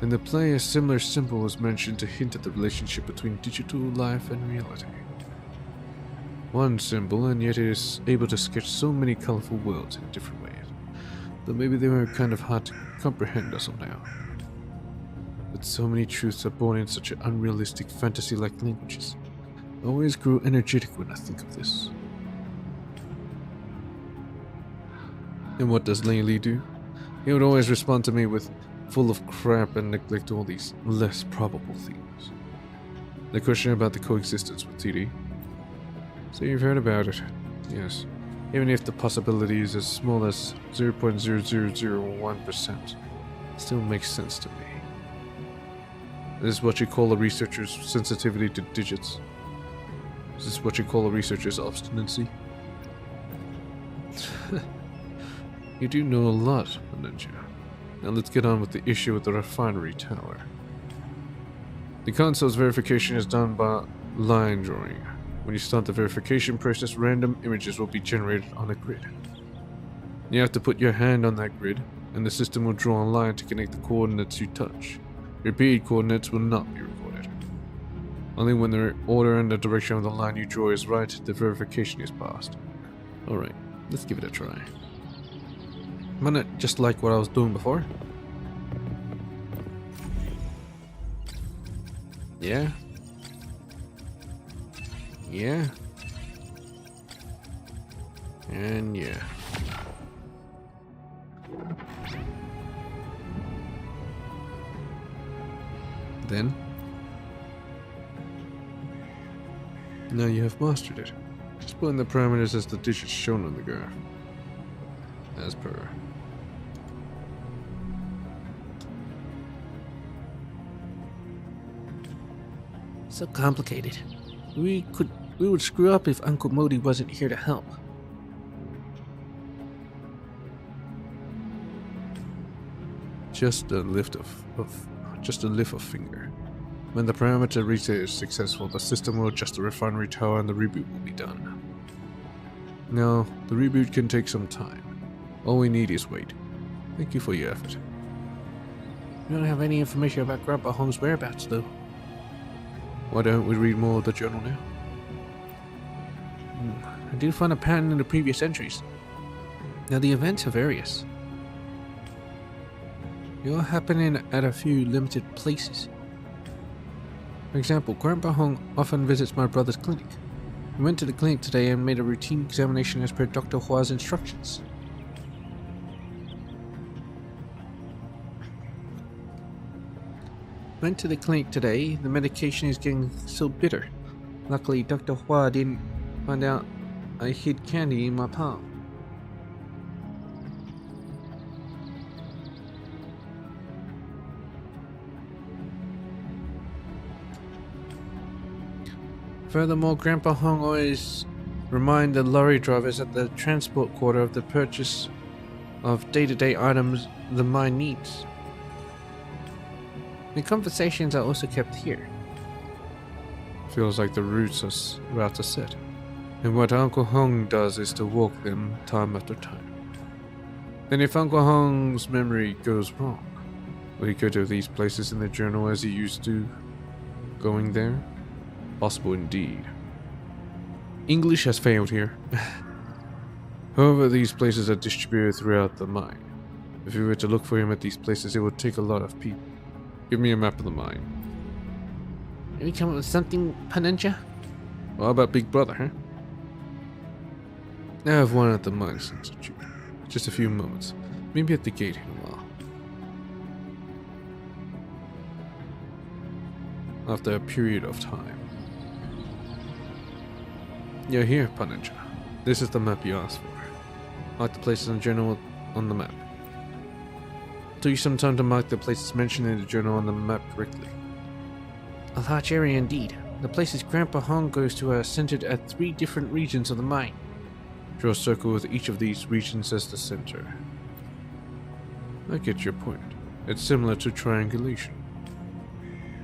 In the play, a similar symbol was mentioned to hint at the relationship between digital life and reality. One symbol, and yet it is able to sketch so many colorful worlds in different ways. Though maybe they were kind of hard to comprehend as of now. But so many truths are born in such unrealistic fantasy-like languages. I always grow energetic when I think of this. And what does Lei Lei do? He would always respond to me with full of crap and neglect all these less probable things. The question about the coexistence with TD. So you've heard about it. Yes. Even if the possibility is as small as 0.0001%, it still makes sense to me. This is what you call a researcher's sensitivity to digits. Is this what you call a researcher's obstinacy? You do know a lot, Ninja. Now let's get on with the issue with the refinery tower. The console's verification is done by line drawing. When you start the verification process, random images will be generated on a grid. You have to put your hand on that grid, and the system will draw a line to connect the coordinates you touch. Repeated coordinates will not be recorded. Only when the order and the direction of the line you draw is right, the verification is passed. Alright, let's give it a try. Isn't it just like what I was doing before? Yeah. Yeah. And yeah. Then, now you have mastered it. Just put in the parameters as the digits shown on the graph. As per. So complicated. We would screw up if Uncle Modi wasn't here to help. Just a lift of finger. When the parameter reset is successful, the system will adjust the refinery tower and the reboot will be done. Now, the reboot can take some time. All we need is wait. Thank you for your effort. We don't have any information about Grandpa Hong's whereabouts, though. Why don't we read more of the journal now? I did find a pattern in the previous entries. Now the events are various. They all happening at a few limited places. For example, Grandpa Hong often visits my brother's clinic. He went to the clinic today and made a routine examination as per Dr. Hua's instructions. Went to the clinic today. The medication is getting so bitter. Luckily, Dr. Hua didn't find out I hid candy in my palm. Furthermore, Grandpa Hong always remind the lorry drivers at the transport quarter of the purchase of day-to-day items the mine needs. The conversations are also kept here. Feels like the routes are set. And what Uncle Hong does is to walk them time after time. Then if Uncle Hong's memory goes wrong, will he go to these places in the journal as he used to, going there? Possible indeed. English has failed here. However, these places are distributed throughout the mine. If we were to look for him at these places, it would take a lot of people. Give me a map of the mine. Can we come up with something, Paninja? Well, how about Big Brother, huh? I have one at the mine center. Just a few moments. Maybe at the gate in a while. After a period of time. You're here, Paninja. This is the map you asked for. Mark the places in the journal on the map. Took you some time to mark the places mentioned in the journal on the map correctly. A large area indeed. The places Grandpa Hong goes to are centered at 3 different regions of the mine. Draw a circle with each of these regions as the center. I get your point. It's similar to triangulation.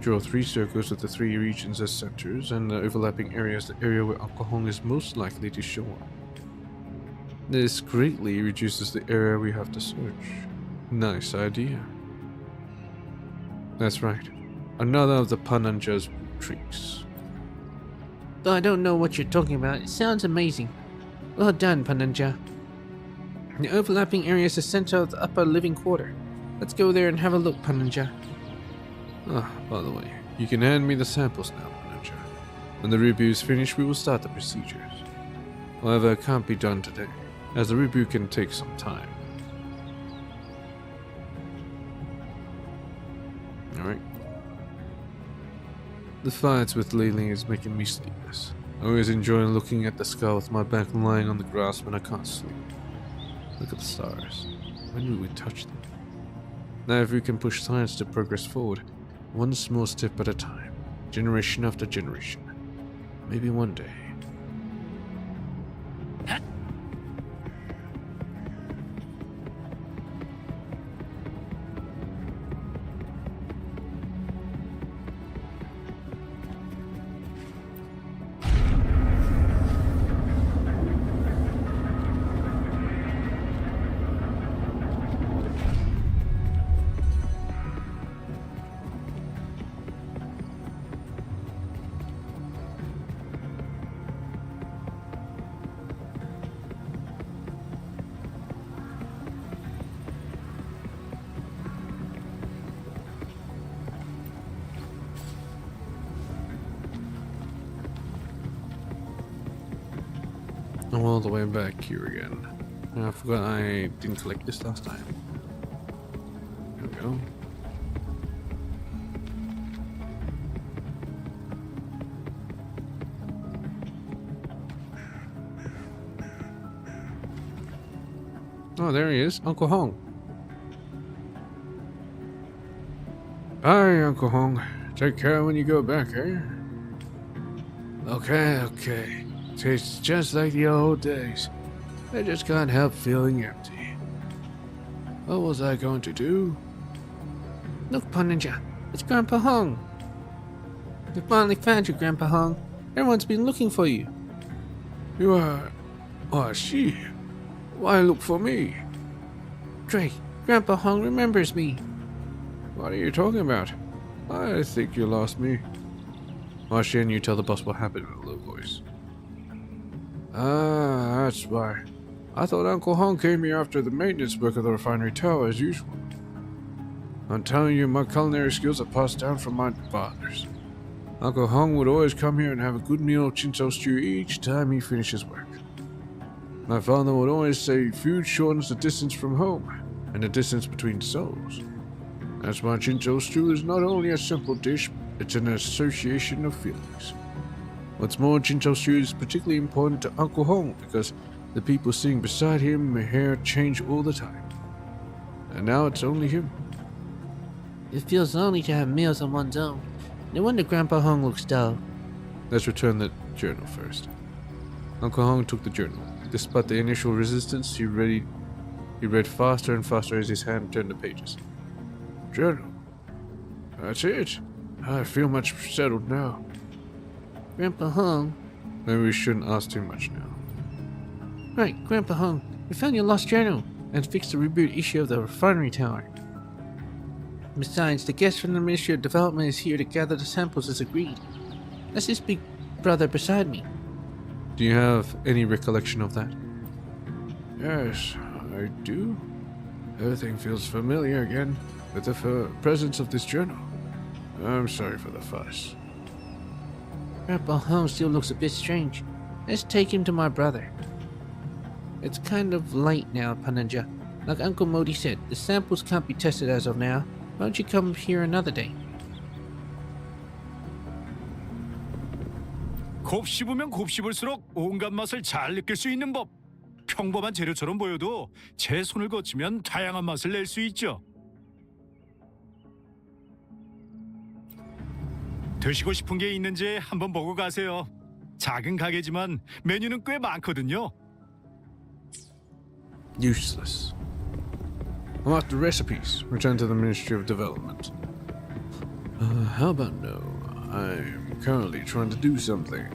Draw 3 circles with the 3 regions as centers, and the overlapping area is the area where Uncle Hong is most likely to show up. This greatly reduces the area we have to search. Nice idea. That's right. Another of the Paninja's tricks. Though I don't know what you're talking about, it sounds amazing. Well done, Paninja. The overlapping area is the center of the upper living quarter. Let's go there and have a look, Paninja. Ah, by the way, you can hand me the samples now, Paninja. When the review is finished, we will start the procedures. However, it can't be done today, as the review can take some time. Alright. The fights with Lei Ling is making me sleepless. I always enjoy looking at the sky with my back lying on the grass when I can't sleep. Look at the stars. When will we touch them? Now if we can push science to progress forward, one small step at a time, generation after generation, maybe one day. all the way back here again. I forgot I didn't collect this last time. There we go. Oh, there he is, Uncle Hong. Hi, Uncle Hong. Take care when you go back, eh? Okay. Tastes just like the old days. I just can't help feeling empty. What was I going to do? Look, Punisher, it's Grandpa Hong. We finally found you, Grandpa Hong. Everyone's been looking for you. You are... Oh, she... Why look for me? Drake, Grandpa Hong remembers me. What are you talking about? I think you lost me. Why shouldn't you tell the boss what happened in a low voice? Ah, that's why. I thought Uncle Hong came here after the maintenance work of the refinery tower as usual. I'm telling you, my culinary skills are passed down from my fathers. Uncle Hong would always come here and have a good meal of chinchou stew each time he finished his work. My father would always say food shortens the distance from home, and the distance between souls. That's why chinchou stew is not only a simple dish, it's an association of feelings. What's more, chinchou stew is particularly important to Uncle Hong because the people sitting beside him, their hair change all the time. And now it's only him. It feels lonely to have meals on one's own. No wonder Grandpa Hong looks dull. Let's return the journal first. Uncle Hong took the journal. Despite the initial resistance, he read faster and faster as his hand turned the pages. Journal. That's it. I feel much settled now. Grandpa Hong. Maybe we shouldn't ask too much now. Right, Grandpa Hong. We found your lost journal and fixed the reboot issue of the refinery tower. Besides, the guest from the Ministry of Development is here to gather the samples as agreed. That's his big brother beside me. Do you have any recollection of that? Yes, I do. Everything feels familiar again with the presence of this journal. I'm sorry for the fuss. Grandpa Hong still looks a bit strange. Let's take him to my brother. It's kind of late now, Pananja. Like Uncle Modi said, the samples can't be tested as of now. Why don't you come here another day? 곱씹으면 곱씹을수록 온갖 맛을 잘 느낄 수 있는 법. 평범한 재료처럼 보여도 제 손을 거치면 다양한 맛을 낼 수 있죠. 드시고 싶은 게 있는지 한번 보고 가세요. 작은 가게지만 메뉴는 꽤 많거든요. Useless. I want the recipes. Return to the Ministry of Development. How about no? I'm currently trying to do something.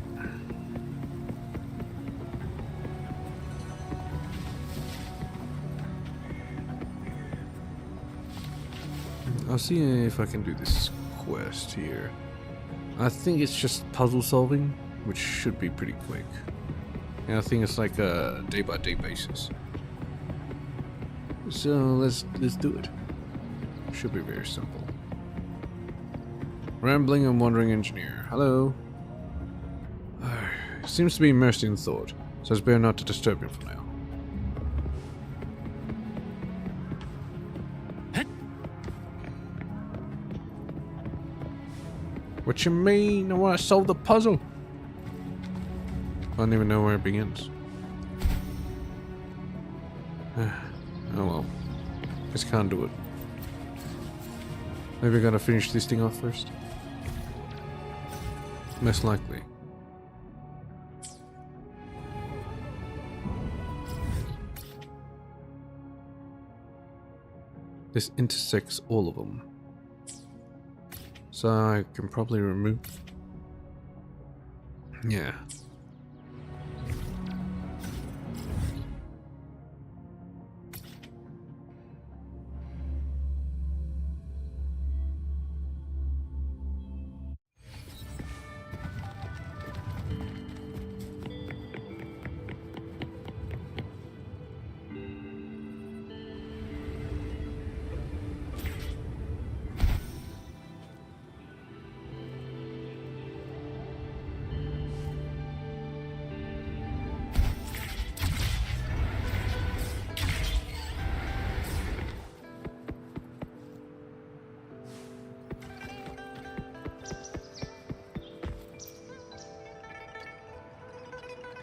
I'll see if I can do this quest here. I think it's just puzzle solving, which should be pretty quick. And I think it's like a day-by-day basis. So let's do it. Should be very simple. Rambling and wandering engineer. Hello. Seems to be immersed in thought, so it's better not to disturb him for now. What you mean? I want to solve the puzzle. I don't even know where it begins. Oh well. Just can't do it. Maybe I gotta finish this thing off first. Most likely. This intersects all of them. So I can probably remove... Yeah.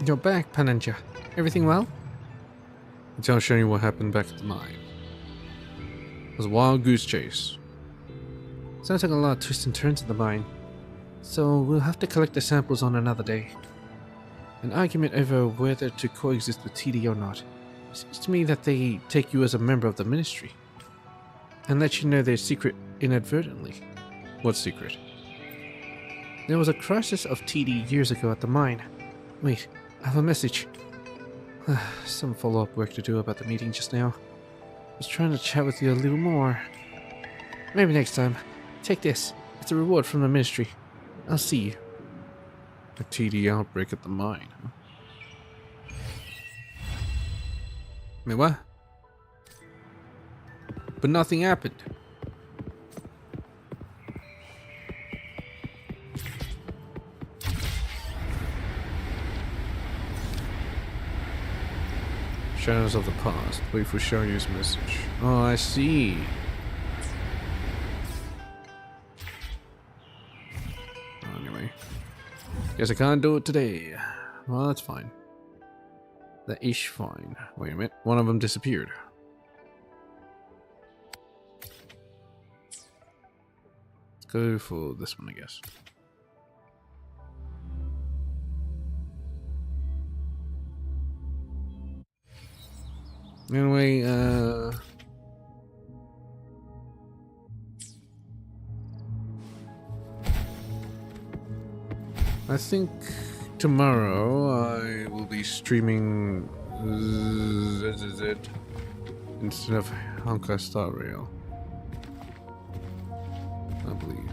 You're back, Pananja. Everything well? I'll show you what happened back at the mine. It was a wild goose chase. Sounds like a lot of twists and turns at the mine. So we'll have to collect the samples on another day. An argument over whether to coexist with TD or not. Seems to me that they take you as a member of the ministry. And let you know their secret inadvertently. What secret? There was a crisis of TD years ago at the mine. Wait, I have a message. Some follow-up work to do about the meeting just now. I was trying to chat with you a little more. Maybe next time. Take this. It's a reward from the ministry. I'll see you. A TD outbreak at the mine, huh? Wait, what? But nothing happened. Shadows of the past. Wait for Sharyu's message. Oh, I see. Anyway. Guess I can't do it today. Well, that's fine. That is fine. Wait a minute. One of them disappeared. Let's go for this one, I guess. Anyway, I think tomorrow I will be streaming ZZZ instead of Honkai Star Rail. I believe.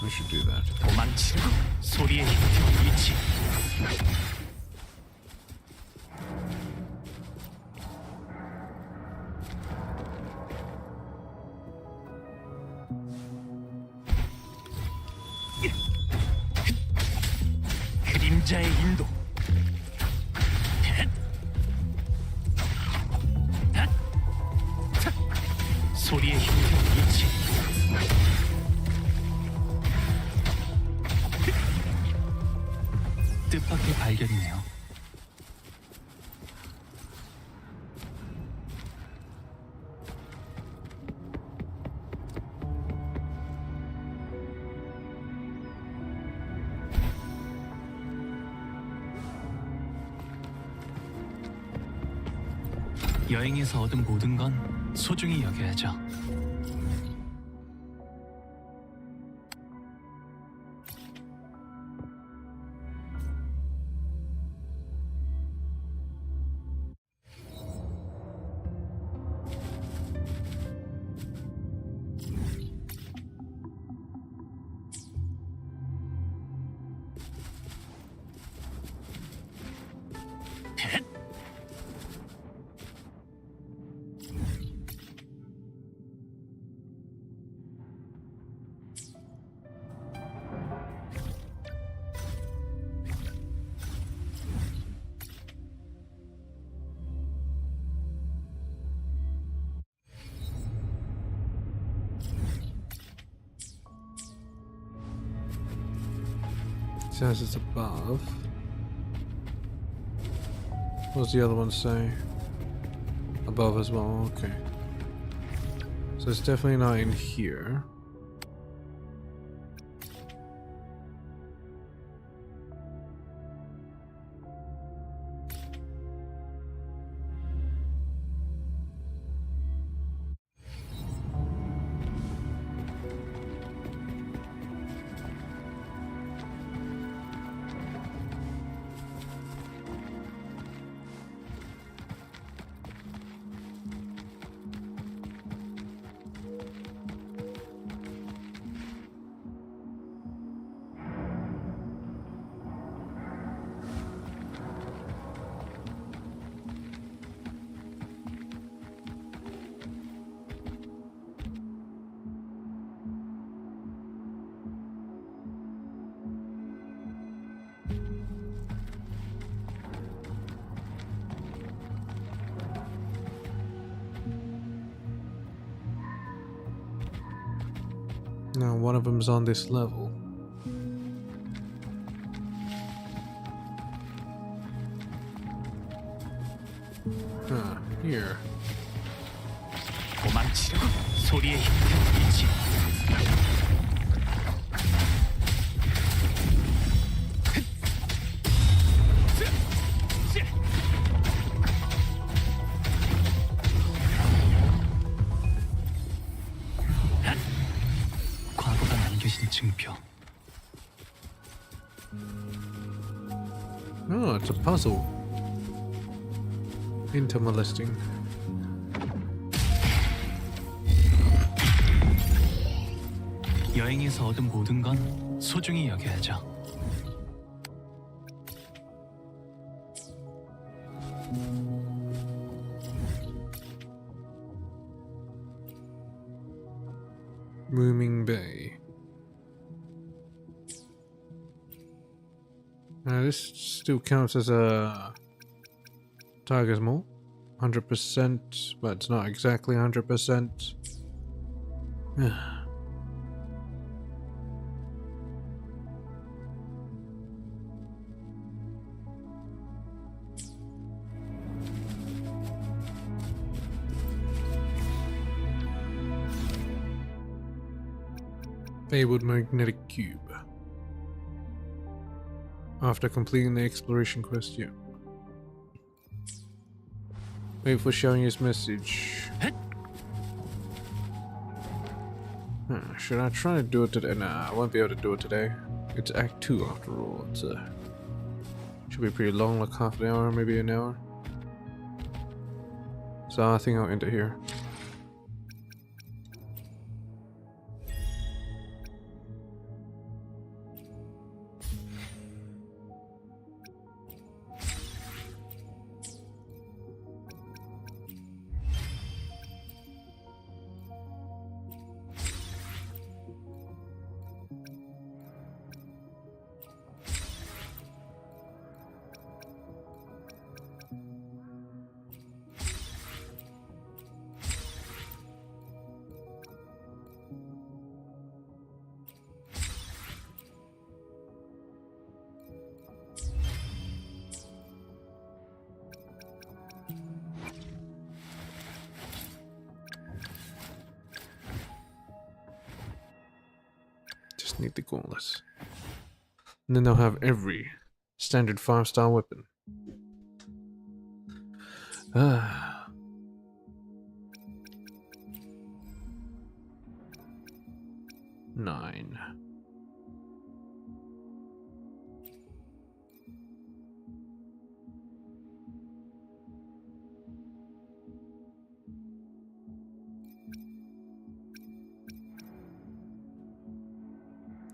I should do that. 도망치고 소리의 힘 이치. 그림자의 인도. 소리의 힘 이치. 뜻밖의 발견이네요. 여행에서 얻은 모든 건 소중히 여겨야죠. It says it's above. What does the other one say? Above as well, okay. So it's definitely not in here. Now one of them's on this level. Here. 도망치려고 소리의 힘 있지. 과거가 남겨진 증표. Oh, it's a puzzle. Intermolesting. 여행에서 얻은 모든 건 소중히 여겨야죠. Mooming Bay. This still counts as a Tiger's Mole. 100%, but it's not exactly 100%. Fabled magnetic cube. After completing the exploration quest, yeah. Wait for showing his message. Should I try to do it today? Nah, I won't be able to do it today. It's Act 2 after all. It's should be pretty long, like half an hour, maybe an hour. So I think I'll end it here. Just need the gauntlet. And then they'll have every standard 5-star weapon. Ah. Nine.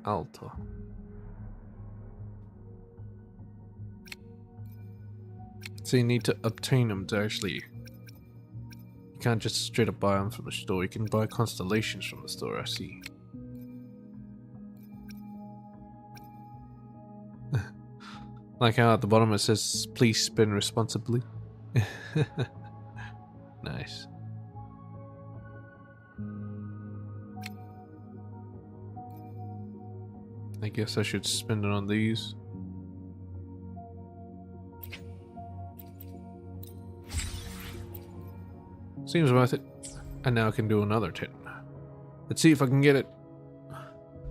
Alta. So you need to obtain them to actually... You can't just straight up buy them from the store. You can buy constellations from the store, I see. Like how at the bottom it says, please spin responsibly. Nice. I guess I should spend it on these. Seems worth it. And now I can do another 10. Let's see if I can get it.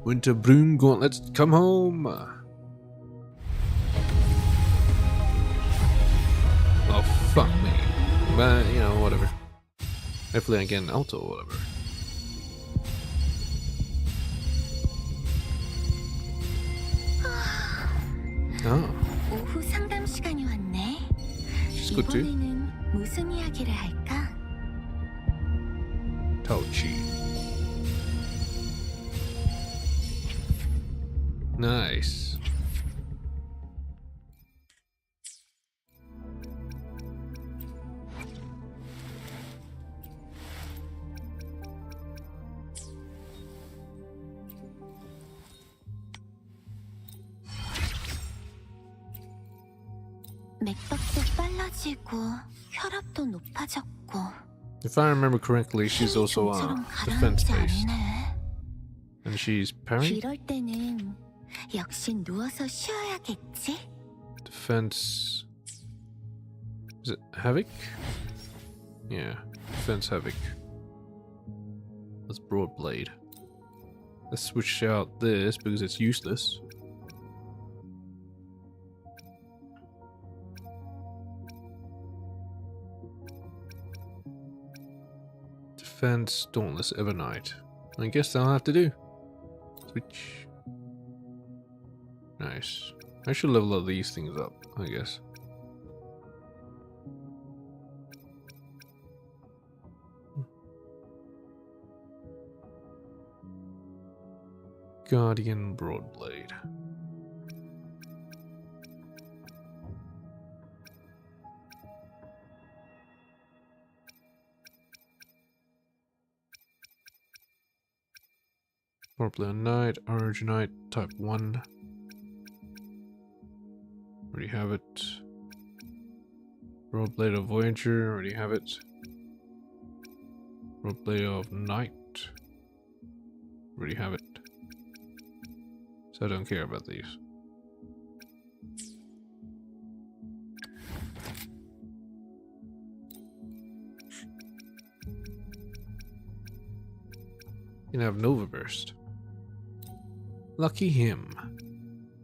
Winter Broom Gauntlets, come home! Oh, fuck me. But, you know, whatever. Hopefully I get an Alto or whatever. Oh. 오후 상담 시간이 왔네. She's good too. 이번에는 무슨 이야기를 할까? Touchy. Nice. 맥박도 빨라지고 혈압도 높아졌고. If I remember correctly, she's also 좀처럼 defense 가라앉지 based. 않네. And she's parry? 이럴 때는 역시 누워서 쉬어야겠지? Defense. Is it Havoc? Yeah, defense Havoc. That's Broad Blade. Let's switch out this because it's useless. Defense Dauntless Evernight. I guess that'll have to do. Switch. Nice. I should level all these things up, I guess. Guardian Broadblade. Broadblade Knight, Originite, Type 1. Already have it. Broadblade of Voyager, already have it. Broadblade of Knight. Already have it. So I don't care about these. You can have Nova Burst. Lucky him.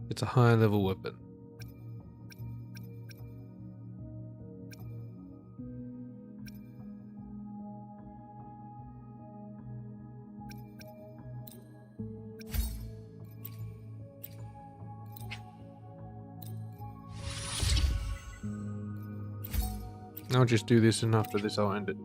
It's a high level weapon. I'll just do this, and after this I'll end it.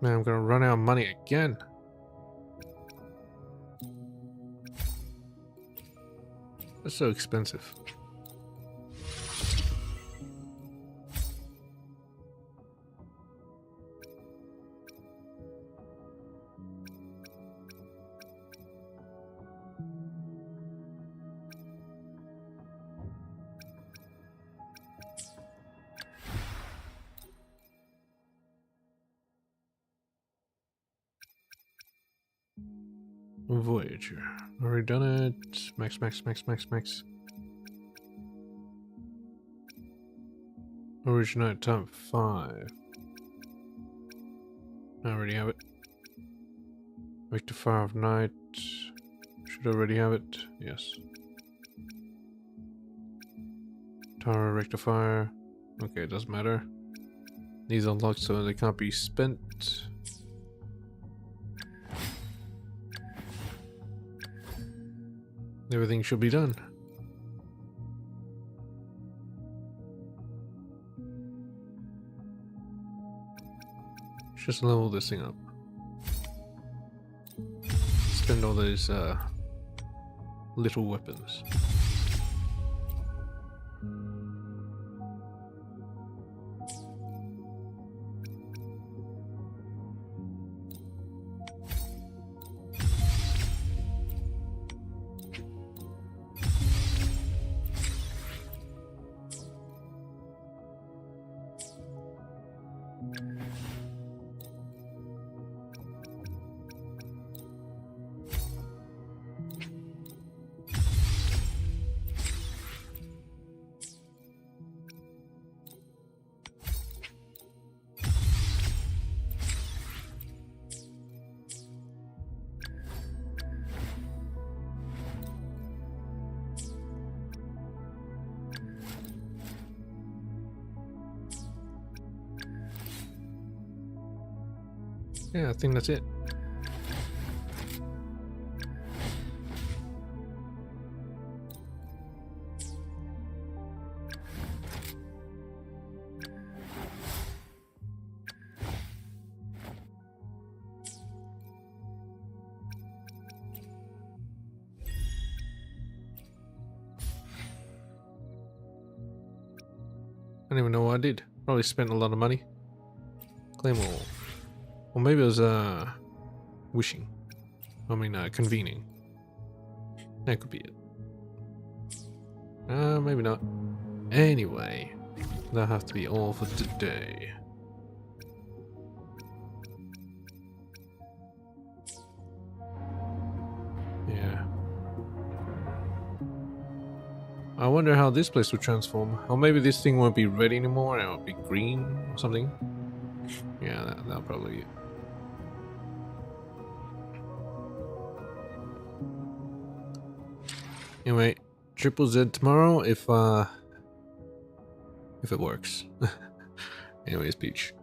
Man, I'm gonna run out of money again. That's so expensive. Voyager. Already done it. Max. Originate Type 5. I already have it. Rectifier of Night. Should already have it. Yes. Tower Rectifier. Okay, it doesn't matter. These unlocked so they can't be spent. Everything should be done. Just level this thing up. Spend all those little weapons. Yeah, I think that's it. I don't even know what I did. Probably spent a lot of money. Claim all. Or maybe it was wishing. I mean convening. That could be it. Maybe not. Anyway, that'll have to be all for today. Yeah. I wonder how this place will transform. Or maybe this thing won't be red anymore and it'll be green or something. Yeah, that'll probably be it. Anyway, triple Z tomorrow if it works. Anyways, Peach.